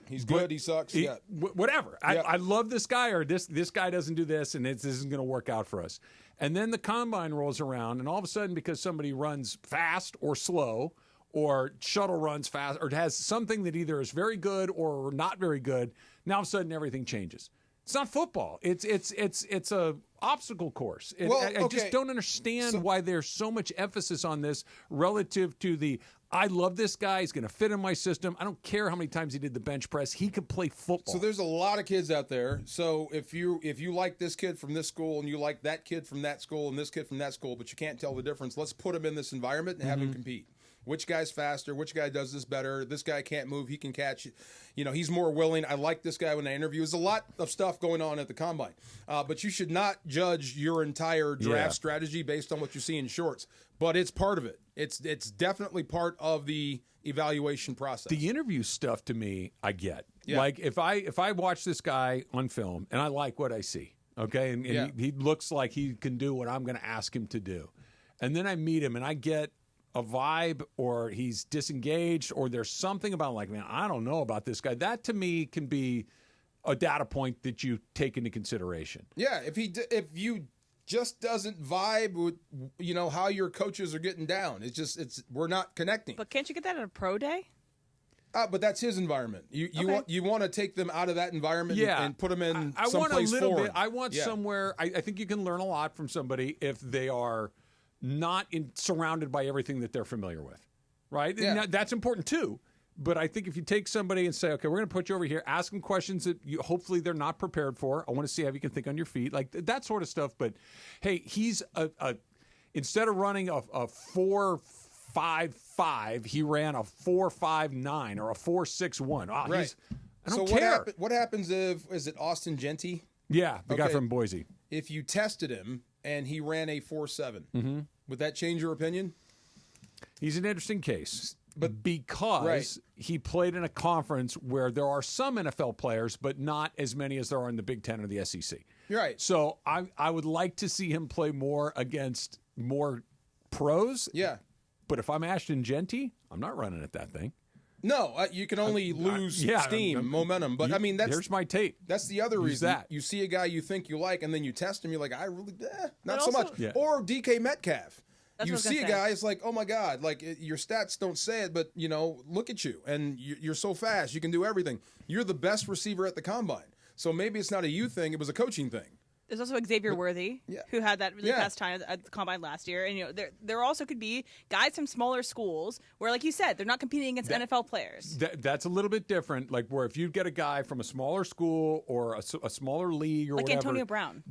He's good. He sucks. Whatever. Yeah. I love this guy, or this guy doesn't do this, and this isn't going to work out for us. And then the Combine rolls around, and all of a sudden, because somebody runs fast or slow, or shuttle runs fast, or has something that either is very good or not very good, now all of a sudden everything changes. It's not football. It's a obstacle course. I just don't understand why there's so much emphasis on this relative to the I love this guy. He's going to fit in my system. I don't care how many times he did the bench press. He could play football. So there's a lot of kids out there. So if you like this kid from this school and you like that kid from that school and this kid from that school, but you can't tell the difference, let's put him in this environment and have him compete. Which guy's faster? Which guy does this better? This guy can't move. He can catch. He's more willing. I like this guy when I interview. There's a lot of stuff going on at the Combine. But you should not judge your entire draft strategy based on what you see in shorts. But it's part of it. It's definitely part of the evaluation process. The interview stuff to me, I get. Yeah. Like if I watch this guy on film and I like what I see, okay, and he looks like he can do what I'm going to ask him to do, and then I meet him and I get a vibe or he's disengaged or there's something about like, man, I don't know about this guy. That to me can be a data point that you take into consideration. Yeah, if you just doesn't vibe with how your coaches are getting down, we're not connecting. But can't you get that at a pro day? But that's his environment. You want to take them out of that environment and put them in I someplace want a little foreign. bit. I want somewhere. I think you can learn a lot from somebody if they are not surrounded by everything that they're familiar with, right? Yeah. Now, that's important too. But I think if you take somebody and say, okay, we're going to put you over here, ask them questions that hopefully they're not prepared for. I want to see how you can think on your feet, like that sort of stuff. But hey, he's instead of running a 4.55, he ran a 4.59 or a 4.61. Oh, right. I don't care. What happens if is it Austin Genty? Yeah, the guy from Boise. If you tested him and he ran a 4.7, would that change your opinion? He's an interesting case. But because he played in a conference where there are some NFL players, but not as many as there are in the Big Ten or the SEC. You're right. So I would like to see him play more against more pros. Yeah. But if I'm Ashton Genty, I'm not running at that thing. No, you can only lose steam, momentum. But I mean, here's my tape. That's the other reason. You see a guy you think you like, and then you test him. You're like, I really, not so much. Yeah. Or DK Metcalf. That's you see a guy, it's like, oh my God, like your stats don't say it, but look at you, and you're so fast, you can do everything. You're the best receiver at the combine. So maybe it's not a you thing; it was a coaching thing. There's also Xavier Worthy, who had that really fast time at the combine last year, and there also could be guys from smaller schools where, like you said, they're not competing against NFL players. That's a little bit different. Like where if you get a guy from a smaller school or a smaller league or like whatever, Antonio Brown,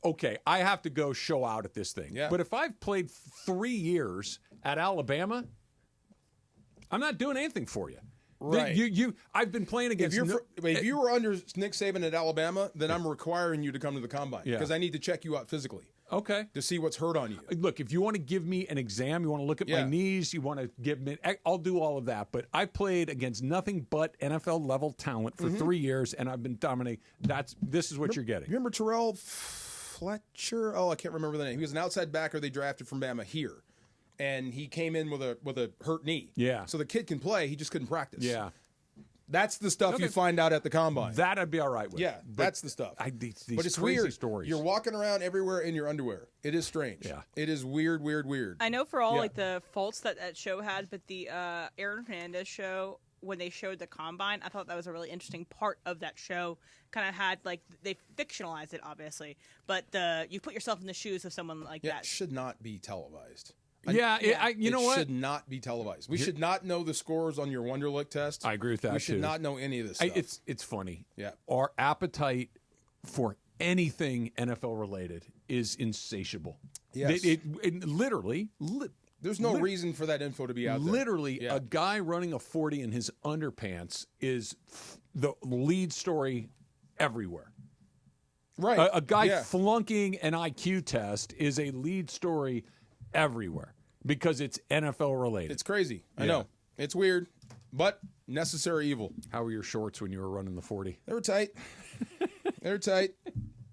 okay, I have to go show out at this thing. Yeah. But if I've played 3 years at Alabama, I'm not doing anything for you. Right. I've been playing against. If you were under Nick Saban at Alabama, then I'm requiring you to come to the combine because I need to check you out physically. Okay. To see what's hurt on you. Look, if you want to give me an exam, you want to look at my knees, you want to give me, I'll do all of that. But I've played against nothing but NFL level talent for 3 years, and I've been dominating. This is what you're getting. Remember Terrell Fletcher? Oh, I can't remember the name. He was an outside backer they drafted from Bama here. And he came in with a hurt knee. Yeah. So the kid can play, he just couldn't practice. Yeah. That's the stuff you find out at the combine. That I'd be all right with. Yeah, that's the stuff. These but it's crazy weird. Stories. You're walking around everywhere in your underwear. It is strange. Yeah. It is weird. I know for all like the faults that show had, but the Aaron Hernandez show, when they showed the combine, I thought that was a really interesting part of that show. Kind of had like they fictionalized it, obviously, but you put yourself in the shoes of someone like that. It should not be televised. You know what? It should not be televised. We should not know the scores on your Wonderlic test. I agree with that. We should not know any of this stuff. It's funny. Yeah. Our appetite for anything NFL related is insatiable. Yes. It literally. There's no reason for that info to be out there. Literally, a guy running a 40 in his underpants is the lead story everywhere. Right. A guy flunking an IQ test is a lead story everywhere because it's NFL related. It's crazy. I know. It's weird, but necessary evil. How were your shorts when you were running the 40? They were tight. They were tight.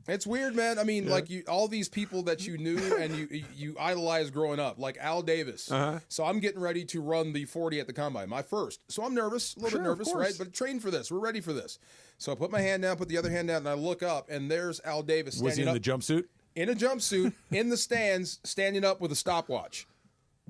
It's weird, man. I mean, like all these people that you knew and you idolized growing up, like Al Davis. So I'm getting ready to run the 40 at the combine, my first. So I'm nervous, a little bit nervous, right? But trained for this. We're ready for this. So I put my hand down, put the other hand down, and I look up, and there's Al Davis standing up. Was he in the jumpsuit? In a jumpsuit, in the stands, standing up with a stopwatch.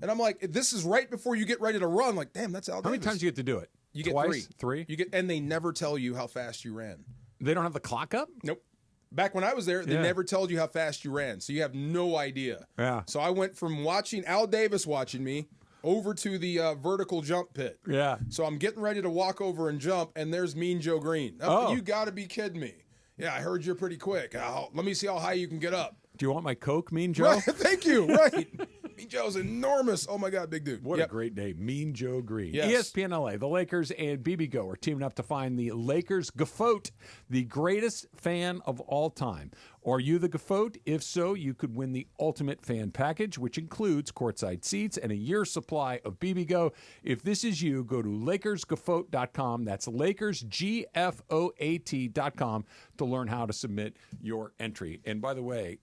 And I'm like, this is right before you get ready to run. Like, damn, that's Al Davis. How many times do you get to do it? You get Twice? three. And they never tell you how fast you ran. They don't have the clock up? Nope. Back when I was there, they never told you how fast you ran, so you have no idea. Yeah. So I went from watching Al Davis watching me over to the vertical jump pit. Yeah. So I'm getting ready to walk over and jump, and there's Mean Joe Green. Oh, you got to be kidding me. Yeah, I heard you're pretty quick. Let me see how high you can get up. Do you want my Coke, Mean Joe? Right, thank you. Right. Mean Joe's enormous. Oh, my God, big dude. What a great name. Mean Joe Green. Yes. ESPN LA, the Lakers, and BBGO are teaming up to find the Lakers Gafote, the greatest fan of all time. Are you the Gafote? If so, you could win the ultimate fan package, which includes courtside seats and a year's supply of BBGO. If this is you, go to LakersGafote.com. That's LakersGafote.com to learn how to submit your entry. And by the way,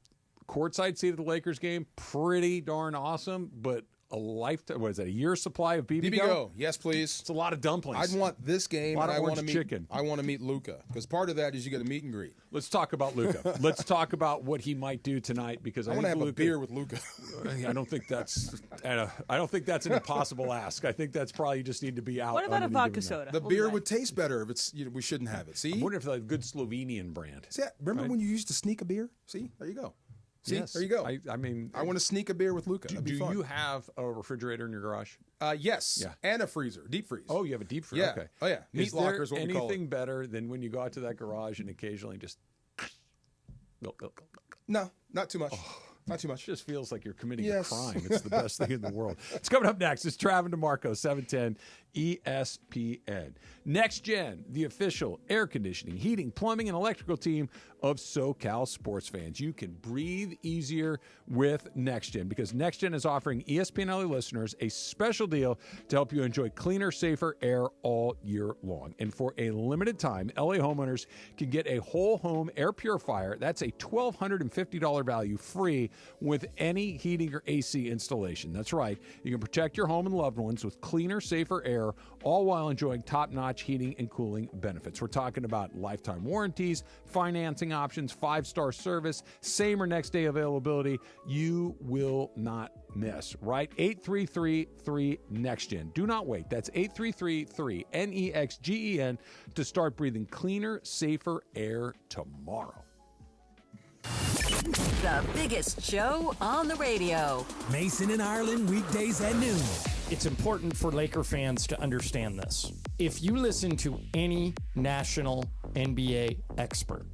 courtside seat at the Lakers game, pretty darn awesome, but a lifetime. What is it? A year's supply of BB Go? Yes, please. It's a lot of dumplings. I'd want this game. A lot and of I want to orange chicken. I want to meet Luka because part of that is you get a meet and greet. Let's talk about Luka. Let's talk about what he might do tonight because I want to have Luka, a beer with Luka. I don't think that's. I don't think that's an impossible ask. I think that's probably just need to be out. What about a vodka soda? The beer would taste better if it's. We shouldn't have it. See, I wonder if that's a good Slovenian brand. See, remember when you used to sneak a beer? See, there you go. See, yes. there you go. I mean, I want to sneak a beer with Luka. Do you have a refrigerator in your garage? Yes. Yeah. And a freezer, deep freeze. Oh, you have a deep freeze. Yeah. Okay. Oh yeah. Meat locker is what we call it. Anything better than when you go out to that garage and occasionally just milk? No, not too much. Not too much. It just feels like you're committing a crime. It's the best thing in the world. It's coming up next. It's Trav and DeMarco, 710 ESPN. Next Gen, the official air conditioning, heating, plumbing, and electrical team of SoCal sports fans. You can breathe easier with Next Gen because Next Gen is offering ESPN LA listeners a special deal to help you enjoy cleaner, safer air all year long. And for a limited time, LA homeowners can get a whole home air purifier. That's a $1,250 value free with any heating or AC installation. That's right. You can protect your home and loved ones with cleaner, safer air, all while enjoying top-notch heating and cooling benefits. We're talking about lifetime warranties, financing options, 5-star service, same or next day availability. You will not miss, right? 833-3NEXTGEN. Do not wait. That's 833-3NEXGEN to start breathing cleaner, safer air tomorrow. The biggest show on the radio. Mason and Ireland, weekdays at noon. It's important for Laker fans to understand this. If you listen to any national NBA expert,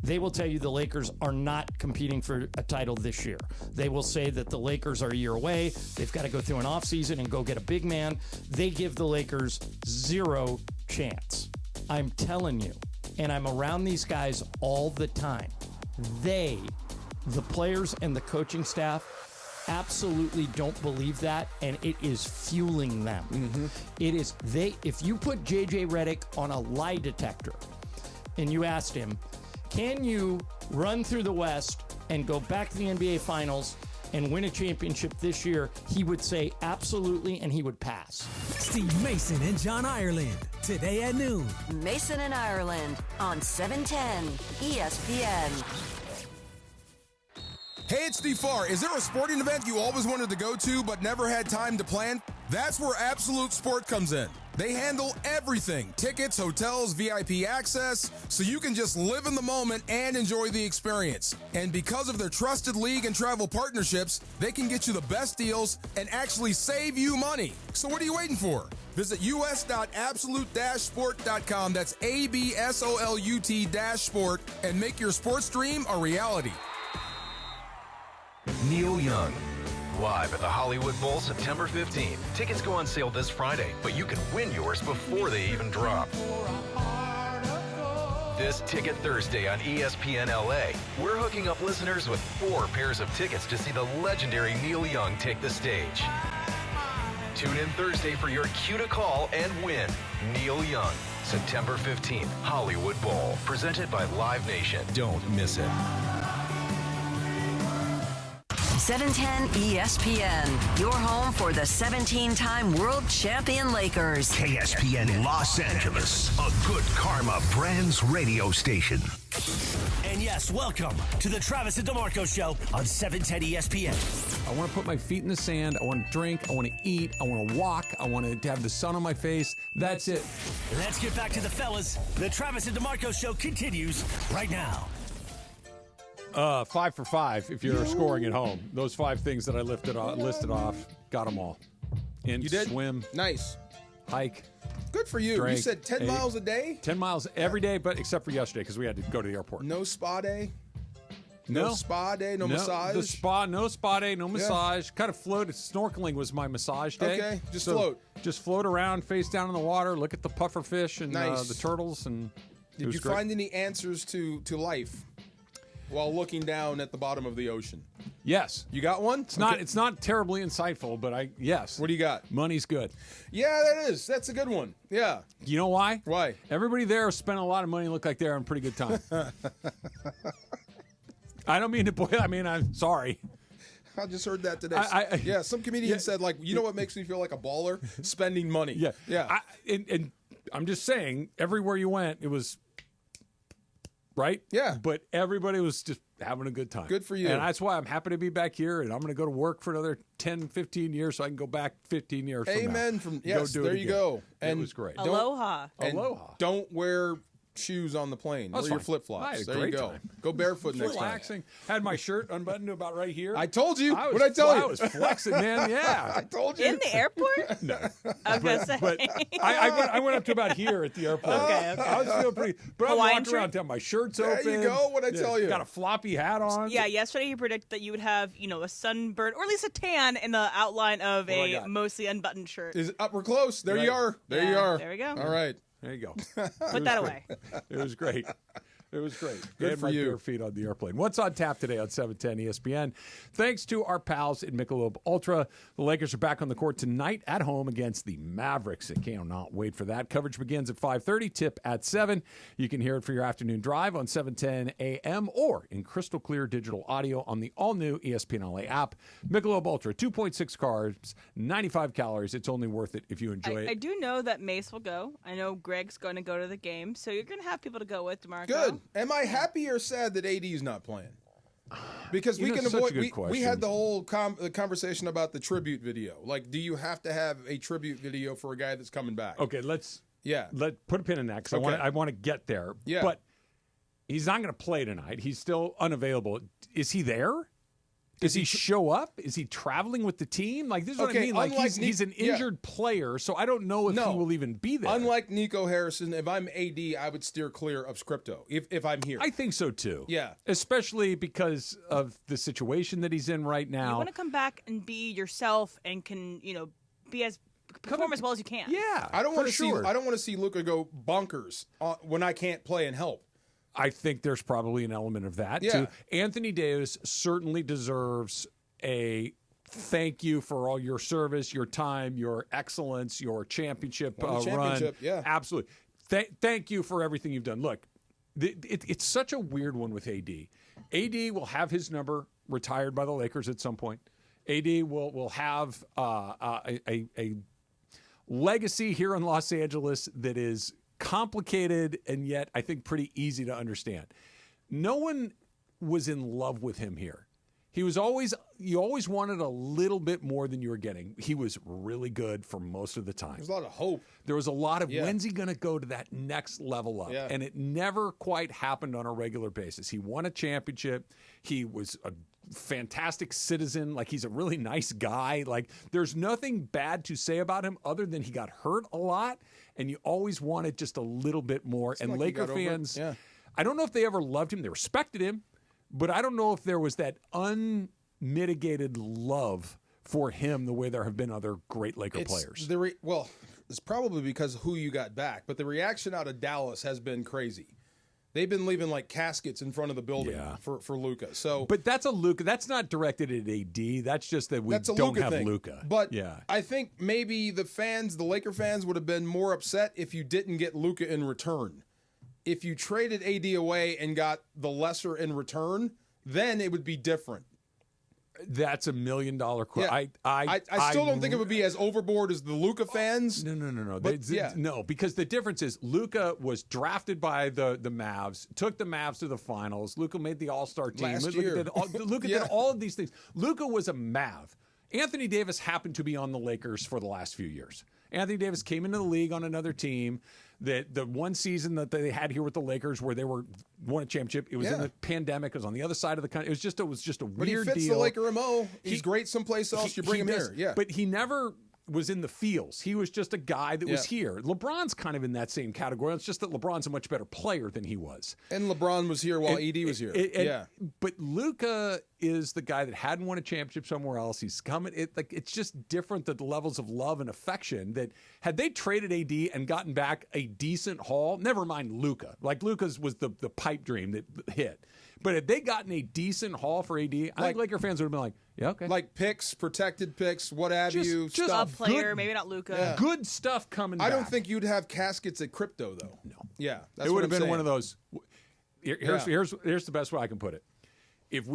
they will tell you the Lakers are not competing for a title this year. They will say that the Lakers are a year away. They've got to go through an offseason and go get a big man. They give the Lakers zero chance. I'm telling you, and I'm around these guys all the time. The players and the coaching staff absolutely don't believe that, and it is fueling them. Mm-hmm. If you put JJ Redick on a lie detector and you asked him, can you run through the West and go back to the NBA Finals and win a championship this year, he would say absolutely, and he would pass. Steve Mason and John Ireland, today at noon. Mason and Ireland on 710 ESPN. Hey, it's Steve Farr. Is there a sporting event you always wanted to go to but never had time to plan? That's where Absolute Sport comes in. They handle everything, tickets, hotels, VIP access, so you can just live in the moment and enjoy the experience. And because of their trusted league and travel partnerships, they can get you the best deals and actually save you money. So what are you waiting for? Visit us.absolute-sport.com. That's ABSOLUT-sport and make your sports dream a reality. Neil Young, live at the Hollywood Bowl September 15th. Tickets go on sale this Friday, but you can win yours before they even drop. This Ticket Thursday on ESPN LA, we're hooking up listeners with 4 pairs of tickets to see the legendary Neil Young take the stage. Tune in Thursday for your cue to call and win. Neil Young, September 15th, Hollywood Bowl, presented by Live Nation. Don't miss it. 710 ESPN, your home for the 17-time world champion Lakers. KSPN Los Angeles, a Good Karma Brands radio station. And yes, welcome to the Travis and DeMarco Show on 710 ESPN. I want to put my feet in the sand. I want to drink. I want to eat. I want to walk. I want to have the sun on my face. That's it. Let's get back to the fellas. The Travis and DeMarco Show continues right now. 5 for 5 if you're scoring at home. Those 5 things that I listed off, got them all. You did? Swim. Nice. Hike. Good for you. Drink, you said 10 miles a day? 10 miles every day, but except for yesterday because we had to go to the airport. No spa day? No spa day, no massage? No spa day, no massage. Kind of floated. Snorkeling was my massage day. Okay, float. Just float around, face down in the water, look at the puffer fish and nice. The turtles. And did you find any answers to life while looking down at the bottom of the ocean? Yes. You got one? It's not terribly insightful, but yes. What do you got? Money's good. Yeah, that is. That's a good one. Yeah. You know why? Why? Everybody there spent a lot of money and look like they're having a pretty good time. I don't mean to I'm sorry. I just heard that today. Some comedian said, like, you know what makes me feel like a baller? Spending money. Yeah. And I'm just saying, everywhere you went, it was right. Yeah. But everybody was just having a good time. Good for you. And that's why I'm happy to be back here, and I'm going to go to work for another 10, 15 years so I can go back 15 years Amen. from now. Yes, there you go. And it was great. Aloha. Don't wear shoes on the plane. Wear your flip-flops. There you go. Time. go barefoot next time. Relaxing. Had my shirt unbuttoned to about right here. I told you. What did I tell you? I was flexing, man. Yeah. I told you. In the airport? No. I was going to say. But I went up to about here at the airport. Okay. I was feeling pretty. But I'm Hawaiian walking around town. My shirt's There open. you go. What'd I tell you? Got a floppy hat on. Yeah, yesterday he predicted that you would have, a sunburn or at least a tan in the outline of a mostly unbuttoned shirt. We're close. There you are. There you are. There we go. All right. There you go. Put that away. It was great. It was great. Good for you. Bare feet on the airplane. What's on tap today on 710 ESPN? Thanks to our pals at Michelob Ultra. The Lakers are back on the court tonight at home against the Mavericks. I cannot wait for that. Coverage begins at 5:30, tip at 7. You can hear it for your afternoon drive on 710 AM or in crystal clear digital audio on the all-new ESPN LA app. Michelob Ultra, 2.6 carbs, 95 calories. It's only worth it if you enjoy it. I do know that Mace will go. I know Greg's going to go to the game, so you're going to have people to go with, DeMarco. Good. Am I happy or sad that AD is not playing? Because we can avoid. We had the whole conversation about the tribute video. Like, do you have to have a tribute video for a guy that's coming back? Okay, let's put a pin in that because I want to get there. Yeah. But he's not going to play tonight. He's still unavailable. Is he there? Does he show up? Is he traveling with the team? Like, this is what I mean. Like, he's an injured player, so I don't know if he will even be there. Unlike Nico Harrison, if I'm AD, I would steer clear of Scripto if I'm here. I think so, too. Yeah. Especially because of the situation that he's in right now. You want to come back and be yourself and can, perform as well as you can. Yeah, I don't want to see Luka go bonkers when I can't play and help. I think there's probably an element of that, too. Anthony Davis certainly deserves a thank you for all your service, your time, your excellence, your championship run. Yeah. Absolutely. Thank you for everything you've done. Look, it's such a weird one with AD. AD will have his number retired by the Lakers at some point. AD will have a legacy here in Los Angeles that is complicated and yet I think pretty easy to understand. No one was in love with him here. You always wanted a little bit more than you were getting. He was really good for most of the time. There's a lot of hope. There was a lot of when's he going to go to that next level up? Yeah. And it never quite happened on a regular basis. He won a championship. He was a fantastic citizen. Like, he's a really nice guy. Like, there's nothing bad to say about him other than he got hurt a lot, and you always wanted just a little bit more. And Laker fans, I don't know if they ever loved him. They respected him, but I don't know if there was that unmitigated love for him the way there have been other great Laker players. It's probably because of who you got back, but the reaction out of Dallas has been crazy. They've been leaving like caskets in front of the building for Luka. So, but that's a Luka. That's not directed at AD. That's just that we don't have Luka. But I think maybe the Laker fans would have been more upset if you didn't get Luka in return. If you traded AD away and got the lesser in return, then it would be different. That's $1 million question. I still don't think it would be as overboard as the Luka fans. No. But, no, because the difference is Luka was drafted by the Mavs, took the Mavs to the finals. Luka made the All-Star team. Last year. Luka did all of these things. Luka was a Mav. Anthony Davis happened to be on the Lakers for the last few years. Anthony Davis came into the league on another team. The one season that they had here with the Lakers where they won a championship, it was in the pandemic. It was on the other side of the country. It was just a weird but he fits deal. the Laker MO. He's great someplace else. You bring him here. Yeah. But he never was in the fields. He was just a guy that was here. LeBron's kind of in that same category. It's just that LeBron's a much better player than he was. And LeBron was here while AD was here. But Luka is the guy that hadn't won a championship somewhere else. He's coming. It's just different, the levels of love and affection that had they traded AD and gotten back a decent haul, never mind Luka. Like, Luka's was the pipe dream that hit. But had they gotten a decent haul for AD, I think Laker fans would have been like, yeah, okay. Like picks, protected picks, what have you. Just stuff. a player, maybe not Luka. Yeah. Good stuff coming back. I don't think you'd have caskets at crypto, though. No. Yeah. It would have been one of those. Here's the best way I can put it. If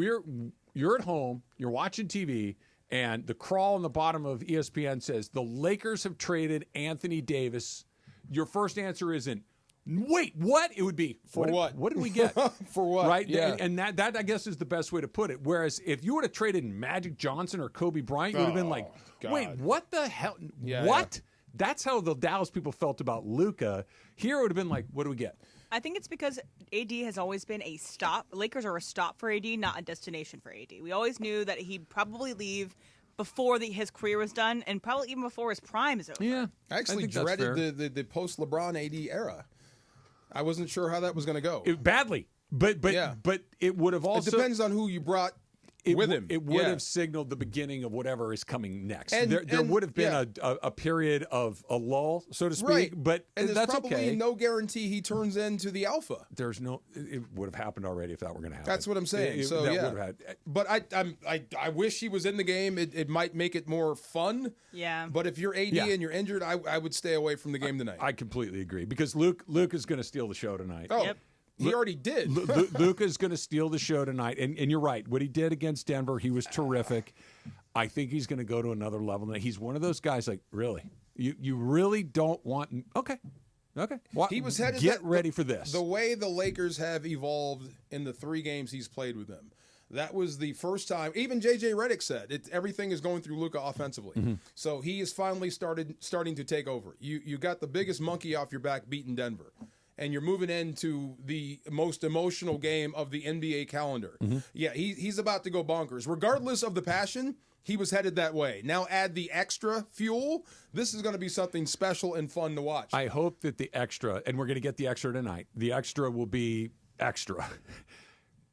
you're at home, you're watching TV, and the crawl on the bottom of ESPN says the Lakers have traded Anthony Davis. Your first answer isn't, wait, what? It would be, for what? What did we get? For what? Right? Yeah. And that, I guess, is the best way to put it. Whereas if you would have traded Magic Johnson or Kobe Bryant, you would have been like, God. wait, what the hell? Yeah, what? yeah. That's how the Dallas people felt about Luka. Here it would have been like, what do we get? I think it's because AD has always been a stop. Lakers are a stop for AD, not a destination for AD. We always knew that he'd probably leave before his career was done, and probably even before his prime is over. Yeah, I actually dreaded the post-LeBron AD era. I wasn't sure how that was going to go. Badly. But it would have also... It depends on who you brought with him. It would have signaled the beginning of whatever is coming next. And, there would have been a period of a lull, so to speak. Right. But and there's that's probably okay. no guarantee he turns into the alpha. There's no... It would have happened already if that were going to happen. That's what I'm saying. But I wish he was in the game. It might make it more fun. Yeah. But if you're AD and you're injured, I would stay away from the game tonight. I completely agree because Luke is going to steal the show tonight. Oh. Yep. He already did. Luka's going to steal the show tonight. And you're right. What he did against Denver, he was terrific. I think he's going to go to another level. He's one of those guys like, really? You really don't want... Okay. Well, he was headed... Get ready for this. The way the Lakers have evolved in the 3 games he's played with them, that was the first time... Even J.J. Redick said, everything is going through Luka offensively. Mm-hmm. So he is finally starting to take over. You got the biggest monkey off your back beating Denver. And you're moving into the most emotional game of the NBA calendar. Mm-hmm. Yeah, he's about to go bonkers. Regardless of the passion, he was headed that way. Now add the extra fuel. This is going to be something special and fun to watch. I hope that the extra, and we're going to get the extra tonight, the extra will be extra.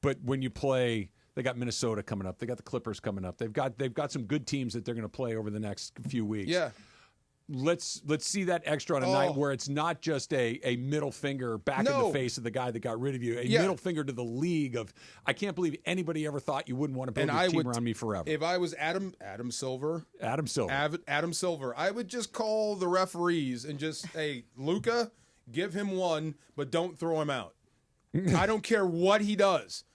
But when you play, they got Minnesota coming up. They got the Clippers coming up. They've got some good teams that they're going to play over the next few weeks. Yeah. Let's see that extra on a night where it's not just a middle finger back in the face of the guy that got rid of you. A middle finger to the league of, I can't believe anybody ever thought you wouldn't want to build a team around me forever. If I was Adam Silver, I would just call the referees and just, hey, Luka, give him one, but don't throw him out. I don't care what he does.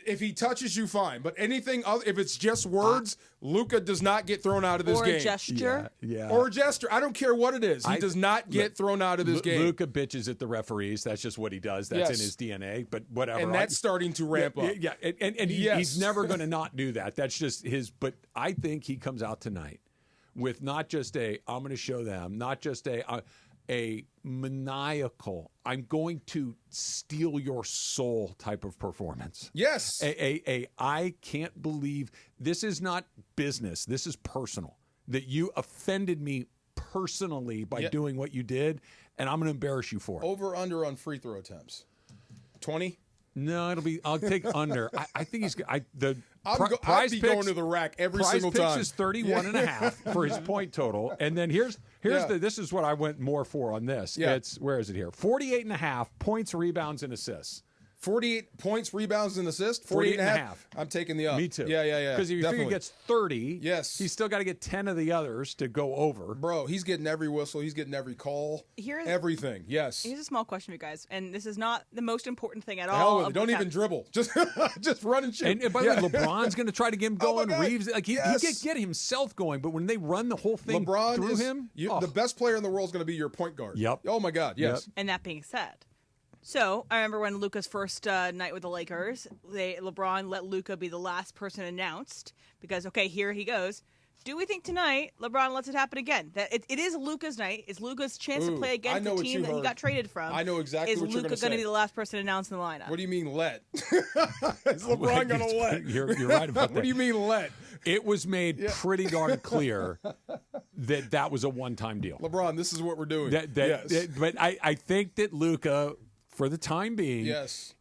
If he touches you, fine. But anything other, if it's just words, Luka does not get thrown out of this game. Or a gesture. Yeah. Or a gesture. I don't care what it is. He does not get thrown out of this game. Luka bitches at the referees. That's just what he does. That's in his DNA. But whatever. And that's starting to ramp up. Yeah. And he's never going to not do that. That's just his. But I think he comes out tonight with not just I'm going to show them, not just a maniacal, I'm going to steal your soul type of performance. Yes. I can't believe this is not business. This is personal. That you offended me personally by doing what you did, and I'm going to embarrass you for it. Over under on free throw attempts. 20? No, I'll take under. I think he's I'd be picks, going to the rack every single time. Prize Picks is 31 and a half for his point total. And then this is what I went more for on this. Yeah. Where is it here? 48 and a half points, rebounds, and assists. 48 points, rebounds, and assists? 48 and a half. I'm taking the up. Me too. Yeah. Because if you figure he gets 30, yes, he's still got to get 10 of the others to go over. Bro, he's getting every whistle. He's getting every call. Everything. Yes. Here's a small question for you guys, and this is not the most important thing at all. Hell with it. Don't even dribble. Just run and shoot. And by the way, LeBron's going to try to get him going. Reeves, he can get himself going, but when they run the whole thing through him, the best player in the world is going to be your point guard. Yep. Oh my God. Yes. And that being said, so I remember when Luka's first night with the Lakers, LeBron let Luka be the last person announced because, okay, here he goes. Do we think tonight LeBron lets it happen again? That it is Luka's night. It's Luka's chance to play against the team that he got traded from. I know exactly what you're going to say. Is Luka going to be the last person announced in the lineup? What do you mean let? Is LeBron going to let? You're right about that. What do you mean let? It was made pretty darn clear that was a one-time deal. LeBron, this is what we're doing. But I think that Luka, for the time being,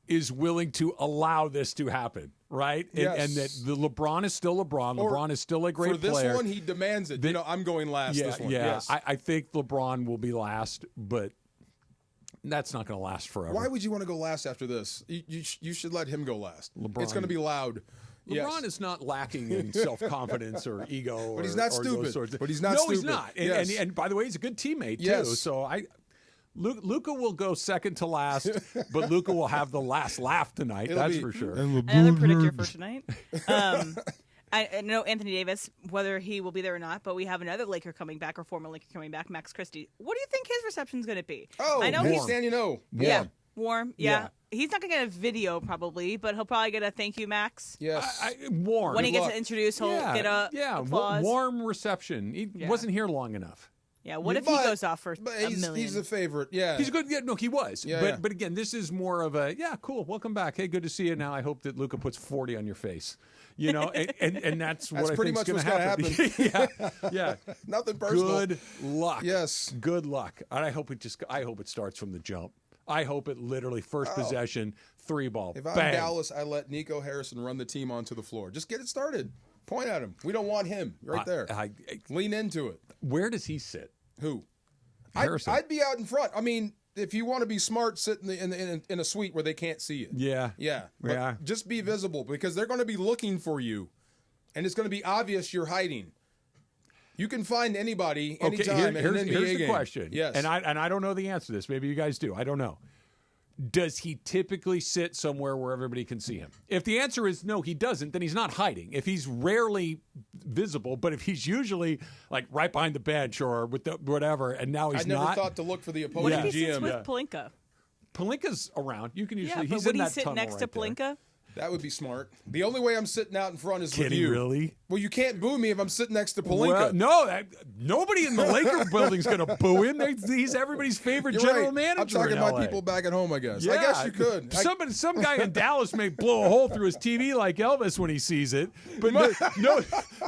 is willing to allow this to happen, right? And that the LeBron is still LeBron. LeBron is still a great player. For this one, he demands it. I'm going last this one. Yeah, yes. I think LeBron will be last, but that's not going to last forever. Why would you want to go last after this? You should let him go last. LeBron. It's going to be loud. LeBron is not lacking in self-confidence or ego. But he's not stupid. But he's not stupid. No, he's not. And by the way, he's a good teammate, too. So Luka will go second to last, but Luka will have the last laugh tonight. That's for sure. Another predictor for tonight. I know Anthony Davis, whether he will be there or not, but we have another Laker coming back, or former Laker coming back, Max Christie. What do you think his reception is going to be? Oh, I know he's warm. Yeah. He's not going to get a video probably, but he'll probably get a thank you, Max. Yes. Warm. When he gets introduced, he'll get a applause. Warm reception. He wasn't here long enough. Yeah, what if he goes off for a million? He's a favorite, yeah. He's good. Yeah, no, he was. Yeah, but again, this is more of a, cool, welcome back. Hey, good to see you. Now I hope that Luka puts 40 on your face. And that's what I think is going to happen. Yeah. Nothing personal. Good luck. Yes. Good luck. And I hope it starts from the jump. I hope it literally first possession, 3-ball. If I'm bang. Dallas, I let Nico Harrison run the team onto the floor. Just get it started. Point at him. We don't want him right there. Lean into it. Where does he sit? Who? Harrison. I'd be out in front. I mean, if you want to be smart, sit in a suite where they can't see you. Yeah. But just be visible, because they're going to be looking for you, and it's going to be obvious you're hiding. You can find anybody anytime in an NBA here's the game. question. Yes. And I don't know the answer to this. Maybe you guys do. I don't know. Does he typically sit somewhere where everybody can see him? If the answer is no, he doesn't, then he's not hiding. If he's rarely visible, but if he's usually like right behind the bench or with the whatever, and now he's not. I never thought to look for the opposing What if he GM. sits with Pelinka? Pelinka's around. You can usually. But He's would in he that sit tunnel next to right there. Pelinka? That would be smart. The only way I'm sitting out in front is Can with he you. really? Well, you can't boo me if I'm sitting next to Pelinka. Well, no, nobody in the Laker building's going to boo him. He's everybody's favorite general manager. I'm talking in to my LA. people back at home, I guess. Yeah. I guess you could. Some guy in Dallas may blow a hole through his TV like Elvis when he sees it, but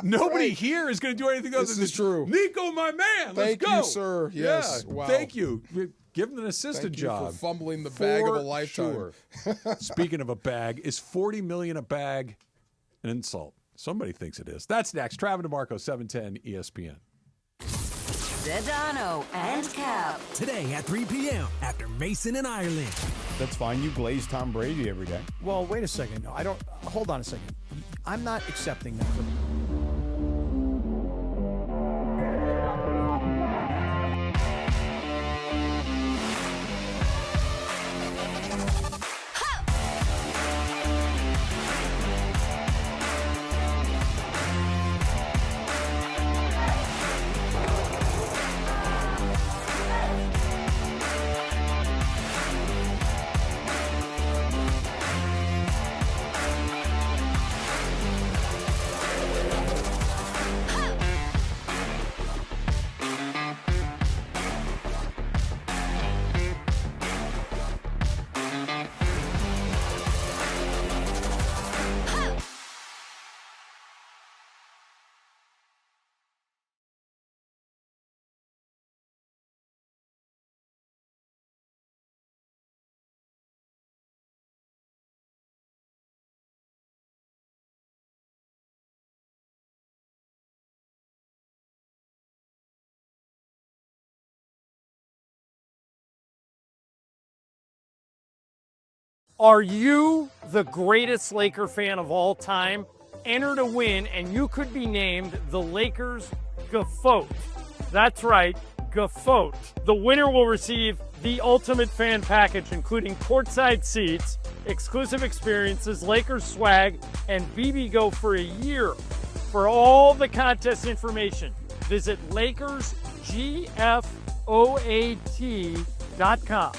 nobody here is going to do anything other than This is true. Nico, my man, Thank let's go. you, sir. Yes. Yeah. Wow. Thank you. Give him an assistant Thank you job. for fumbling the bag of a For lifetime. Sure. Speaking of a bag, is $40 million a bag an insult? Somebody thinks it is. That's next. Travis DeMarco, 710 ESPN. Sedano and Cap. Today at 3 p.m. after Mason and Ireland. That's fine. You glaze Tom Brady every day. Well, wait a second. No, I don't. Hold on a second. I'm not accepting that. Are you the greatest Laker fan of all time? Enter to win, and you could be named the Lakers GOAT. That's right, GOAT. The winner will receive the ultimate fan package, including courtside seats, exclusive experiences, Lakers swag, and BBGO for a year. For all the contest information, visit LakersGFOAT.com.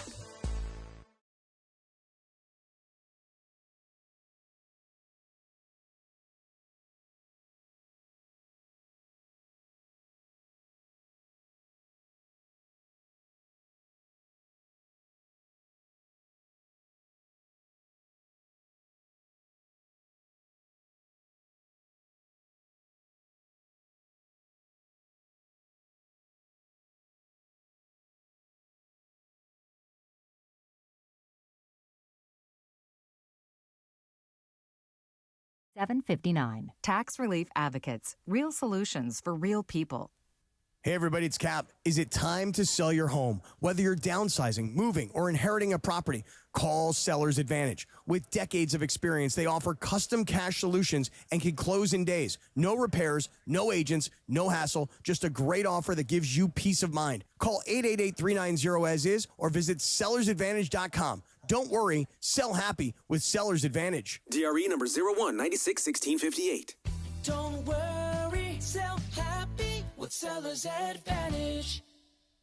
$7.59. Tax Relief Advocates. Real solutions for real people. Hey everybody, it's Cap. Is it time to sell your home? Whether you're downsizing, moving, or inheriting a property, call Seller's Advantage. With decades of experience, they offer custom cash solutions and can close in days. No repairs, no agents, no hassle, just a great offer that gives you peace of mind. Call 888-390-AS-IS or visit sellersadvantage.com. Don't worry, sell happy with Seller's Advantage. DRE number 01961658. Don't worry, sell happy with Seller's Advantage.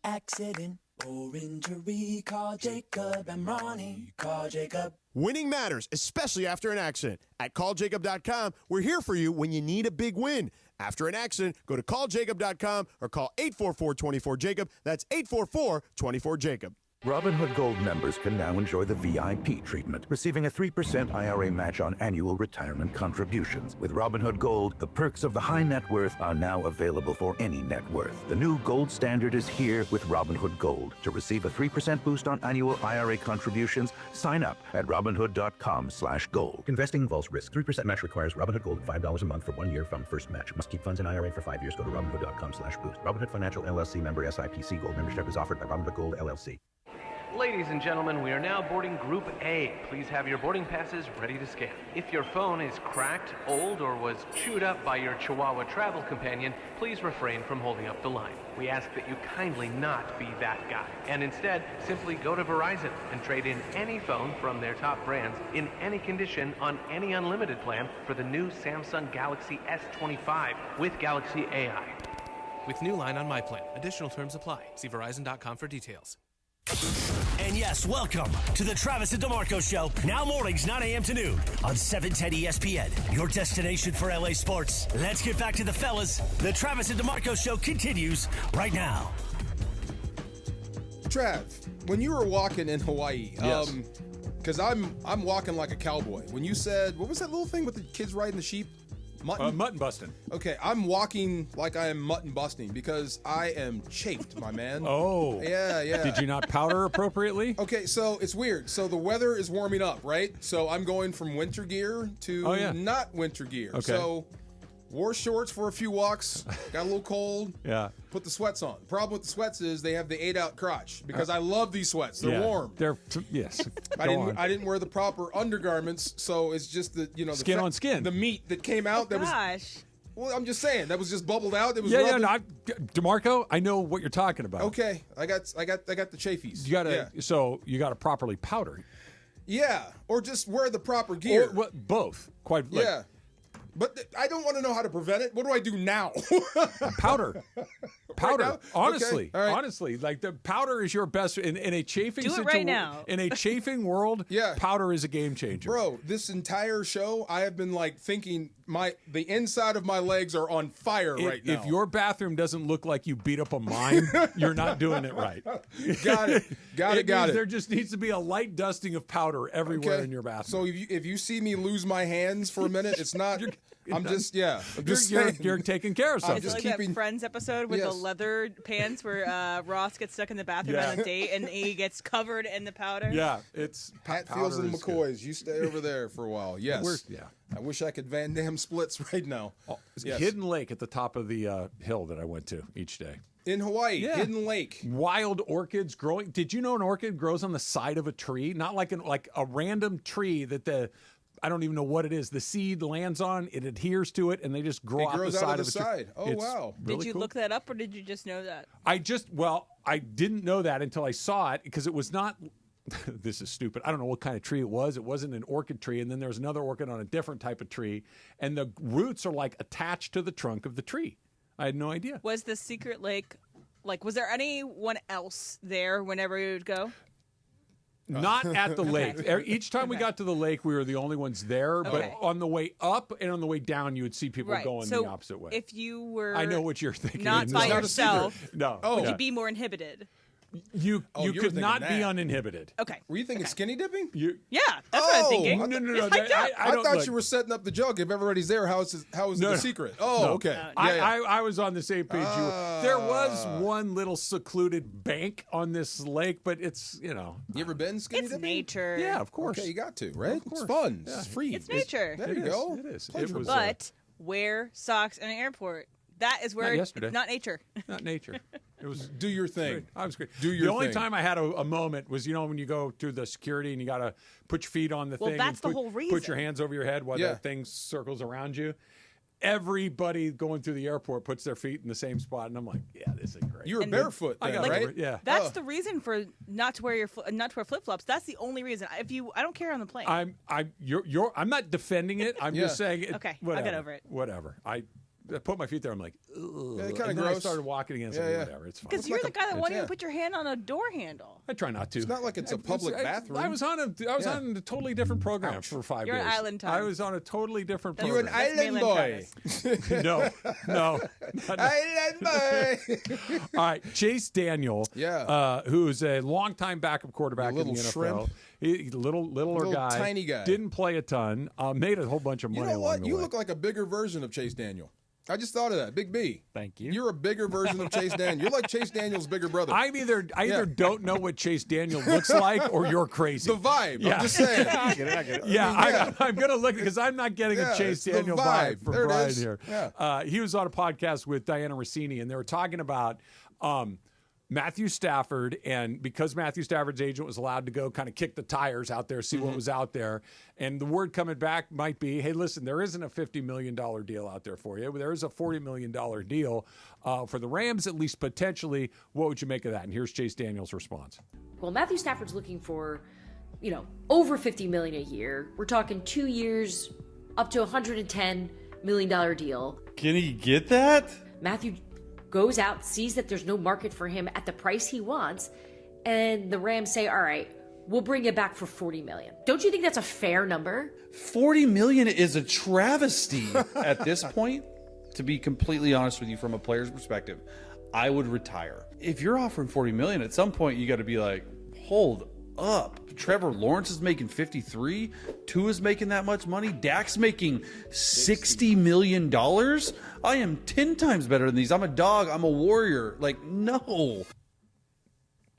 Accident or injury, call Jacob and Ronnie. Call Jacob. Winning matters, especially after an accident. At calljacob.com, we're here for you when you need a big win. After an accident, go to calljacob.com or call 844-24-JACOB. That's 844-24-JACOB. Robinhood Gold members can now enjoy the VIP treatment, receiving a 3% IRA match on annual retirement contributions. With Robinhood Gold, the perks of the high net worth are now available for any net worth. The new gold standard is here with Robinhood Gold. To receive a 3% boost on annual IRA contributions, sign up at Robinhood.com/gold. Investing involves risk. 3% match requires Robinhood Gold at $5 a month for 1 year from first match. Must keep funds in IRA for 5 years. Go to Robinhood.com/boost. Robinhood Financial LLC member SIPC. Gold membership is offered by Robinhood Gold LLC. Ladies and gentlemen, we are now boarding Group A. Please have your boarding passes ready to scan. If your phone is cracked, old, or was chewed up by your Chihuahua travel companion, please refrain from holding up the line. We ask that you kindly not be that guy, and instead simply go to Verizon and trade in any phone from their top brands in any condition on any unlimited plan for the new Samsung Galaxy S25 with Galaxy AI. With new line on my plan. Additional terms apply. See Verizon.com for details. And yes, welcome to the Travis and DeMarco Show. Now mornings, 9 a.m. to noon on 710 ESPN, your destination for LA sports. Let's get back to the fellas. The Travis and DeMarco Show continues right now. Trav, when you were walking in Hawaii, Yes. Because I'm walking like a cowboy. When you said, what was that little thing with the kids riding the sheep? Mutton? Mutton busting. Okay, I'm walking like I am mutton busting because I am chafed, my man. Oh. Yeah. Did you not powder appropriately? Okay, so it's weird. So the weather is warming up, right? So I'm going from winter gear to not winter gear. Okay. So wore shorts for a few walks, got a little cold. Yeah. Put the sweats on. Problem with the sweats is they have the 8-out crotch because I love these sweats. They're warm. Yes. I didn't wear the proper undergarments, so it's just the the Skin on skin. The meat that came out that was. Well, I'm just saying that was just bubbled out. It was DeMarco, I know what you're talking about. Okay, I got the chafies. So you got to properly powder. Yeah, or just wear the proper gear. Or both. Yeah. But I don't want to know how to prevent it. What do I do now? Powder. Right now? Honestly. Okay. All right. Honestly. Like the powder is your best in a chafing Do it right now. In a chafing world, powder is a game changer. Bro, this entire show, I have been like thinking the inside of my legs are on fire right now. If your bathroom doesn't look like you beat up a mine, you're not doing it right. Got it. There just needs to be a light dusting of powder everywhere in your bathroom. So if you see me lose my hands for a minute, it's not. I'm just you're taking care of something. It's like that Friends episode with the leather pants where Ross gets stuck in the bathroom on a date and he gets covered in the powder. Yeah, it's Hatfields and McCoys. You stay over there for a while. Yes. I wish I could Van Damme splits right now. Yes. Hidden Lake at the top of the hill that I went to each day. In Hawaii, Hidden Lake. Wild orchids growing. Did you know an orchid grows on the side of a tree? Not like a random tree that I don't even know what it is. The seed lands on, it adheres to it, and they just grow off the side of the tree. Oh, wow. Really did you cool. look that up, or did you just know that? I didn't know that until I saw it, because it was not, this is stupid, I don't know what kind of tree it was. It wasn't an orchid tree, and then there was another orchid on a different type of tree, and the roots are like attached to the trunk of the tree. I had no idea. Was the secret lake, was there anyone else there whenever you would go? Not at the lake. Each time we got to the lake, we were the only ones there. But on the way up and on the way down, you would see people going the opposite way. If you were, I know what you're thinking. Not by yourself. Would you be more inhibited? You could not be uninhibited. Okay. Were you thinking skinny dipping? Yeah, that's what I'm thinking. No. I thought you were setting up the joke. If everybody's there, how is it the secret? Oh, okay. I was on the same page you were. There was one little secluded bank on this lake, but it's, You ever been skinny dipping? It's nature. Yeah, of course. Okay, you got to, right? It's fun. Yeah. It's free. It's nature. There you go. It is. But wear socks in an airport. That is where it's not nature. Not nature. It was do your thing. Great. I was great. Do your The only thing. time I had a moment was, when you go through the security and you got to put your feet on the thing. That's and the whole reason. Put your hands over your head while that thing circles around you. Everybody going through the airport puts their feet in the same spot, and I'm like, yeah, this is great. You were barefoot, right? Yeah. That's the reason for not to wear flip flops. That's the only reason. I don't care on the plane. I'm not defending it. I'm just saying it. Okay, whatever, I'll get over it. Whatever. I put my feet there. I'm like, ugh. Yeah, And kind of then gross. I started walking again. So whatever. It's fine. Because you're the guy that won't even put your hand on a door handle. I try not to. It's not like it's a public bathroom. I was on a totally different program for 5 You're days. on island time. I was on a totally different You're program. an island boy. No. Island boy. All right, Chase Daniel, who's a longtime backup quarterback in the little NFL. shrimp. Littler guy. Tiny guy. Didn't play a ton. Made a whole bunch of money You know along what? the You way. look like a bigger version of Chase Daniel. I just thought of that. Big B. Thank you. You're a bigger version of Chase Daniel. You're like Chase Daniel's bigger brother. I either don't know what Chase Daniel looks like, or you're crazy. The vibe. Yeah. I'm just saying. I get it. I'm going to look because I'm not getting a Chase it's the Daniel vibe. vibe from There it Brian is. here. Yeah. He was on a podcast with Diana Rossini, and they were talking about Matthew Stafford, and because Matthew Stafford's agent was allowed to go kind of kick the tires out there, see what was out there, and the word coming back might be, hey, listen, there isn't a $50 million deal out there for you. There is a $40 million deal for the Rams, at least potentially. What would you make of that? And here's Chase Daniel's response. Well, Matthew Stafford's looking for, over $50 million a year. We're talking 2 years, up to $110 million deal. Can he get that? Matthew goes out, sees that there's no market for him at the price he wants, and the Rams say, all right, we'll bring you back for $40 million. Don't you think that's a fair number? $40 million is a travesty at this point. To be completely honest with you, from a player's perspective, I would retire. If you're offering $40 million, at some point you got to be like, hold up. Trevor Lawrence is making 53. Tua's making that much money. Dak's making $60 million. I am 10 times better than these. I'm a dog. I'm a warrior. Like, no.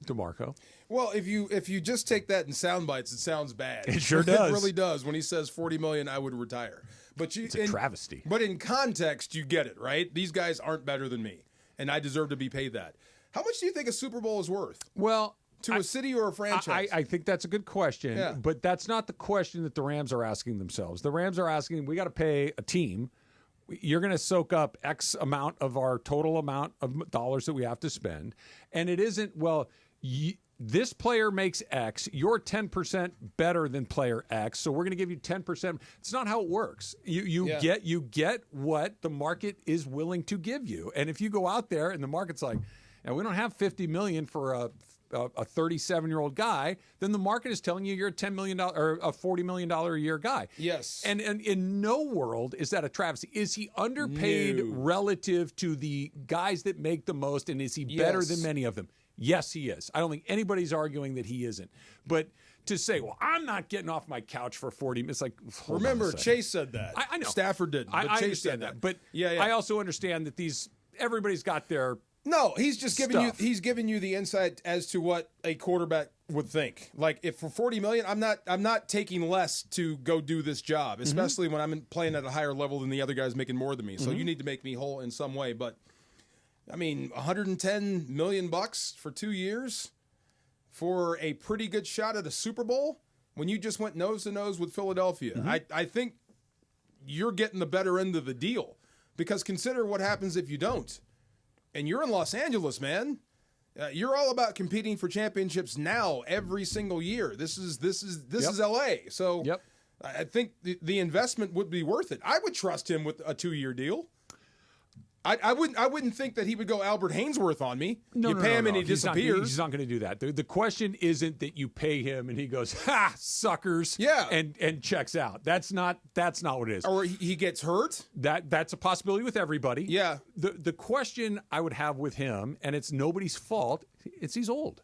DeMarco. Well, if you just take that in sound bites, it sounds bad. It sure does. It really does. When he says $40 million, I would retire. But It's a travesty. But in context, you get it, right? These guys aren't better than me, and I deserve to be paid that. How much do you think a Super Bowl is worth? Well, to a city or a franchise? I think that's a good question, Yeah. but that's not the question that the Rams are asking themselves. The Rams are asking, we got to pay a team. You're going to soak up X amount of our total amount of dollars that we have to spend. And it isn't, this player makes X. You're 10% better than player X, so we're going to give you 10%. It's not how it works. You get what the market is willing to give you. And if you go out there and the market's like, we don't have $50 million for a 37-year-old guy, then the market is telling you you're a $10 million or a $40 million a year guy. Yes. And in no world is that a travesty. Is he underpaid relative to the guys that make the most, and is he better than many of them? Yes, he is. I don't think anybody's arguing that he isn't. But to say, well, I'm not getting off my couch for 40 minutes, like, remember, Chase said that. I know. Stafford didn't. But I Chase understand said that. But yeah. I also understand that everybody's got their No, he's just giving stuff. he's giving you the insight as to what a quarterback would think. Like, if for $40 million, I'm not taking less to go do this job, especially when I'm playing at a higher level than the other guys making more than me. So you need to make me whole in some way. But I mean, $110 million for 2 years for a pretty good shot at a Super Bowl when you just went nose to nose with Philadelphia. I think you're getting the better end of the deal, because consider what happens if you don't. And you're in Los Angeles, man. You're all about competing for championships now every single year. This is LA. So I think the investment would be worth it. I would trust him with a 2-year deal. I wouldn't think that he would go Albert Hainsworth on me. You pay him and he disappears. He's not going to do that. The question isn't that you pay him and he goes, ha, suckers, and checks out. That's not what it is. Or he gets hurt. That's a possibility with everybody. Yeah. The question I would have with him, and it's nobody's fault, it's he's old.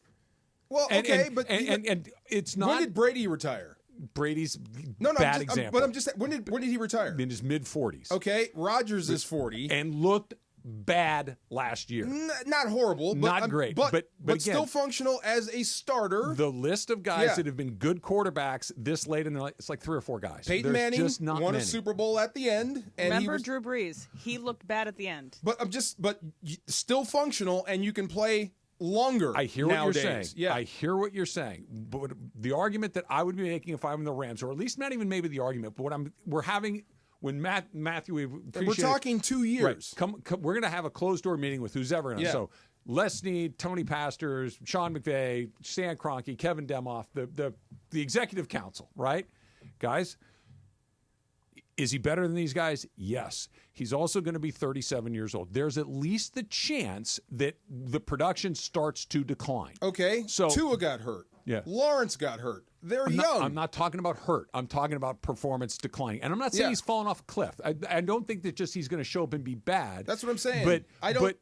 Well, but it's not. When did Brady retire? Brady's example. But I'm just saying, when did he retire? In his mid-40s. Okay, Rodgers is 40 and looked bad last year. Not horrible, but not great, but again, still functional as a starter. The list of guys that have been good quarterbacks this late in their life, it's like 3 or 4 guys. Peyton Manning just not won many. a Super Bowl at the end. And Remember Drew Brees? He looked bad at the end. But still functional, and you can play longer. I hear nowadays. what you're saying. Yeah. I hear what you're saying. But the argument that I would be making if I'm the Rams, or at least not even maybe the argument, but we're having. When Matthew, we're talking 2 years. Right. Come, we're going to have a closed door meeting with who's ever in. Yeah. So Les Snead, Tony Pastors, Sean McVay, Stan Kroenke, Kevin Demoff, the executive council, right? Guys, is he better than these guys? Yes. He's also going to be 37 years old. There's at least the chance that the production starts to decline. Okay. So Tua got hurt. Yeah. Lawrence got hurt. They're young. I'm not talking about hurt. I'm talking about performance declining. And I'm not saying he's fallen off a cliff. I don't think that just he's going to show up and be bad. That's what I'm saying. But I don't.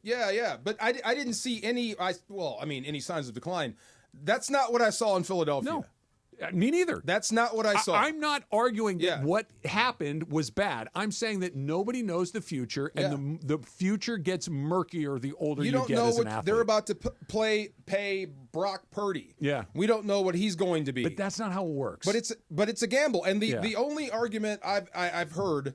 But I didn't see any. Any signs of decline. That's not what I saw in Philadelphia. No. Me neither. That's not what I saw. I'm not arguing that what happened was bad. I'm saying that nobody knows the future, and the future gets murkier the older you get as an athlete. You don't know what they're about to pay Brock Purdy. Yeah. We don't know what he's going to be. But that's not how it works. But it's a gamble. And the only argument I've heard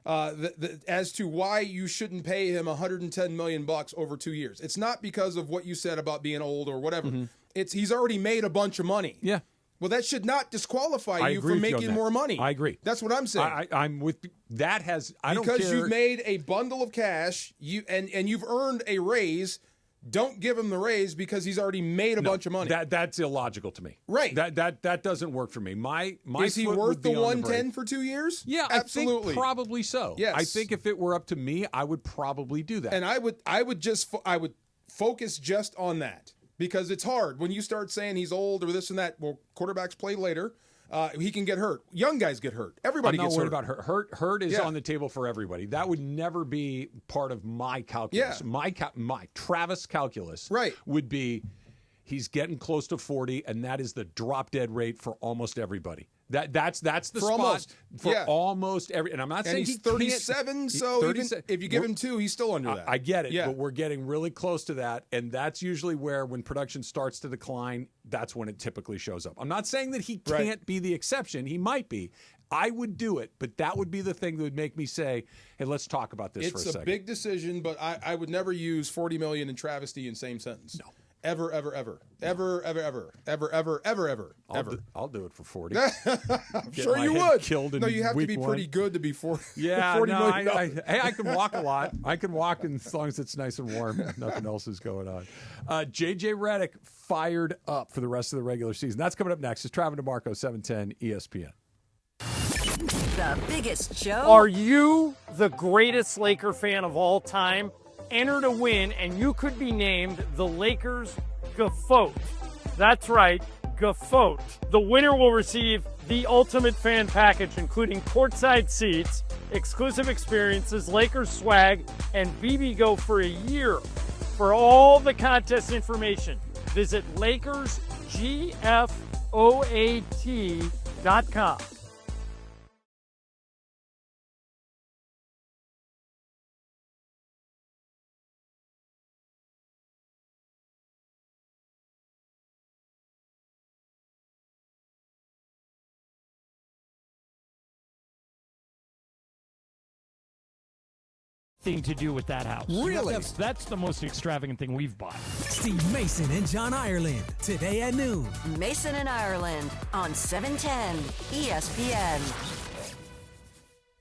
as to why you shouldn't pay him $110 million over 2 years. It's not because of what you said about being old or whatever. Mm-hmm. He's already made a bunch of money. Yeah. Well, that should not disqualify you from making more money. I agree. That's what I'm saying. I'm with that. Because you've made a bundle of cash, and you've earned a raise. Don't give him the raise because he's already made a bunch of money. That's illogical to me. Right. That doesn't work for me. My is he worth the 110 for 2 years? Yeah, absolutely. I think probably so. Yes. I think if it were up to me, I would probably do that. And I would focus just on that. Because it's hard when you start saying he's old or this and that. Well, quarterbacks play later. He can get hurt. Young guys get hurt. Everybody gets hurt. I'm not worried about hurt. Hurt is on the table for everybody. That would never be part of my calculus. Yeah. My Travis calculus would be he's getting close to 40, and that is the drop dead rate for almost everybody. That's the spot for almost every. And I'm not saying he's 37. So even if you give him 2, he's still under that. I get it, but we're getting really close to that, and that's usually where when production starts to decline, that's when it typically shows up. I'm not saying that he can't be the exception. He might be. I would do it, but that would be the thing that would make me say, "Hey, let's talk about this for a second." It's a big decision, but I would never use $40 million and travesty in same sentence. No. Ever. I'll do it for 40. I'm sure you would. Killed in you have to be week pretty one. good to be $40 million. I can walk a lot. I can walk as long as it's nice and warm. Nothing else is going on. JJ Redick fired up for the rest of the regular season. That's coming up next. It's Travis DeMarco, 710 ESPN. The biggest show. Are you the greatest Laker fan of all time? Enter to win, and you could be named the Lakers GOAT. That's right, GOAT. The winner will receive the ultimate fan package, including courtside seats, exclusive experiences, Lakers swag, and BBGO for a year. For all the contest information, visit LakersGFOAT.com. Thing to do with that house. Really? That's the most extravagant thing we've bought. Steve Mason and John Ireland, today at noon. Mason and Ireland on 710 ESPN.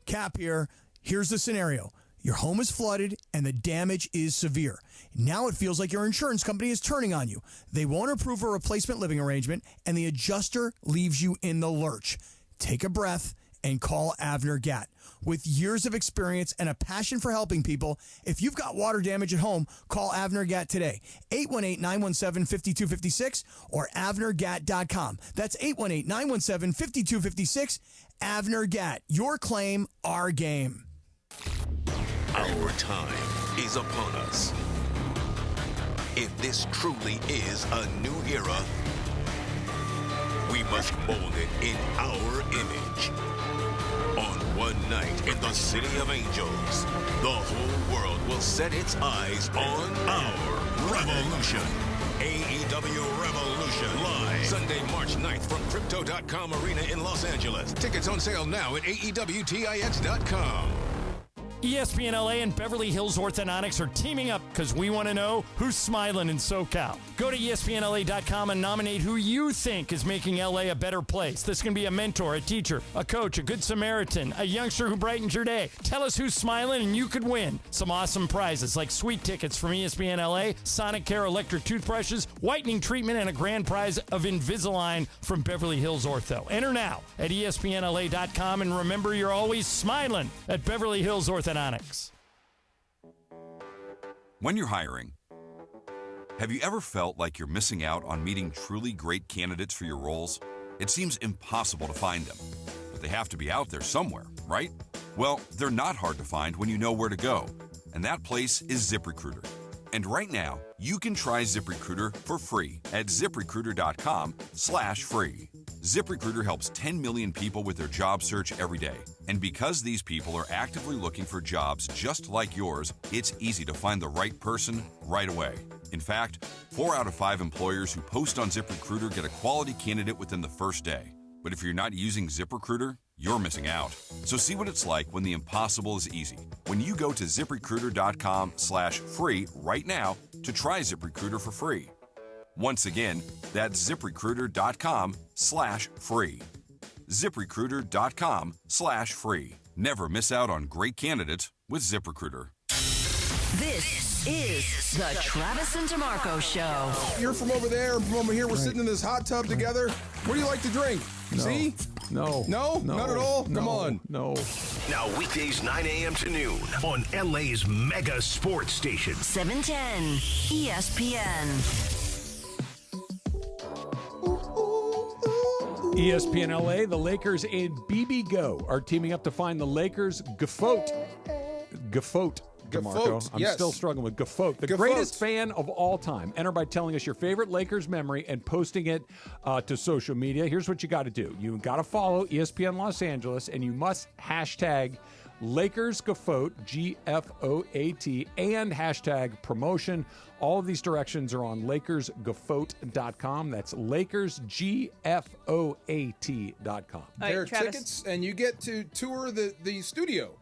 Cap here. Here's the scenario. Your home is flooded and the damage is severe. Now it feels like your insurance company is turning on you. They won't approve a replacement living arrangement and the adjuster leaves you in the lurch. Take a breath and call Avner Gatt. With years of experience and a passion for helping people, if you've got water damage at home, call Avner Gatt today. 818-917-5256 or avnergatt.com. That's 818-917-5256. Avner Gatt. Your claim, our game. Our time is upon us. If this truly is a new era, we must mold it in our image. On one night in the City of Angels, the whole world will set its eyes on our Revolution. AEW Revolution live Sunday, March 9th from Crypto.com Arena in Los Angeles. Tickets on sale now at AEWTIX.com. ESPN LA and Beverly Hills Orthodontics are teaming up because we want to know who's smiling in SoCal. Go to ESPNLA.com and nominate who you think is making LA a better place. This can be a mentor, a teacher, a coach, a good Samaritan, a youngster who brightens your day. Tell us who's smiling and you could win some awesome prizes like sweet tickets from ESPN LA, Sonic Care electric toothbrushes, whitening treatment, and a grand prize of Invisalign from Beverly Hills Ortho. Enter now at ESPNLA.com and remember you're always smiling at Beverly Hills Orthodontics. When you're hiring, have you ever felt like you're missing out on meeting truly great candidates for your roles? It seems impossible to find them, but they have to be out there somewhere, right? Well, they're not hard to find when you know where to go, and that place is ZipRecruiter. And right now, you can try ZipRecruiter for free at ZipRecruiter.com/free. ZipRecruiter helps 10 million people with their job search every day. And because these people are actively looking for jobs just like yours, it's easy to find the right person right away. In fact, 4 out of 5 employers who post on ZipRecruiter get a quality candidate within the first day. But if you're not using ZipRecruiter, you're missing out. So see what it's like when the impossible is easy. When you go to ZipRecruiter.com/free right now to try ZipRecruiter for free. Once again, that's ZipRecruiter.com/free. ZipRecruiter.com/free. Never miss out on great candidates with ZipRecruiter. This is the Travis and DeMarco Show. You're from over there, from over here. We're sitting in this hot tub together. What do you like to drink? No. See? No. No? None at all? Come on. No. Now weekdays 9 a.m. to noon on LA's mega sports station. 710 ESPN. ESPN LA, the Lakers and BBGO are teaming up to find the Lakers Gafote. DeMarco. I'm still struggling with Gafote. The greatest fan of all time. Enter by telling us your favorite Lakers memory and posting it to social media. Here's what you got to do. You got to follow ESPN Los Angeles, and you must hashtag Lakers Gafote, G-F-O-A-T, and hashtag promotion. All of these directions are on LakersGafote.com. That's LakersGFOAT.com. There are tickets, and you get to tour the studio.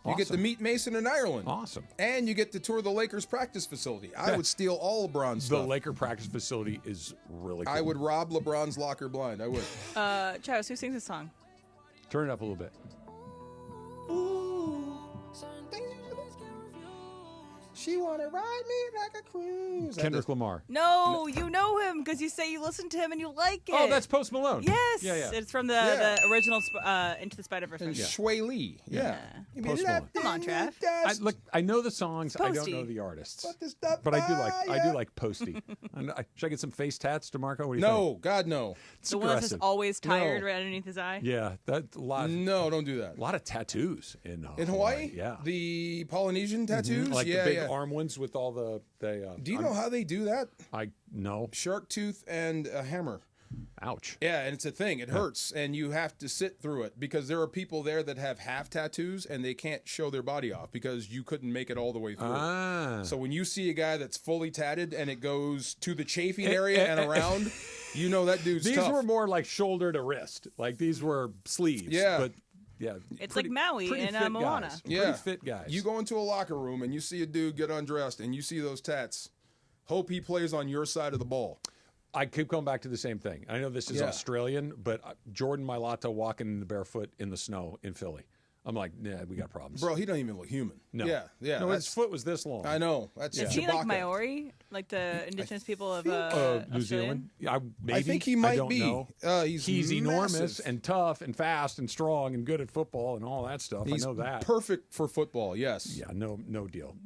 You get to meet Mason in Ireland. Awesome. And you get to tour the Lakers practice facility. I would steal all LeBron's stuff. The Laker practice facility is really cool. I would rob LeBron's locker blind. I would. Travis, who sings this song? Turn it up a little bit. She wanna ride me like a cruise. Kendrick Lamar. No, you know him because you say you listen to him and you like it. Oh, that's Post Malone. Yes. Yeah. It's from the original Into the Spider-Verse. And Shui Lee. Yeah. Post Malone. Come on, Trav. I know the songs. Posty. I don't know the artists. But I do like Posty. Should I get some face tats, DeMarco? What do you think? No, God, no. It's the one that says always tired right underneath his eye? Yeah, that's a lot. No, don't do that. A lot of tattoos in Hawaii? Yeah. The Polynesian tattoos? Like the big arm ones with all the... do you know how they do that? No. Shark tooth and a hammer. Ouch. Yeah, and it's a thing. It hurts, and you have to sit through it because there are people there that have half tattoos, and they can't show their body off because you couldn't make it all the way through. So when you see a guy that's fully tatted and it goes to the chafing area and around, you know that dude's These tough. were more like shoulder to wrist. Like these were sleeves. Yeah. But yeah. It's like Maui in Moana. Yeah. Pretty fit guys. You go into a locker room and you see a dude get undressed and you see those tats. Hope he plays on your side of the ball. I keep going back to the same thing. I know this is Australian, but Jordan Mailata walking in the barefoot in the snow in Philly. I'm like, yeah, we got problems. Bro, he doesn't even look human. No. Yeah. No, his foot was this long. I know. Is he like Maori? Like the indigenous people of New Zealand? Maybe. I think he might don't be. Know. He's enormous and tough and fast and strong and good at football and all that stuff. He's I know that. Perfect for football, yes. Yeah, no deal.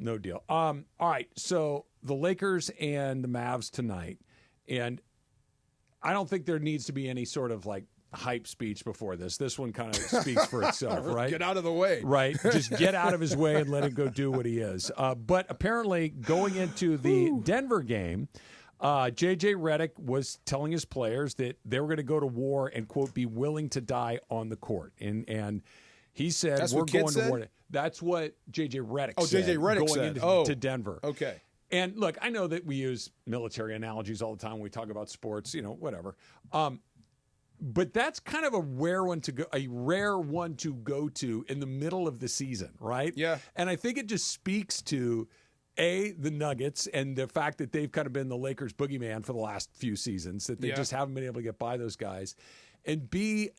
All right, so the Lakers and the Mavs tonight. And I don't think there needs to be any sort of like hype speech before this. This one kind of speaks for itself, right? Get out of the way. Right. Just get out of his way and let him go do what he is. But apparently going into the Denver game, J.J. Redick was telling his players that they were going to go to war and, quote, be willing to die on the court. And He said, That's we're what Kidd going said? to Warden. That's what J.J. Redick Oh, said. J.J. Redick going said. to Denver. Okay. And look, I know that we use military analogies all the time when we talk about sports, whatever. But that's kind of a rare one to go to in the middle of the season, right? Yeah. And I think it just speaks to the Nuggets and the fact that they've kind of been the Lakers boogeyman for the last few seasons, that they just haven't been able to get by those guys. And B,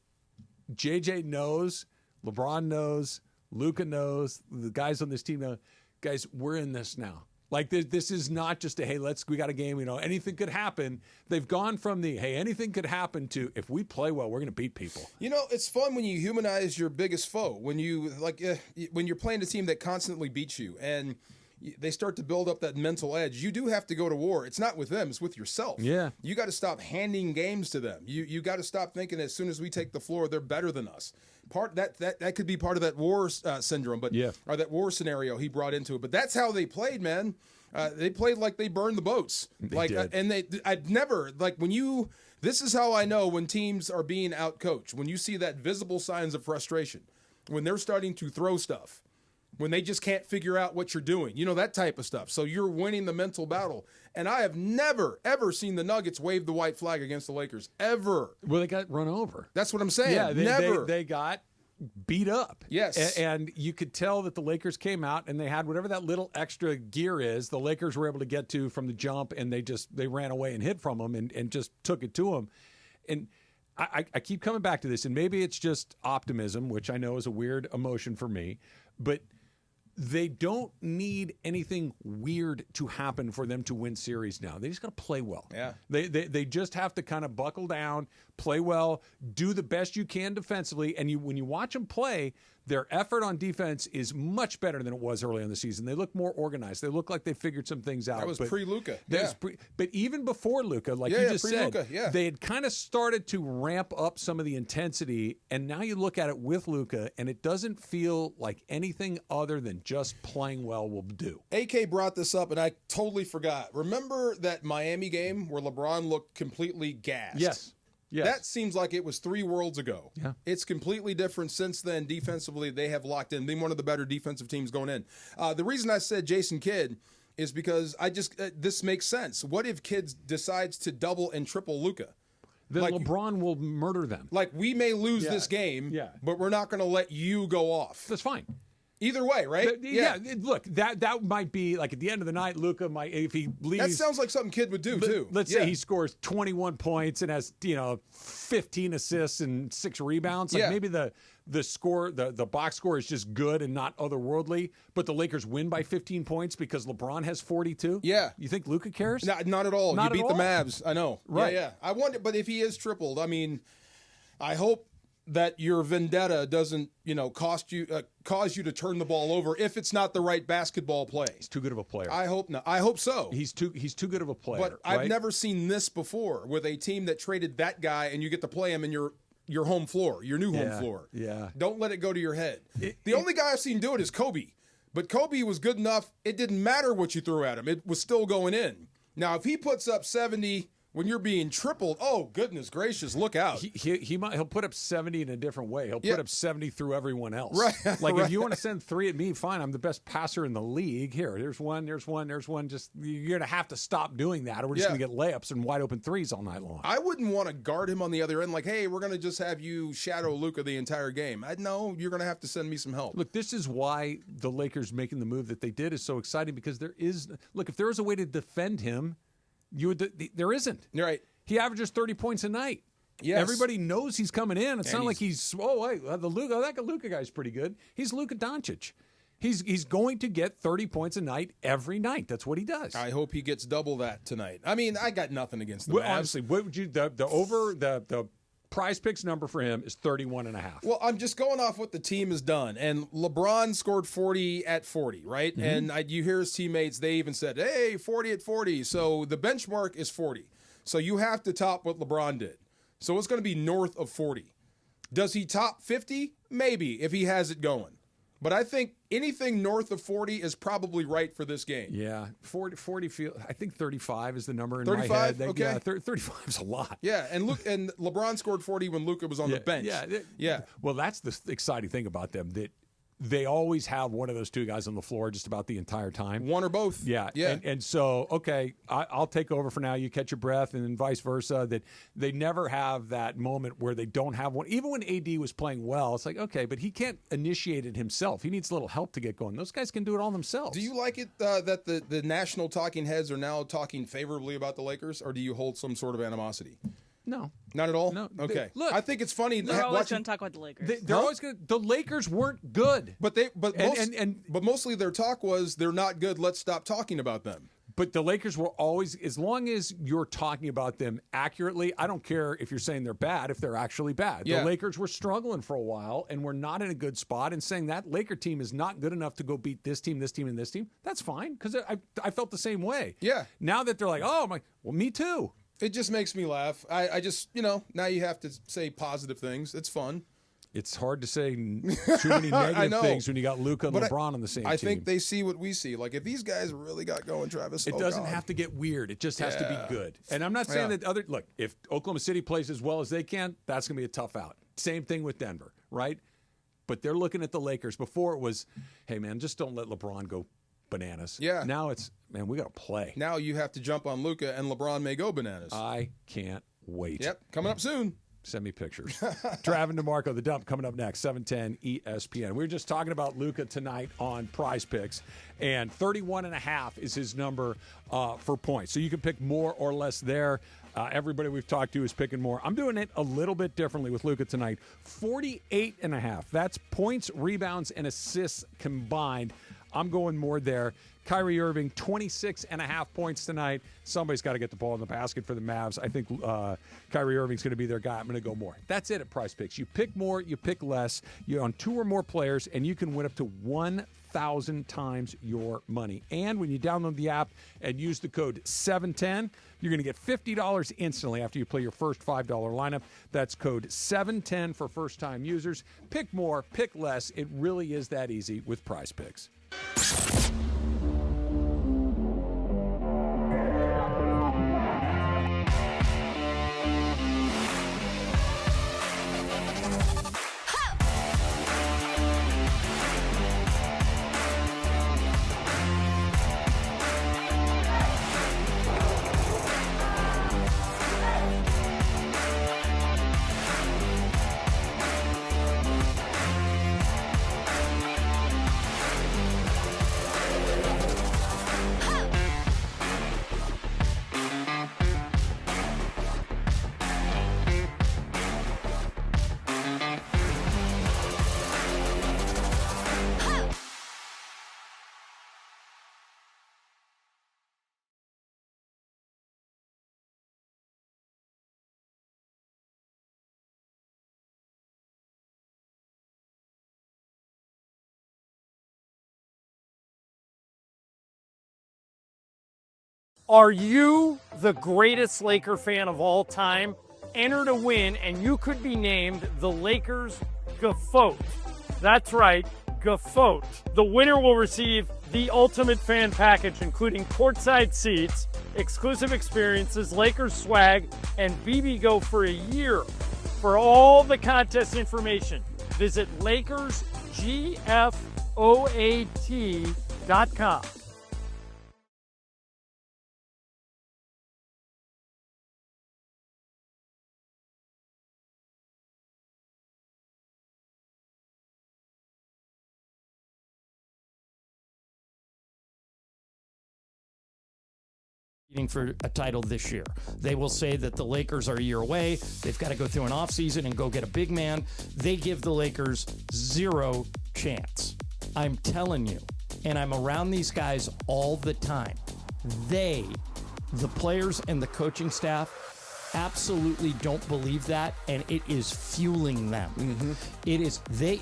JJ knows, LeBron knows, Luka knows, the guys on this team know, guys, we're in this now. Like this is not just a, hey, we got a game, anything could happen. They've gone from the, hey, anything could happen to, if we play well, we're going to beat people. It's fun when you humanize your biggest foe. When when you're playing a team that constantly beats you and they start to build up that mental edge, you do have to go to war. It's not with them, it's with yourself. Yeah. You got to stop handing games to them. You got to stop thinking as soon as we take the floor, they're better than us. That could be part of that war syndrome, or that war scenario he brought into it. But that's how they played, man. They played like they burned the boats. This is how I know when teams are being outcoached. When you see that visible signs of frustration, when they're starting to throw stuff, when they just can't figure out what you're doing, that type of stuff. So you're winning the mental battle. And I have never, ever seen the Nuggets wave the white flag against the Lakers. Ever. Well, they got run over. That's what I'm saying. Yeah, never. They got beat up. Yes. And you could tell that the Lakers came out and they had whatever that little extra gear is, the Lakers were able to get to from the jump, and they ran away and hid from them and just took it to them. And I keep coming back to this, and maybe it's just optimism, which I know is a weird emotion for me, but they don't need anything weird to happen for them to win series now. They just got to play well. Yeah. They just have to kind of buckle down, play well, do the best you can defensively. And when you watch them play, their effort on defense is much better than it was early in the season. They look more organized. They look like they figured some things out. That was pre-Luka. But even before Luka, like you just said, they had kind of started to ramp up some of the intensity. And now you look at it with Luka, and it doesn't feel like anything other than just playing well will do. AK brought this up, and I totally forgot. Remember that Miami game where LeBron looked completely gassed? Yes. That seems like it was 3 worlds ago. Yeah. It's completely different since then. Defensively, they have locked in. Been one of the better defensive teams going in. The reason I said Jason Kidd is because this makes sense. What if Kidd decides to double and triple Luka? Then LeBron will murder them. Like, we may lose this game, but we're not going to let you go off. That's fine. Either way, right? Look, that might be like at the end of the night, Luka might, if he leaves. That sounds like something Kidd would do too. Let's say he scores 21 points and has 15 assists and 6 rebounds. Like maybe the score, the box score is just good and not otherworldly, but the Lakers win by 15 points because LeBron has 42. Yeah, you think Luka cares? Not at all. Not you beat the Mavs. I know. Right. Yeah. I wonder, but if he is tripled, I mean, I hope that your vendetta doesn't, cause you to turn the ball over if it's not the right basketball play. He's too good of a player. I hope not. I hope so. He's too good of a player. But I've never seen this before with a team that traded that guy and you get to play him in your home floor, your new home floor. Yeah. Don't let it go to your head. The only guy I've seen do it is Kobe. But Kobe was good enough. It didn't matter what you threw at him. It was still going in. Now, if he puts up 70 when you're being tripled, oh, goodness gracious, look out. He'll put up 70 in a different way. He'll put up 70 through everyone else. Right. Like, if you want to send 3 at me, fine. I'm the best passer in the league. Here, there's one. Just, you're going to have to stop doing that, or we're just going to get layups and wide open threes all night long. I wouldn't want to guard him on the other end like, hey, we're going to just have you shadow Luka the entire game. No, you're going to have to send me some help. Look, this is why the Lakers making the move that they did is so exciting, because if there was a way to defend him, there isn't. You're right. He averages 30 points a night. Yes. Everybody knows he's coming in. It's not like that Luka guy's pretty good. He's Luka Doncic. He's going to get 30 points a night every night. That's what he does. I hope he gets double that tonight. I mean, I got nothing against the Mavs. Honestly, what would you the prize picks number for him is 31.5. Well, I'm just going off what the team has done. And LeBron scored 40 at 40, right? Mm-hmm. And you hear his teammates, they even said, hey, 40 at 40. So the benchmark is 40. So you have to top what LeBron did. So it's going to be north of 40. Does he top 50? Maybe, if he has it going. But I think anything north of 40 is probably right for this game. Yeah, 40 feel. I think 35 is the number in 35? my head. Okay. Yeah, 35 is a lot. Yeah, and LeBron scored 40 when Luka was on the bench. Yeah. Well, that's the exciting thing about them, that they always have one of those two guys on the floor just about the entire time. One or both. Yeah. And so, okay, I'll take over for now. You catch your breath, and then vice versa. That they never have that moment where they don't have one. Even when AD was playing well, it's like, okay, but he can't initiate it himself. He needs a little help to get going. Those guys can do it all themselves. Do you like it that the national talking heads are now talking favorably about the Lakers, or do you hold some sort of animosity? No. Not at all? No. Okay. Look, I think it's funny. They're always going to talk about the Lakers. They're always going to. The Lakers weren't good. But mostly their talk was, they're not good, let's stop talking about them. But the Lakers were always, as long as you're talking about them accurately, I don't care if you're saying they're bad, if they're actually bad. Yeah. The Lakers were struggling for a while and were not in a good spot, and saying that Laker team is not good enough to go beat this team, this team, and this team, that's fine, because I felt the same way. Yeah. Now that they're like, oh, I'm like, well, me too. It just makes me laugh. I just, now you have to say positive things. It's fun. It's hard to say too many negative things when you got Luka and LeBron on the same team. I think they see what we see. Like, if these guys really got going, Travis, it doesn't have to get weird. It just has to be good. And I'm not saying that look, if Oklahoma City plays as well as they can, that's going to be a tough out. Same thing with Denver, right? But they're looking at the Lakers. Before it was, hey, man, just don't let LeBron go bananas. Yeah. Now it's, man, we got to play. Now you have to jump on Luka, and LeBron may go bananas. I can't wait. Yep, coming up soon. Send me pictures. Travis DeMarco, The Dump, coming up next, 710 ESPN. We were just talking about Luka tonight on Prize Picks, and 31.5 is his number for points. So you can pick more or less there. Everybody we've talked to is picking more. I'm doing it a little bit differently with Luka tonight. 48.5. That's points, rebounds, and assists combined. I'm going more there. Kyrie Irving, 26.5 points tonight. Somebody's got to get the ball in the basket for the Mavs. I think Kyrie Irving's going to be their guy. I'm going to go more. That's it at Prize Picks. You pick more, you pick less. You're on 2 or more players, and you can win up to 1,000 times your money. And when you download the app and use the code 710, you're going to get $50 instantly after you play your first $5 lineup. That's code 710 for first-time users. Pick more, pick less. It really is that easy with Prize Picks. Are you the greatest Laker fan of all time? Enter to win, and you could be named the Lakers GOAT. That's right, GOAT. The winner will receive the ultimate fan package, including courtside seats, exclusive experiences, Lakers swag, and BBGO for a year. For all the contest information, visit LakersGFOAT.com. For a title this year. They will say that the Lakers are a year away. They've got to go through an offseason and go get a big man. They give the Lakers zero chance. I'm telling you, and I'm around these guys all the time. They, the players and the coaching staff, absolutely don't believe that, and it is fueling them. Mm-hmm. It is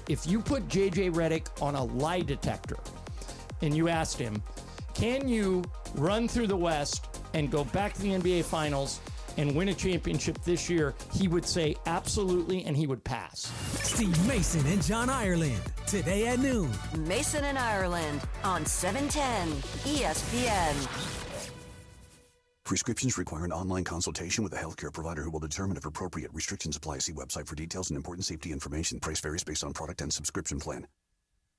if you put JJ Redick on a lie detector and you asked him, can you run through the West and go back to the NBA Finals and win a championship this year, he would say absolutely and he would pass. Steve Mason and John Ireland, today at noon. Mason and Ireland on 710 ESPN. Prescriptions require an online consultation with a healthcare provider who will determine if appropriate. Restrictions apply. See website for details and important safety information. Price varies based on product and subscription plan.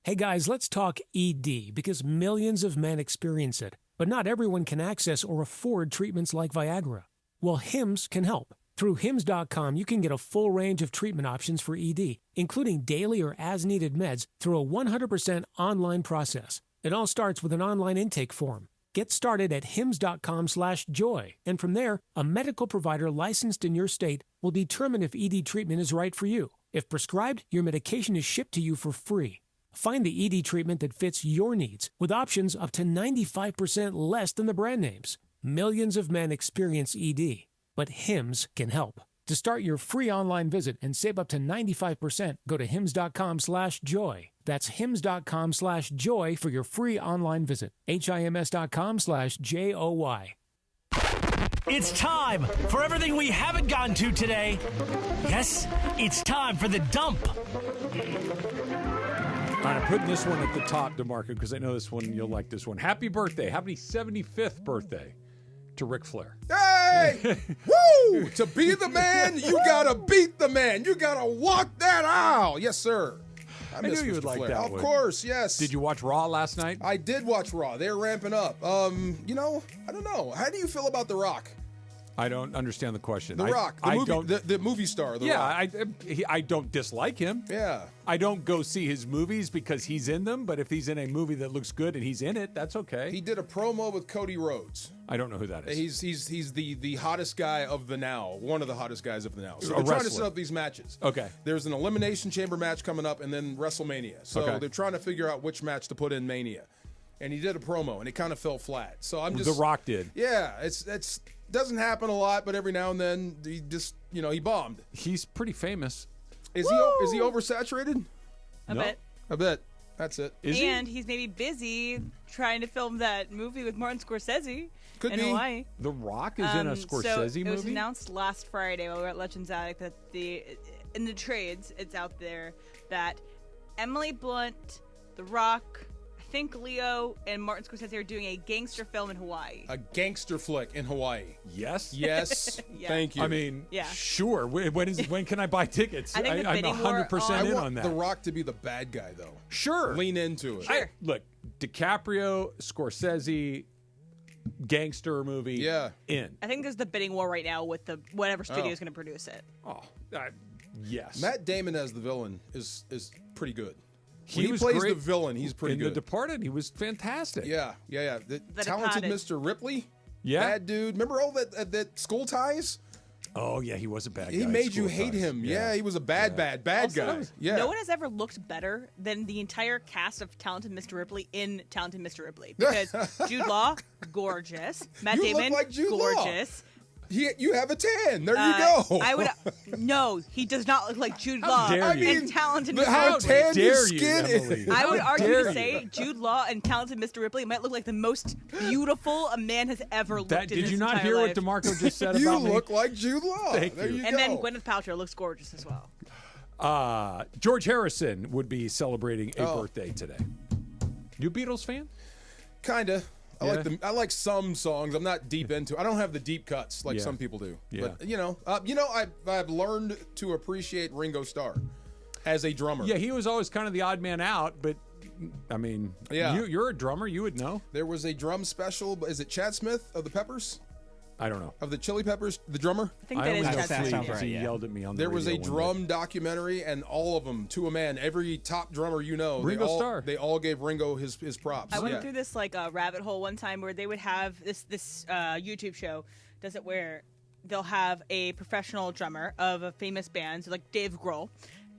Hey guys, let's talk ED because millions of men experience it, but not everyone can access or afford treatments like Viagra. Well, Hims can help. Through Hims.com, you can get a full range of treatment options for ED, including daily or as-needed meds through a 100% online process. It all starts with an online intake form. Get started at hims.com/joy, and from there, a medical provider licensed in your state will determine if ED treatment is right for you. If prescribed, your medication is shipped to you for free. Find the ED treatment that fits your needs, with options up to 95% less than the brand names. Millions of men experience ED, but Hims can help. To start your free online visit and save up to 95%, go to hims.com/joy. That's hims.com/joy for your free online visit. HIMS.com/JOY. It's time for everything we haven't gotten to today. Yes, it's time for the dump. All right, I'm putting this one at the top, DeMarco, because I know this one, you'll like this one. Happy birthday. Happy 75th birthday to Ric Flair. Hey! Woo! To be the man, you gotta beat the man. You gotta walk that aisle. Yes, sir. I knew you would like that Of one. course, yes. Did you watch Raw last night? I did watch Raw. They're ramping up. I don't know. How do you feel about The Rock? I don't understand the question. The Rock, the movie star. The Rock. I don't dislike him. Yeah. I don't go see his movies because he's in them, but if he's in a movie that looks good and he's in it, that's okay. He did a promo with Cody Rhodes. I don't know who that is. He's the hottest guy of the now, one of the hottest guys of the now. So A they're trying to wrestler. set up these matches. Okay. There's an Elimination Chamber match coming up and then WrestleMania. So they're trying to figure out which match to put in Mania. And he did a promo and it kind of fell flat. So I'm just The Rock did. Yeah, it's doesn't happen a lot, but every now and then he just he bombed. He's pretty famous. Is he oversaturated? A bit. A bit. That's it. And he's maybe busy trying to film that movie with Martin Scorsese in be. Hawaii. The Rock is in a Scorsese It was movie? announced last Friday while we were at Legends Attic that in the trades, it's out there that Emily Blunt, The Rock, I think Leo, and Martin Scorsese are doing a gangster film in Hawaii. A gangster flick in Hawaii. Yes. Yes. Yeah. Thank you. I mean, Yeah. sure. When can I buy tickets? I think the I'm bidding war 100% in want on that. The Rock to be the bad guy, though. Sure. Lean into it. Look, DiCaprio, Scorsese, gangster movie. Yeah. In. I think there's the bidding war right now with whatever studio is going to produce it. Yes. Matt Damon as the villain is pretty good. He When he plays great the villain, he's pretty in good. The Departed, he was fantastic. Yeah. The The talented Departed. Mr. Ripley. Yeah. Bad dude. Remember all that school ties? Oh, yeah, he was a bad guy. He made you hate him. Yeah, he was a bad guy. Yeah. No one has ever looked better than the entire cast of Talented Mr. Ripley in Talented Mr. Ripley. Because Jude Law, gorgeous. Matt You Damon, look like Jude Law. gorgeous. You have a tan. There you go. I would. No, he does not look like Jude How Law dare and you. Talented But Mr. how Ripley. tan dare his you, skin Emily. is. I would How argue dare to you. say Jude Law and Talented Mr. Ripley might look like the most beautiful a man has ever looked in Did his you not entire hear life. what DeMarco just said You about me? look like Jude Law. Thank there you. you And go. then Gwyneth Paltrow looks gorgeous as well. George Harrison would be celebrating a Oh. birthday today. You Beatles fan? Kinda. Yeah. I like some songs. I'm not deep into. I don't have the deep cuts like Yeah. some people do. Yeah. But I've learned to appreciate Ringo Starr as a drummer. Yeah, he was always kind of the odd man out, but I mean, Yeah. you're a drummer, you would know. There was a drum special. Is it Chad Smith of the Peppers? I don't know. Of the Chili Peppers, the drummer? I think I that only is know Chad Flea Smith. because he yelled at me on the There was a radio one drum documentary, and all of them, to a man, every top drummer Ringo Starr. They all gave Ringo his props. I went Yeah. through this rabbit hole one time where they would have this YouTube show does it where they'll have a professional drummer of a famous band, so like Dave Grohl,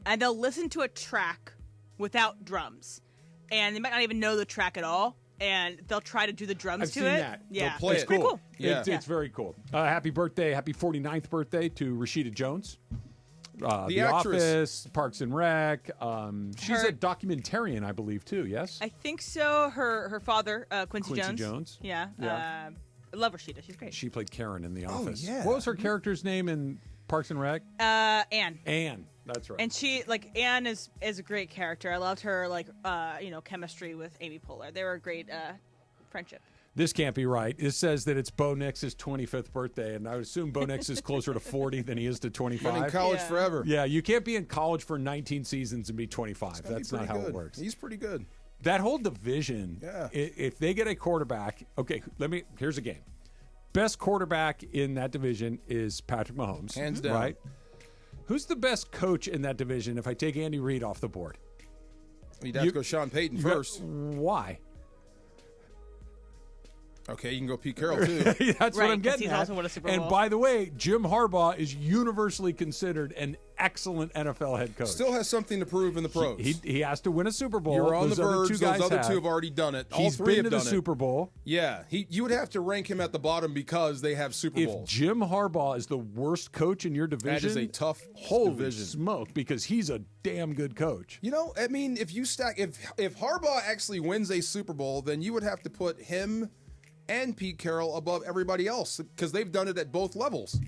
and they'll listen to a track without drums, and they might not even know the track at all, and they'll try to do the drums I've to seen it. that. Yeah, They'll play it's it. pretty cool. Yeah. It's very cool. Happy birthday, happy 49th birthday to Rashida Jones. The actress. Office, Parks and Rec. She's Her- a documentarian, I believe, too, yes? I think so. Her father, Quincy Quincy Jones. Jones. Yeah. Yeah. love Rashida. She's great. She played Karen in The Office. yeah. What was her character's name in Parks and Rec? Anne. Anne. That's right. And she, Anne is a great character. I loved her, chemistry with Amy Poehler. They were a great friendship. This can't be right. It says that it's Bo Nix's 25th birthday, and I would assume Bo Nix is closer to 40 than he is to 25. Been in college forever. Yeah, you can't be in college for 19 seasons and be 25. That's not how it works. He's pretty good. That whole division, if they get a quarterback, here's a game. Best quarterback in that division is Patrick Mahomes. Hands down. Right? Who's the best coach in that division if I take Andy Reid off the board? You'd have to go Sean Payton first. Why? Okay, you can go Pete Carroll, too. That's what I'm getting he's at. also won a Super Bowl. And by the way, Jim Harbaugh is universally considered an excellent NFL head coach. Still has something to prove in the pros. He has to win a Super Bowl. You're on the verge. Those other two have have already done it. All He's three been have to done the it. Super Bowl. Yeah, you would have to rank him at the bottom because they have Super Bowls. If Jim Harbaugh is the worst coach in your division, That is a tough holy division. smoke, because he's a damn good coach. You know, I mean, if Harbaugh actually wins a Super Bowl, then you would have to put him and Pete Carroll above everybody else because they've done it at both levels.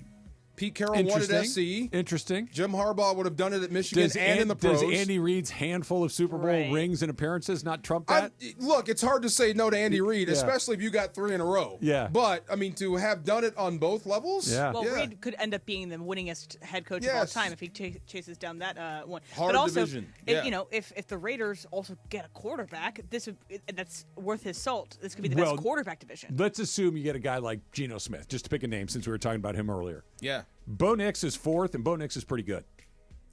Pete Carroll won at SC. Interesting. Jim Harbaugh would have done it at Michigan and in the pros. Does Andy Reid's handful of Super Bowl rings and appearances not trump that? Look, it's hard to say no to Andy Reid, especially if you got 3 in a row. Yeah. But, I mean, to have done it on both levels? Yeah. Well, Reid could end up being the winningest head coach of all time if he chases down that one. Hard but also, division. Yeah. if the Raiders also get a quarterback, that's worth his salt. This could be the best quarterback division. Let's assume you get a guy like Geno Smith, just to pick a name since we were talking about him earlier. Yeah. Bo Nix is 4th, and Bo Nix is pretty good.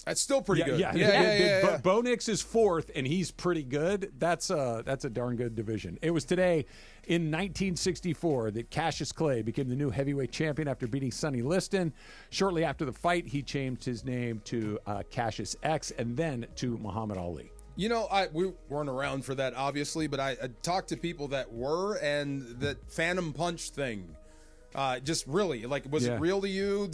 That's still pretty good. Yeah. Bo Nix is 4th, and he's pretty good. That's a darn good division. It was today in 1964 that Cassius Clay became the new heavyweight champion after beating Sonny Liston. Shortly after the fight, he changed his name to Cassius X and then to Muhammad Ali. You know, we weren't around for that, obviously, but I talked to people that were, and that Phantom Punch thing. Just really, was it real to you?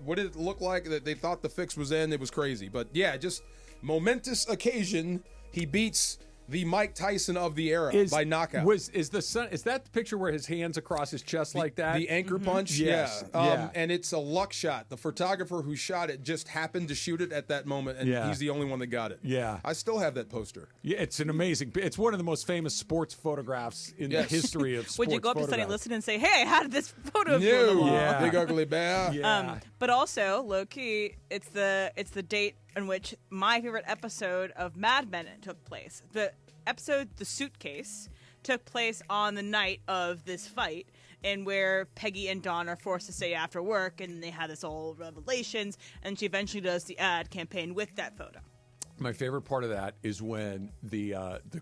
What did it look like? That they thought the fix was in? It was crazy, but yeah, just momentous occasion. He beats the Mike Tyson of the era by knockout. Is that the picture where his hands across his chest like that? The anchor punch, yes. yeah. And it's a luck shot. The photographer who shot it just happened to shoot it at that moment, and he's the only one that got it. Yeah. I still have that poster. Yeah, it's it's one of the most famous sports photographs in the history of sports. Would you go up to Sonny Liston and say, "Hey, I had this photo of you on the wall"? Big ugly bear. Yeah. But also, low key, it's the date in which my favorite episode of Mad Men took place. The episode, The Suitcase, took place on the night of this fight, and where Peggy and Don are forced to stay after work, and they have this whole revelations, and she eventually does the ad campaign with that photo. My favorite part of that is when the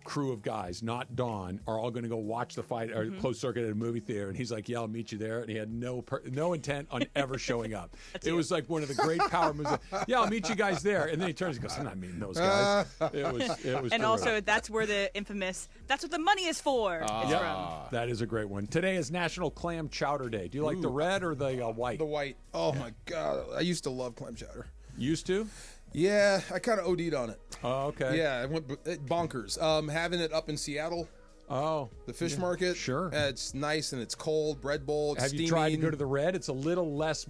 crew of guys, not Don, are all going to go watch the fight or closed circuit at a movie theater, and he's like, "Yeah, I'll meet you there," and he had no intent on ever showing up. It was like one of the great power moves. Yeah, I'll meet you guys there, and then he turns and goes, "I'm not meeting those guys." It was. And terrific. also, that's where the infamous "That's what the money is for" is from. That is a great one. Today is National Clam Chowder Day. Do you like the red or the white? The white. Oh my God, I used to love clam chowder. Used to? Yeah, I kind of OD'd on it. Oh, okay. Yeah, I went bonkers. Having it up in Seattle. Oh, the fish market. Sure, it's nice and it's cold. Bread bowl. It's Have steaming. you tried to go to the red? It's a little less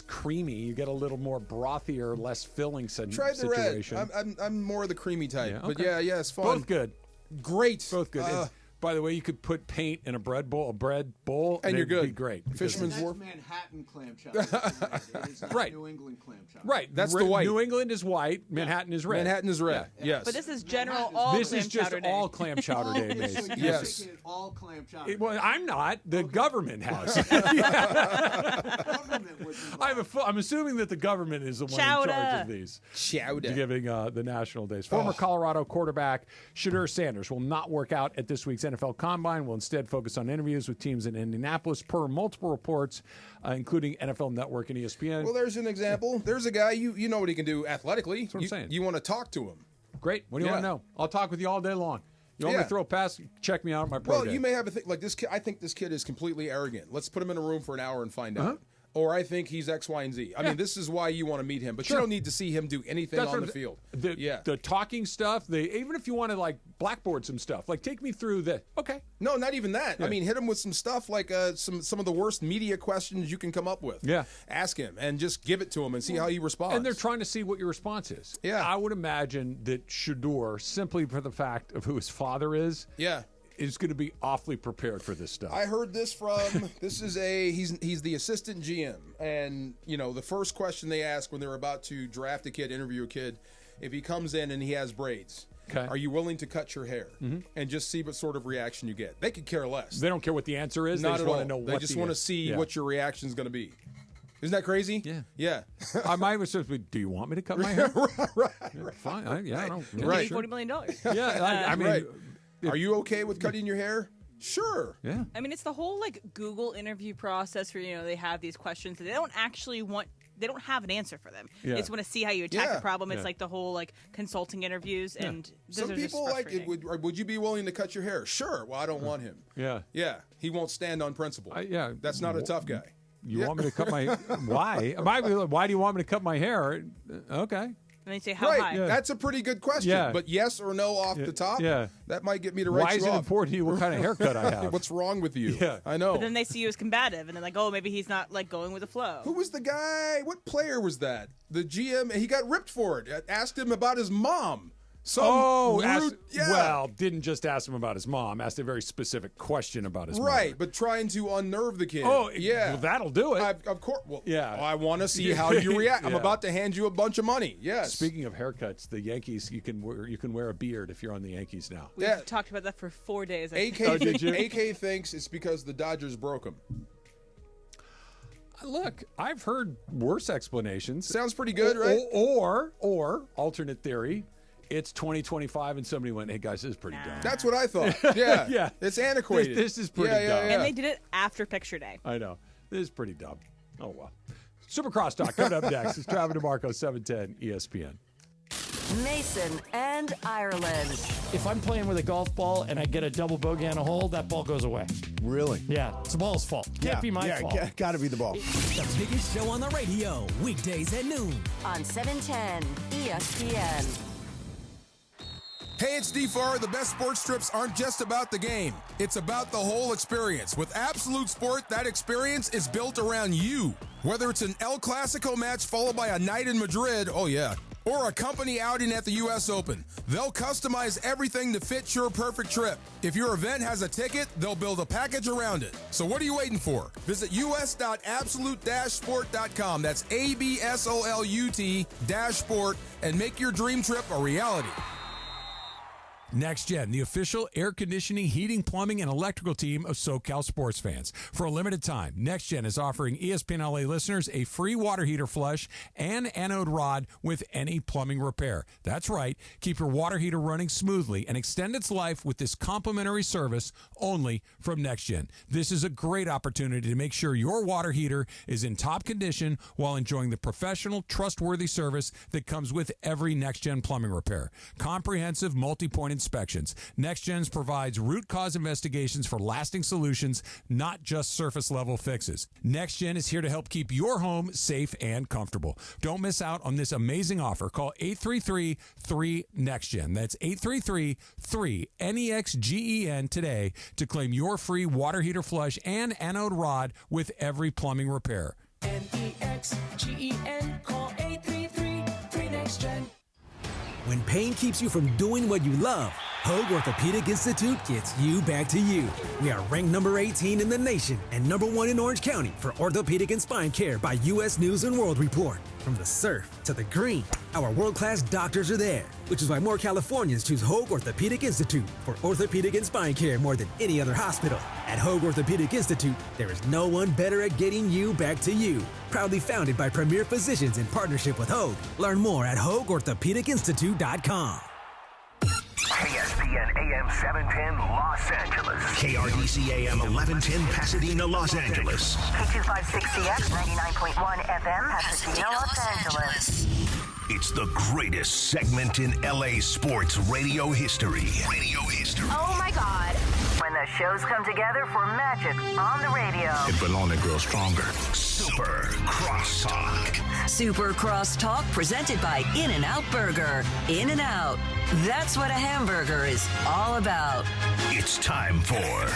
creamy. You get a little more brothier, less filling Try the situation. red. I'm more of the creamy type. Yeah, But okay. yeah, it's fun. Both good. Great. Both good. By the way, you could put paint in a bread bowl, and you're good. Be great. Fisherman's Wharf. Manhattan clam chowder. It's not Right. New England clam chowder. Right. That's the white. New England is white. Manhattan is red. Manhattan is red. Yeah. Yes. But this is general all This clam is just chowder day. all clam chowder day, So Mace. you're Yes. making it all clam chowder. Well, I'm not. The government has. I'm assuming that the government is the one in charge of these. Chowder. Giving the national days. Former Colorado quarterback Shedeur Sanders will not work out at this week's NFL Combine. Will instead focus on interviews with teams in Indianapolis, per multiple reports, including NFL Network and ESPN. Well, there's an example. There's a guy, you know what he can do athletically. That's what I'm saying. You want to talk to him. Great. What do you want to know? I'll talk with you all day long. You want me to throw a pass? Check me out at my pro Well, day. you may have a thing like this kid. I think this kid is completely arrogant. Let's put him in a room for an hour and find out. Or I think he's X, Y, and Z. I mean, this is why you want to meet him, but you don't need to see him do anything on the field. The talking stuff, even if you want to like blackboard some stuff, like take me through the No, not even that. I mean, hit him with some stuff like some of the worst media questions you can come up with. Yeah. Ask him and just give it to him and see how he responds. And they're trying to see what your response is. Yeah. I would imagine that Shedeur, simply for the fact of who his father is, is going to be awfully prepared for this stuff. I heard this from he's the assistant GM, and the first question they ask when they're about to draft a kid, interview a kid, if he comes in and he has braids, are you willing to cut your hair? And just see what sort of reaction you get. They could care less. They don't care what the answer is. Not they just at want all. to know. They just want to see what your reaction is going to be. Isn't that crazy? Yeah. I might have said, do you want me to cut my hair? right. Fine. I don't. Right. $40 million. Yeah. I mean. Right. Are you okay with cutting your hair? Sure. Yeah. I mean, it's the whole Google interview process where they have these questions that they don't actually want. They don't have an answer for them. Yeah. They just want to see how you attack the problem. It's like the whole consulting interviews, and some people like it. Would you be willing to cut your hair? Sure. Well, I don't want him. Yeah. He won't stand on principle. Yeah. That's not a tough guy. You want me to cut my? Why? Why do you want me to cut my hair? Okay. And they say how high. Yeah. That's a pretty good question. Yeah. But yes or no off the top. Yeah. That might get me to write Why you is it off. important to you what kind of haircut I have? What's wrong with you? Yeah. I know. But then they see you as combative, and they're like, oh, maybe he's not going with the flow. Who was the guy? What player was that? The GM. He got ripped for it. Asked him about his mom. Didn't just ask him about his mom. Asked a very specific question about his mom. Right, but trying to unnerve the kid. Oh, yeah. Well, that'll do it. Of course. Well, yeah. I want to see how you react. I'm Yeah. about to hand you a bunch of money. Yes. Speaking of haircuts, the Yankees, you can wear a beard if you're on the Yankees now. We've talked about that for 4 days. AK thinks it's because the Dodgers broke him. Look, I've heard worse explanations. Sounds pretty good, right? Or alternate theory, it's 2025 and somebody went, hey guys, this is pretty dumb. That's what I thought. Yeah. Yeah. It's antiquated. This is pretty dumb. And they did it after picture day. I know. This is pretty dumb. Oh, well. Supercross Talk coming up next. It's Travis DeMarco, 710 ESPN. Mason and Ireland. If I'm playing with a golf ball and I get a double bogey on a hole, that ball goes away. Really? Yeah, it's the ball's fault. Can't be my fault. Got to be the ball. The biggest show on the radio, weekdays at noon. On 710 ESPN. Hey, it's D4. The best sports trips aren't just about the game. It's about the whole experience. With Absolute Sport, that experience is built around you. Whether it's an El Clasico match followed by a night in Madrid, oh yeah, or a company outing at the U.S. Open, they'll customize everything to fit your perfect trip. If your event has a ticket, they'll build a package around it. So what are you waiting for? Visit us.absolute-sport.com. That's ABSOLUT-sport and make your dream trip a reality. NextGen, the official air conditioning, heating, plumbing, and electrical team of SoCal sports fans. For a limited time, NextGen is offering ESPN LA listeners a free water heater flush and anode rod with any plumbing repair. That's right. Keep your water heater running smoothly and extend its life with this complimentary service only from NextGen. This is a great opportunity to make sure your water heater is in top condition while enjoying the professional, trustworthy service that comes with every NextGen plumbing repair. Comprehensive, multi-point inspections. NextGen provides root cause investigations for lasting solutions, not just surface level fixes. NextGen is here to help keep your home safe and comfortable. Don't miss out on this amazing offer. Call 833-3NEXTGen. That's 833-3NEXGEN today to claim your free water heater flush and anode rod with every plumbing repair. NEXGEN. Call 833-3NEXTGen. When pain keeps you from doing what you love, Hoag Orthopedic Institute gets you back to you. We are ranked number 18 in the nation and number 1 in Orange County for orthopedic and spine care by U.S. News and World Report. From the surf to the green, our world-class doctors are there, which is why more Californians choose Hoag Orthopedic Institute for orthopedic and spine care more than any other hospital. At Hoag Orthopedic Institute, there is no one better at getting you back to you. Proudly founded by premier physicians in partnership with Hoag. Learn more at HoagOrthopedicInstitute.com. ESPN AM 710 Los Angeles. KRDC AM 1110 Pasadena, Los Angeles. K256CX 99.1 FM Pasadena, Los Angeles. It's the greatest segment in LA sports radio history. Oh my God. When the shows come together for magic on the radio. It will only grow stronger. Super Crosstalk. Super Crosstalk presented by In-N-Out Burger. In-N-Out. That's what a hamburger is all about. It's time for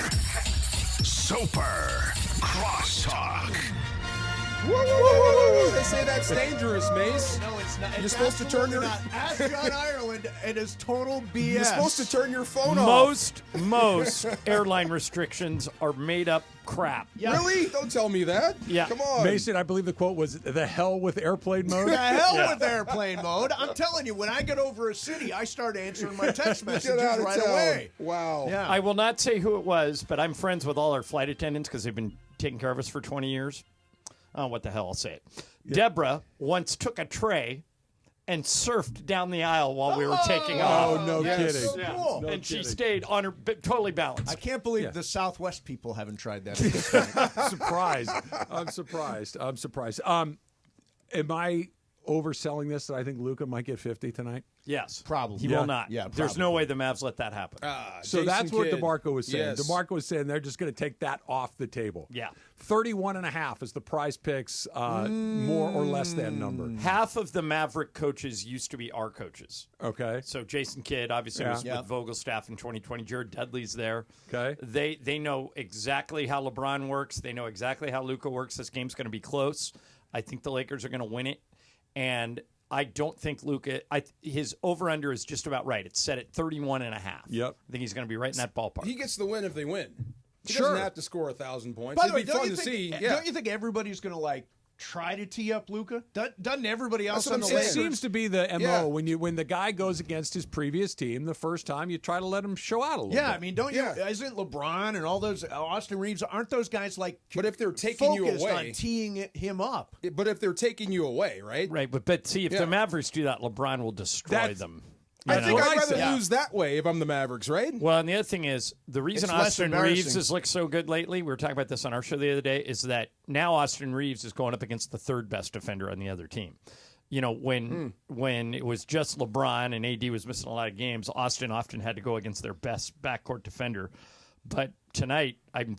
Super Crosstalk. Woo! They say that's dangerous, Mace. No, it's not. You're supposed to turn your. Ask John Ireland. It is total BS. You're supposed to turn your phone off. Most airline restrictions are made up crap. Really? Don't tell me that. Yeah. Come on. Mason, I believe the quote was, "The hell with airplane mode." The hell with airplane mode. I'm telling you, when I get over a city, I start answering my text messages right away. Wow. Yeah. I will not say who it was, but I'm friends with all our flight attendants because they've been taking care of us for 20 years. Oh, what the hell, I'll say it. Yeah. Deborah once took a tray and surfed down the aisle while we were taking off. Oh, no kidding. So cool. No and kidding. She stayed on her, totally balanced. I can't believe the Southwest people haven't tried that. I'm surprised. Am I overselling this that I think Luka might get 50 tonight? Yes. Probably. He will not. Yeah, There's no way the Mavs let that happen. So that's what DeMarco was saying. Yes. DeMarco was saying they're just going to take that off the table. Yeah. 31.5 is the Prize Picks more or less than number. Half of the Maverick coaches used to be our coaches. Okay. So Jason Kidd obviously was with Vogel's staff in 2020. Jared Dudley's there. Okay. They know exactly how LeBron works. They know exactly how Luka works. This game's going to be close. I think the Lakers are going to win it. And I don't think Luka, his over-under is just about right. It's set at 31.5. Yep. I think he's going to be right in that ballpark. He gets the win if they win. He Sure. doesn't have to score 1,000 points. By the way, It'd be fun to see. Yeah. Don't you think everybody's going to try to tee up Luka? Doesn't everybody else That's on what the I'm It Lakers? saying. seems to be the MO when the guy goes against his previous team the first time, you try to let him show out a little bit. I mean, don't you? Isn't LeBron and all those Austin Reeves? Aren't those guys But if they're taking you focused away, on teeing him up? But if they're taking you away, right? Right, but see, if the Mavericks do that, LeBron will destroy them. I think I'd rather Yeah. lose that way if I'm the Mavericks, right? Well, and the other thing is, the reason It's less Austin embarrassing. Reeves has looked so good lately, we were talking about this on our show the other day, is that now Austin Reeves is going up against the third best defender on the other team. You know, when it was just LeBron and AD was missing a lot of games, Austin often had to go against their best backcourt defender. But tonight, I'm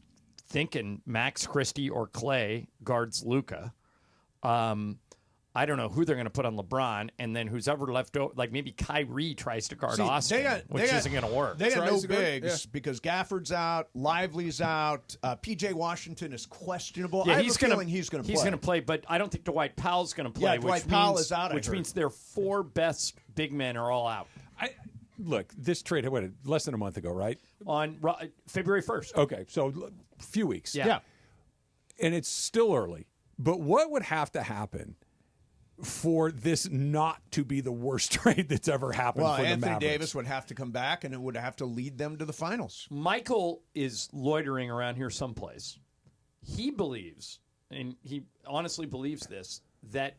thinking Max Christie or Clay guards Luka. I don't know who they're going to put on LeBron, and then who's ever left over, like maybe Kyrie tries to guard Austin, which isn't going to work. They got no bigs because Gafford's out, Lively's out, P.J. Washington is questionable. Yeah, I have he's a going feeling he's going to play. He's going to play, but I don't think Dwight Powell's going to play. Yeah, Dwight Powell is out, I which heard. means their four best big men are all out. Look, this trade, less than a month ago, right? On February 1st. Okay, so a few weeks. Yeah. And it's still early. But what would have to happen for this not to be the worst trade that's ever happened Well, for the Anthony Mavericks? Davis would have to come back, and it would have to lead them to the finals. Michael is loitering around here someplace. He believes, and he honestly believes this, that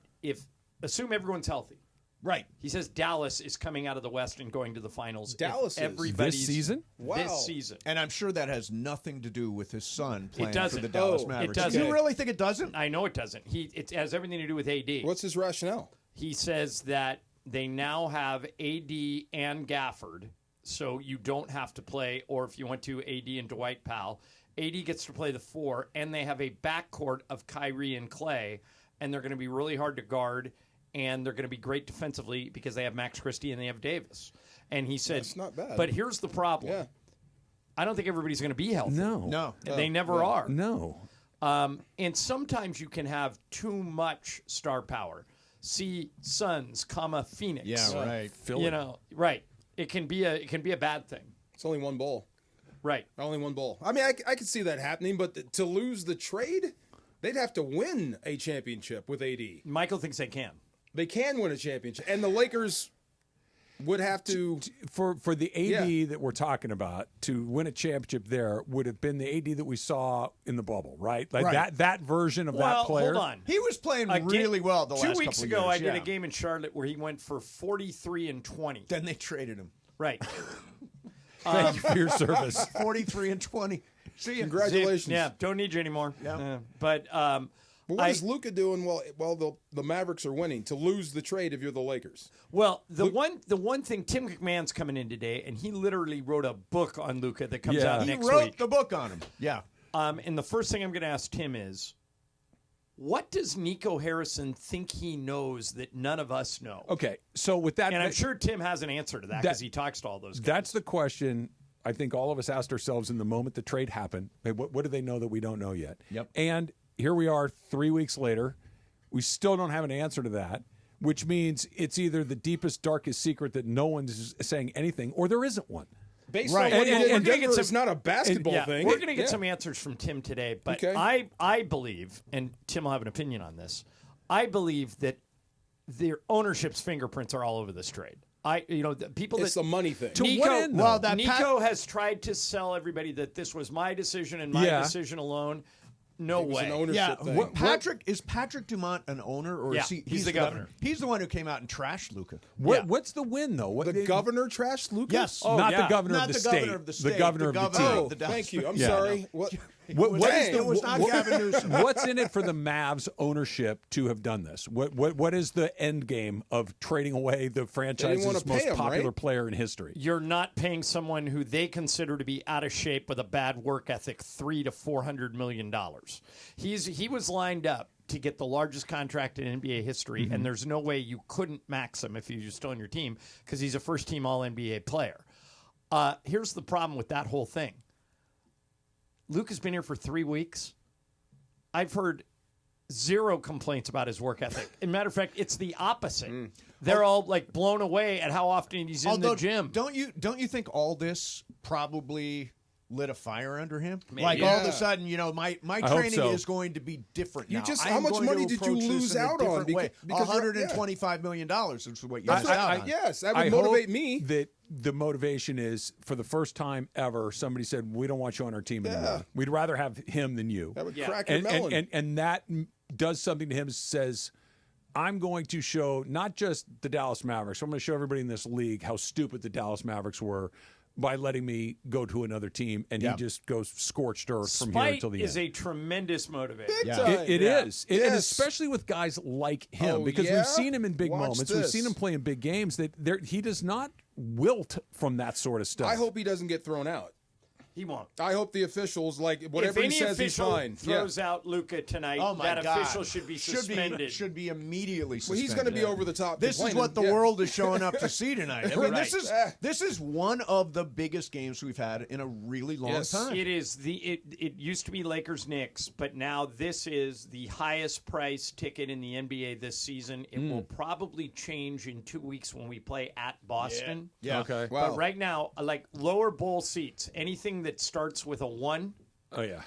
assume everyone's healthy. Right. He says Dallas is coming out of the West and going to the finals. Dallas is. Everybody's This season? Wow. This season. And I'm sure that has nothing to do with his son playing for doesn't. the Dallas Oh, Mavericks. it doesn't. Do you really think it doesn't? I know it doesn't. It has everything to do with AD. What's his rationale? He says that they now have AD and Gafford, so you don't have to play, or if you want to, AD and Dwight Powell. AD gets to play the four, and they have a backcourt of Kyrie and Clay, and they're going to be really hard to guard, and they're going to be great defensively because they have Max Christie and they have Davis. And he said, That's not bad. But here's the problem. Yeah. I don't think everybody's going to be healthy. No. They never are. No. And sometimes you can have too much star power. See Suns, Phoenix. Yeah, right. Philly. You know, right. It can be a bad thing. It's only one bowl. Right. Only one bowl. I mean, I could see that happening, but to lose the trade, they'd have to win a championship with AD. Michael thinks they can. They can win a championship, and the Lakers would have to for the AD that we're talking about to win a championship. There would have been the AD that we saw in the bubble, right? Like that version of that player. Hold on. He was playing really well the last 2 couple weeks of ago, years. I did a game in Charlotte where he went for 43 and 20. Then they traded him. Right. Thank you for your service. 43 and 20. See you. Congratulations. Yeah, don't need you anymore. Yeah. But Well, But what is Luka doing while the Mavericks are winning to lose the trade if you're the Lakers? Well, the one thing, Tim McMahon's coming in today, and he literally wrote a book on Luka that comes out next week. He wrote the book on him. Yeah. And the first thing I'm going to ask Tim is, what does Nico Harrison think he knows that none of us know? Okay, so with that... And I'm sure Tim has an answer to that because he talks to all those guys. That's the question I think all of us asked ourselves in the moment the trade happened. Hey, what do they know that we don't know yet? Yep. And here we are 3 weeks later. We still don't have an answer to that, which means it's either the deepest, darkest secret that no one's saying anything, or there isn't one. Based on what he did in Denver, it's not a basketball thing. We're going to get some answers from Tim today, but I believe, and Tim will have an opinion on this, I believe that their ownership's fingerprints are all over this trade. The people it's that the money thing. Nico has tried to sell everybody that this was my decision and my decision alone. No way. An ownership thing. Is Patrick Dumont an owner, or is he's the governor? He's the one who came out and trashed Luka. What's the win though? The governor trashed Luka? Yes. The governor of the state. The governor of the team. Thank you. I'm sorry. What? It was not Gavin Newsom. What's in it for the Mavs ownership to have done this? What is the end game of trading away the franchise's most popular player in history? You're not paying someone who they consider to be out of shape with a bad work ethic $300 to $400 million. He was lined up to get the largest contract in NBA history, and there's no way you couldn't max him if he was still on your team because he's a first-team All-NBA player. Here's the problem with that whole thing. Luka's been here for 3 weeks. I've heard zero complaints about his work ethic. As a matter of fact, it's the opposite. They're all like blown away at how often he's in the gym. Don't you think all this probably lit a fire under him? Maybe. Like all of a sudden, my training is going to be different now. How much money did you lose out on? Because $125 million is what you lost out on. Yes, that would motivate me. That the motivation is, for the first time ever, somebody said, we don't want you on our team anymore. We'd rather have him than you. That would crack your melon. And that does something to him, says, I'm going to show not just the Dallas Mavericks, I'm going to show everybody in this league how stupid the Dallas Mavericks were by letting me go to another team, and he just goes scorched earth from here until the end. Is a tremendous motivator. It is. And especially with guys like him, because we've seen him in big moments. We've seen him play in big games. That he does not wilt from that sort of stuff. I hope he doesn't get thrown out. He won't. I hope the officials, whatever he says, he's fine. If any official throws out Luka tonight, official should be suspended. Should be immediately suspended. Well, he's going to be over the top. This is what the world is showing up to see tonight. I mean, this is one of the biggest games we've had in a really long time. It is. It used to be Lakers-Knicks, but now this is the highest price ticket in the NBA this season. It will probably change in 2 weeks when we play at Boston. Yeah. Okay. Wow. But right now, like lower bowl seats, anything that starts with a 1. Oh, yeah.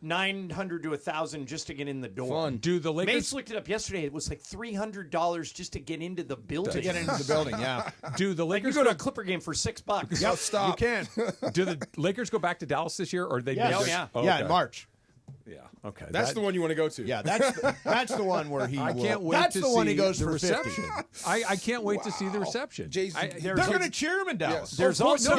900 to 1,000 just to get in the door. Fun. Do the Lakers... Mace looked it up yesterday. It was like $300 just to get into the building. To get into the building, yeah. Do the Lakers you go to a Clipper game for $6? Yep, stop. You can. Do the Lakers go back to Dallas this year, or they? Yeah. Yeah, in March. Yeah. Okay. That's the one you want to go to. Yeah, that's the one where he. I can't wait that's to the see one he goes the for reception. 50. I can't wait to see the reception. They're going to cheer him in Dallas. Yes. There's also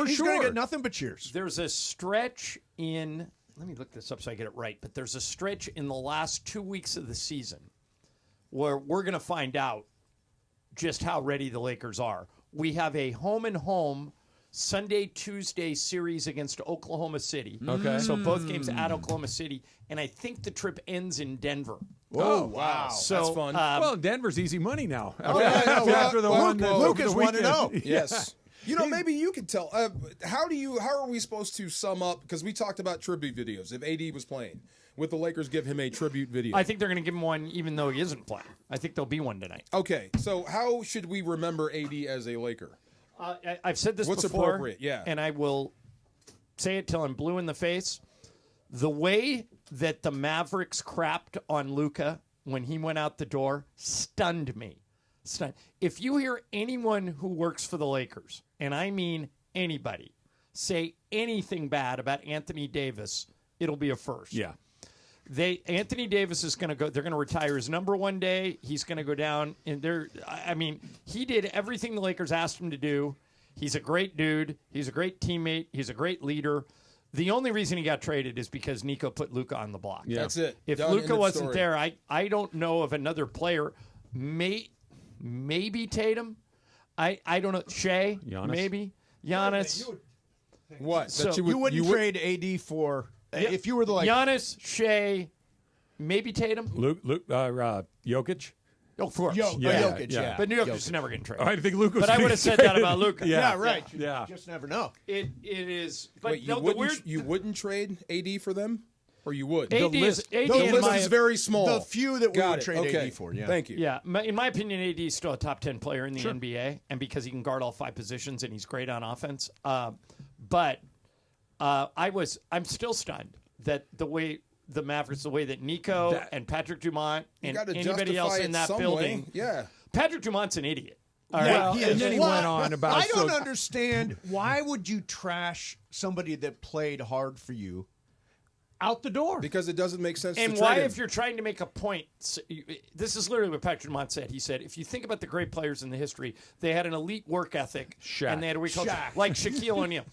he's going to get nothing but cheers. There's a stretch in. Let me look this up so I get it right. But there's a stretch in the last 2 weeks of the season where we're going to find out just how ready the Lakers are. We have a home and home Sunday, Tuesday series against Oklahoma City. Okay. So both games at Oklahoma City. And I think the trip ends in Denver. Oh, wow. So, that's fun. Well, Denver's easy money now. After the one that Lucas wanted to know. Yes. Maybe you could tell. How are we supposed to sum up? Because we talked about tribute videos. If AD was playing, would the Lakers give him a tribute video? I think they're going to give him one even though he isn't playing. I think there'll be one tonight. Okay. So how should we remember AD as a Laker? I've said this What's before, appropriate? Yeah. And I will say it till I'm blue in the face. The way that the Mavericks crapped on Luka when he went out the door stunned me. If you hear anyone who works for the Lakers, and I mean anybody, say anything bad about Anthony Davis, it'll be a first. Yeah. Anthony Davis is going to go. They're going to retire his number one day. He's going to go down. And he did everything the Lakers asked him to do. He's a great dude. He's a great teammate. He's a great leader. The only reason he got traded is because Nico put Luka on the block. Yeah. That's it. If Done. Luka End of wasn't story. there, I don't know of another player. Maybe Tatum. I don't know. Shea. Giannis. Maybe. Giannis. What? So That You wouldn't trade AD for if you were the Giannis, Shea, maybe Tatum. Luke, Jokic. Oh, of course. Jokic, yeah. But Jokic is never getting traded. I think Luka. But I would have said that about Luka. Yeah, right. Yeah. You just never know. It is. But Wait, no, you wouldn't trade AD for them? Or you would? AD the list, is- AD the in list my- is very small. The few that we Got would it. trade Okay. AD for, yeah. Thank you. Yeah, in my opinion, AD is still a top 10 player in the NBA, and because he can guard all 5 positions and he's great on offense. But I'm still stunned that the way the Mavericks, the way that Nico and Patrick Dumont and gotta anybody else justify in it that some building. way. Yeah. Patrick Dumont's an idiot. All Yeah, right. he and is. then he went on about. I don't understand why would you trash somebody that played hard for you out the door? Because it doesn't make sense And to why, trade him. if you're trying to make a point, this is literally what Patrick Dumont said. He said, if you think about the great players in the history, they had an elite work ethic, and they had a weak culture, like Shaquille O'Neal.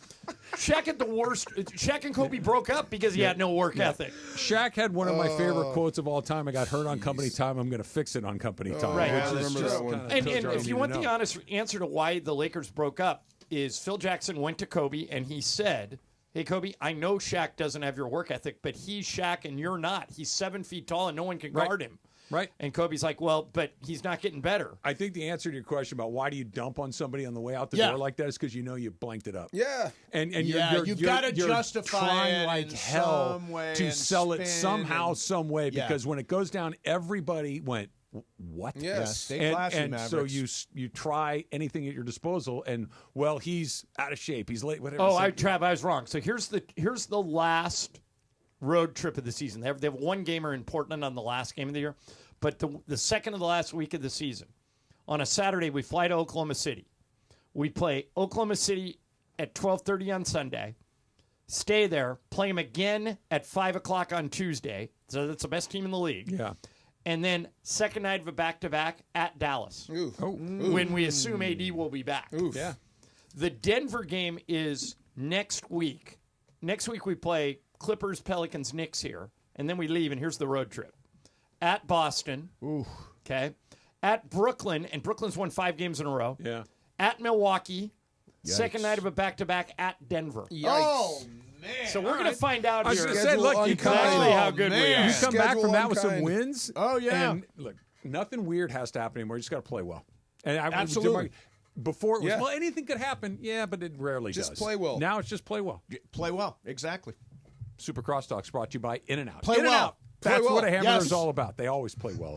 Shaq had the worst. Shaq and Kobe broke up because he had no work ethic. Shaq had one of my favorite quotes of all time. I got hurt on company time. I'm going to fix it on company time. Right. Yeah, I Which is remember just that one. kinda And tells you all if you need want to the know. honest answer to why the Lakers broke up, is Phil Jackson went to Kobe and he said, hey, Kobe, I know Shaq doesn't have your work ethic, but he's Shaq and you're not. He's 7 feet tall and no one can guard him. Right. And Kobe's like, well, but he's not getting better. I think the answer to your question about why do you dump on somebody on the way out the Yeah. door like that is because you know you blanked it up. Yeah. And Yeah, you've gotta you're justify trying it like in hell some way to and sell it spin somehow, and- some way, Yeah. because when it goes down, everybody went, what? Yes. Stay classy, and so Mavericks. you try anything at your disposal, and well, he's out of shape, he's late, whatever. Oh, So- Trav, I was wrong. So here's the last road trip of the season. They have one gamer in Portland on the last game of the year, but the second of the last week of the season, on a Saturday, we fly to Oklahoma City. We play Oklahoma City at 12:30 on Sunday. Stay there, play them again at 5 o'clock on Tuesday. So that's the best team in the league. Yeah. And then second night of a back-to-back at Dallas. When we assume AD will be back. Yeah. The Denver game is next week. Next week we play Clippers, Pelicans, Knicks here. And then we leave, and here's the road trip. At Boston. Okay. At Brooklyn, and Brooklyn's won 5 games in a row. Yeah. At Milwaukee. Yikes. Second night of a back-to-back at Denver. Oh, man. So we're going to find out I was here going to say, look, you exactly how good we are. You come back Schedule from that with some unkind. wins. Oh, yeah. And look, nothing weird has to happen anymore. You just got to play well. And Absolutely. Before it was, Yeah. well, anything could happen. Yeah, but it rarely Just does. play well. Now it's just play well. Play well. Exactly. Super Crosstalks brought to you by In-N-Out. Play In-N-Out. well. Play That's well. what a hamburger Yes. is all about. They always play well.